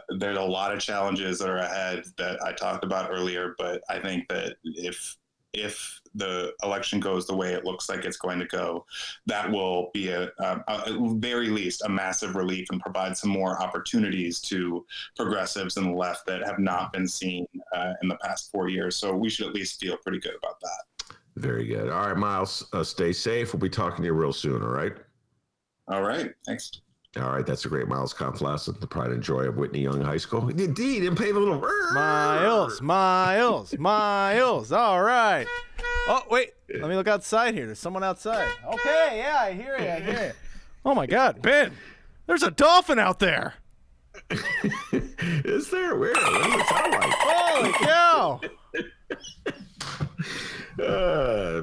There's a lot of challenges that are ahead that I talked about earlier, but I think that if if the election goes the way it looks like it's going to go, that will be at very least a massive relief and provide some more opportunities to progressives and the left that have not been seen in the past 4 years. So we should at least feel pretty good about that. Very good. All right, Miles, stay safe. We'll be talking to you real soon, all right? All right, thanks. All right, that's a great Miles Kampf-Lassen, the pride and joy of Whitney Young High School. Indeed, didn't pay the little... Miles. All right. Oh, wait. Let me look outside here. There's someone outside. Okay, yeah, I hear you. Oh, my God. Ben, there's a dolphin out there. Is there? Where? What does it sound like? Holy cow.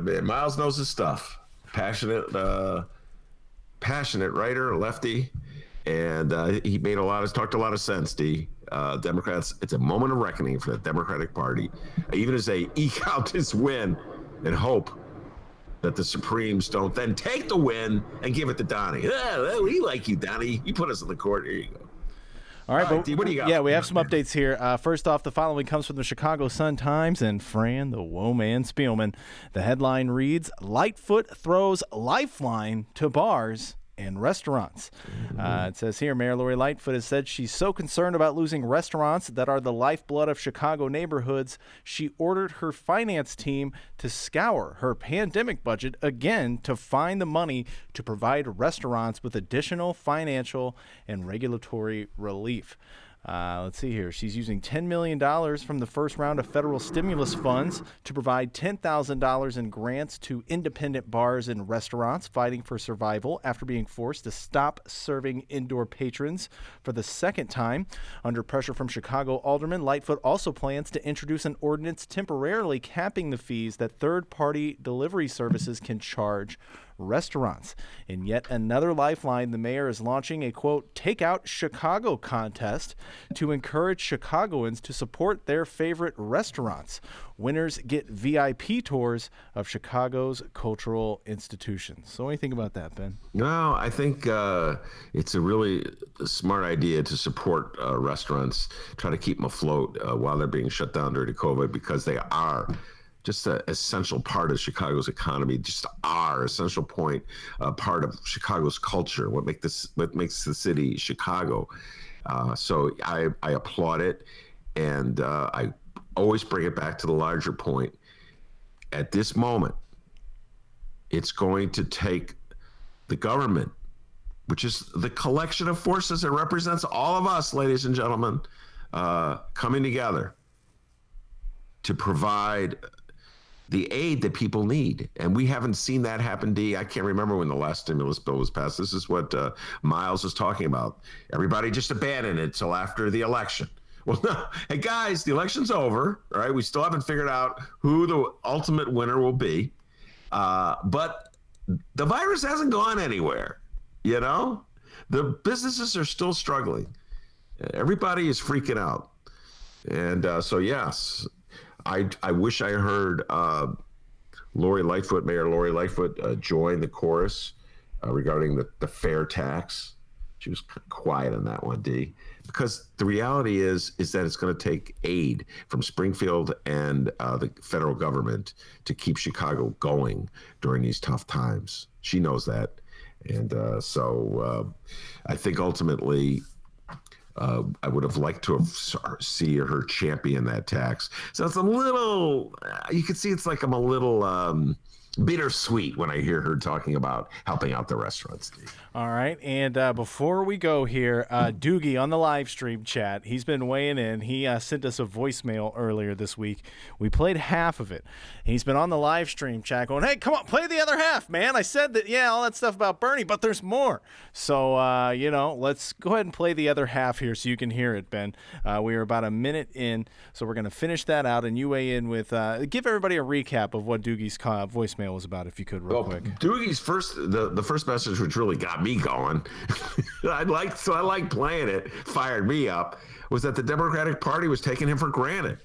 Man, Miles knows his stuff. Passionate writer, lefty, and he made talked a lot of sense. Democrats, it's a moment of reckoning for the Democratic Party, even as they eke out this win and hope that the Supremes don't then take the win and give it to Donnie. Yeah, we like you, Donnie. You put us in the court. Here you go. All right, D, what do you got? Yeah, we have some updates here. First off, the following comes from the Chicago Sun-Times and Fran the Woman Spielman. The headline reads, Lightfoot throws lifeline to bars and restaurants. It says here, Mayor Lori Lightfoot has said she's so concerned about losing restaurants that are the lifeblood of Chicago neighborhoods, she ordered her finance team to scour her pandemic budget again to find the money to provide restaurants with additional financial and regulatory relief. Let's see here. She's using $10 million from the first round of federal stimulus funds to provide $10,000 in grants to independent bars and restaurants fighting for survival after being forced to stop serving indoor patrons for the second time. Under pressure from Chicago aldermen, Lightfoot also plans to introduce an ordinance temporarily capping the fees that third-party delivery services can charge restaurants. In yet another lifeline, the mayor is launching a, quote, Takeout Chicago contest to encourage Chicagoans to support their favorite restaurants. Winners get VIP tours of Chicago's cultural institutions. So what do you think about that, Ben? No, I think it's a really smart idea to support restaurants, try to keep them afloat while they're being shut down during COVID, because they are just an essential part of Chicago's economy, just our essential point, part of Chicago's culture, what makes the city Chicago. So I applaud it, and I always bring it back to the larger point. At this moment, it's going to take the government, which is the collection of forces that represents all of us, ladies and gentlemen, coming together to provide the aid that people need. And we haven't seen that happen, D. I can't remember when the last stimulus bill was passed. This is what Miles was talking about. Everybody just abandoned it till after the election. Well, no. Hey, guys, the election's over, all right? We still haven't figured out who the ultimate winner will be. But the virus hasn't gone anywhere, you know? The businesses are still struggling. Everybody is freaking out. And so, yes, I wish I heard Mayor Lori Lightfoot join the chorus regarding the fair tax. She was quiet on that one, D. Because the reality is that it's going to take aid from Springfield and the federal government to keep Chicago going during these tough times. She knows that. And so I think ultimately I would have liked to have see her champion that tax. So it's a little, you can see it's like I'm a little bittersweet when I hear her talking about helping out the restaurants. All right, and before we go here, Doogie on the live stream chat, he's been weighing in. He sent us a voicemail earlier this week. We played half of it. He's been on the live stream chat going, hey, come on, play the other half, man. I said that, yeah, all that stuff about Bernie, but there's more. So, let's go ahead and play the other half here so you can hear it, Ben. We are about a minute in, so we're going to finish that out, and you weigh in with, give everybody a recap of what Doogie's voicemail was about, if you could, real quick. Doogie's the first message, which really got me going, I like playing it, fired me up, was that the Democratic Party was taking him for granted,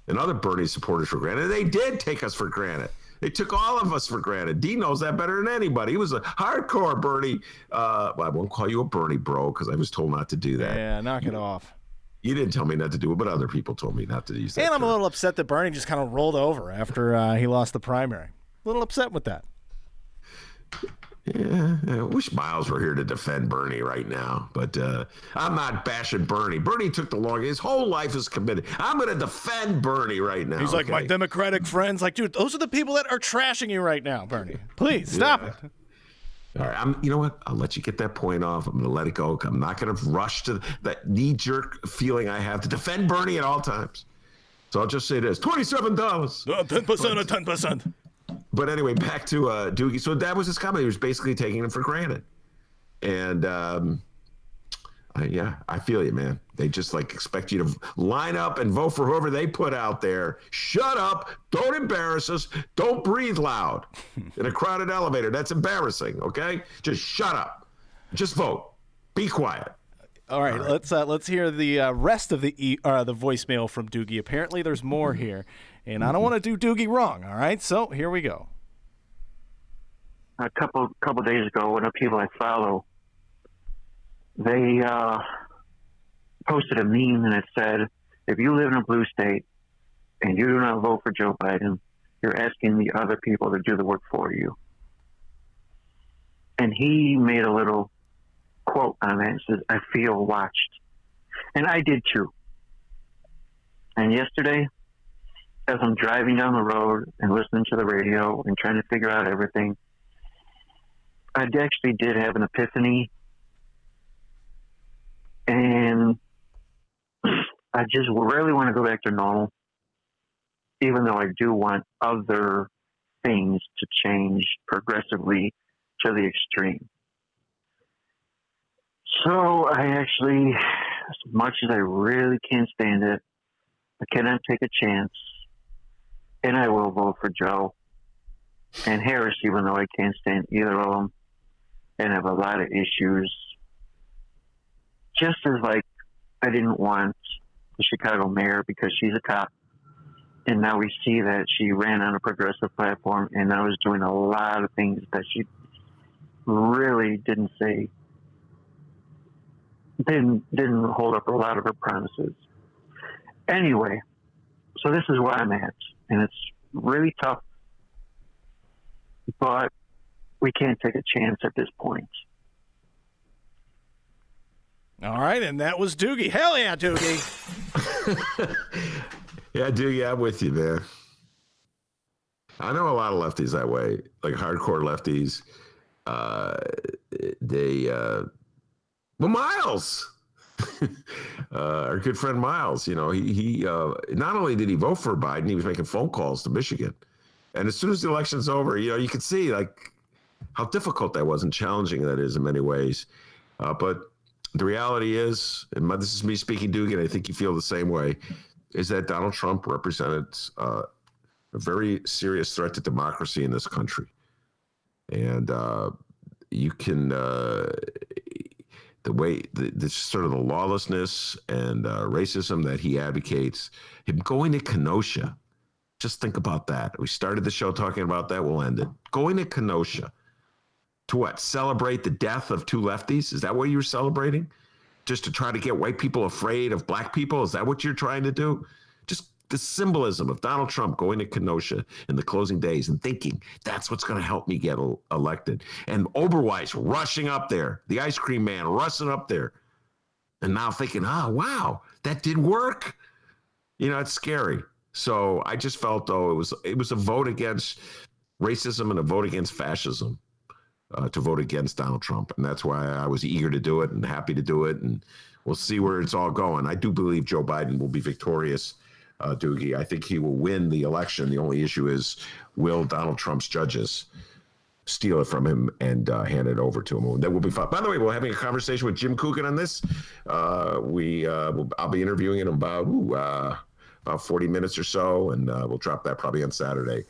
and other Bernie supporters for granted. They did take us for granted. They took all of us for granted. D knows that better than anybody. He was a hardcore Bernie. Well, I won't call you a Bernie bro because I was told not to do that. Yeah, knock it off. You didn't tell me not to do it, but other people told me not to use that. And I'm term. a little upset that Bernie just kind of rolled over after he lost the primary. A little upset with that. Yeah, I wish Miles were here to defend Bernie right now, but I'm not bashing Bernie. Bernie took the long. His whole life is committed. I'm going to defend Bernie right now. He's like, my Democratic friends. Like, dude, those are the people that are trashing you right now, Bernie. Please stop it. All right, you know what? I'll let you get that point off. I'm going to let it go. I'm not going to rush to that knee-jerk feeling I have to defend Bernie at all times. So I'll just say this: $27. 10% or 10%. But anyway, back to Doogie. So that was his comment. He was basically taking him for granted. And I feel you, man. They just like expect you to line up and vote for whoever they put out there. Shut up. Don't embarrass us. Don't breathe loud in a crowded elevator. That's embarrassing. Okay? Just shut up. Just vote. Be quiet. All right. Let's hear the rest of the voicemail from Doogie. Apparently, there's more here, and I don't want to do Doogie wrong. All right, so here we go. A couple days ago, one of the people I follow, they posted a meme and it said, "If you live in a blue state and you do not vote for Joe Biden, you're asking the other people to do the work for you." And he made a little quote on that. It says, "I feel watched." And I did too. And yesterday, as I'm driving down the road and listening to the radio and trying to figure out everything, I actually did have an epiphany. And I just really want to go back to normal, even though I do want other things to change progressively to the extreme. So I actually, as much as I really can't stand it, I cannot take a chance, and I will vote for Joe and Harris, even though I can't stand either of them and have a lot of issues. Just as like I didn't want the Chicago mayor because she's a cop, and now we see that she ran on a progressive platform and now is doing a lot of things that she really didn't say. Didn't hold up a lot of her promises. Anyway, so this is where I'm at, and it's really tough, but we can't take a chance at this point. All right, and that was Doogie. Hell yeah, Doogie. Yeah, Doogie, I'm with you, man. I know a lot of lefties that way, like hardcore lefties. Well, Miles, our good friend Miles, you know, he not only did he vote for Biden, he was making phone calls to Michigan. And as soon as the election's over, you know, you could see like how difficult that was and challenging that is in many ways. But the reality is, and this is me speaking, Doogie, and I think you feel the same way, is that Donald Trump represented a very serious threat to democracy in this country. And you can... the way the sort of the lawlessness and racism that he advocates, him going to Kenosha, just think about that. We started the show talking about that. We'll end it. Going to Kenosha to what? Celebrate the death of two lefties? Is that what you were celebrating? Just to try to get white people afraid of black people? Is that what you're trying to do? Just the symbolism of Donald Trump going to Kenosha in the closing days and thinking that's what's going to help me get elected. And Oberweis rushing up there, the ice cream man rushing up there, and now thinking, oh, wow, that didn't work. You know, it's scary. So I just felt, though, it was a vote against racism and a vote against fascism to vote against Donald Trump. And that's why I was eager to do it and happy to do it. And we'll see where it's all going. I do believe Joe Biden will be victorious. Doogie, I think he will win the election. The only issue is, will Donald Trump's judges steal it from him and hand it over to him? That will be fun. By the way, we're having a conversation with Jim Coogan on this. I'll be interviewing him about 40 minutes or so, and we'll drop that probably on Saturday.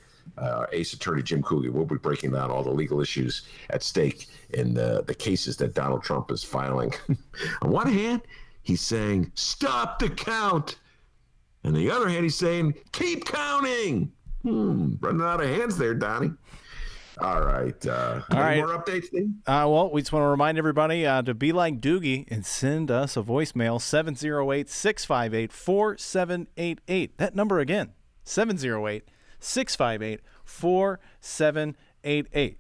Ace Attorney Jim Coogan will be breaking down all the legal issues at stake in the cases that Donald Trump is filing. On one hand, he's saying, stop the count. On the other hand, he's saying, keep counting. Running out of hands there, Donnie. All right. All any right. more updates, Steve? Well, we just want to remind everybody to be like Doogie and send us a voicemail, 708-658-4788. That number again, 708-658-4788.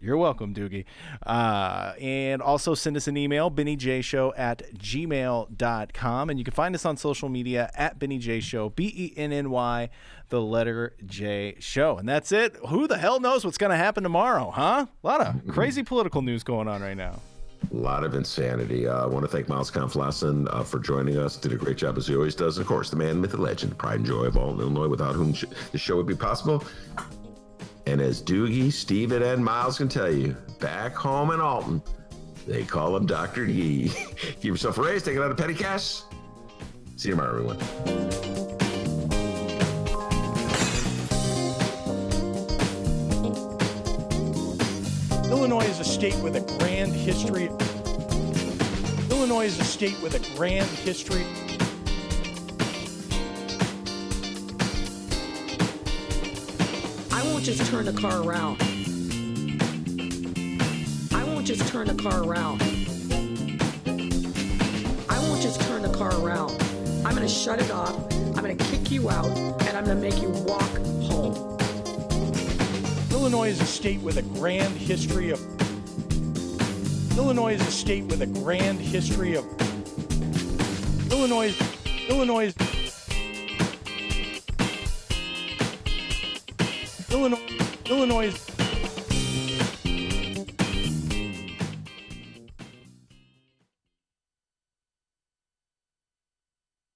You're welcome, Doogie. And also send us an email, bennyjshow@gmail.com. And you can find us on social media at BennyJShow, BENNY, the letter J Show. And that's it. Who the hell knows what's going to happen tomorrow, huh? A lot of crazy political news going on right now. A lot of insanity. I want to thank Miles Kampf-Lassen for joining us. Did a great job as he always does. And of course, the man, myth, and legend, the pride and joy of all Illinois, without whom the show would be possible. And as Doogie, Steven, and Miles can tell you, back home in Alton, they call him Dr. Yee. Give yourself a raise, take it out of petty cash. See you tomorrow, everyone. Illinois is a state with a grand history. Illinois is a state with a grand history. I won't just turn the car around. I won't just turn the car around. I won't just turn the car around. I'm going to shut it off. I'm going to kick you out, and I'm going to make you walk home. Illinois is a state with a grand history of. Illinois is a state with a grand history of. Illinois. Illinois. Illinois.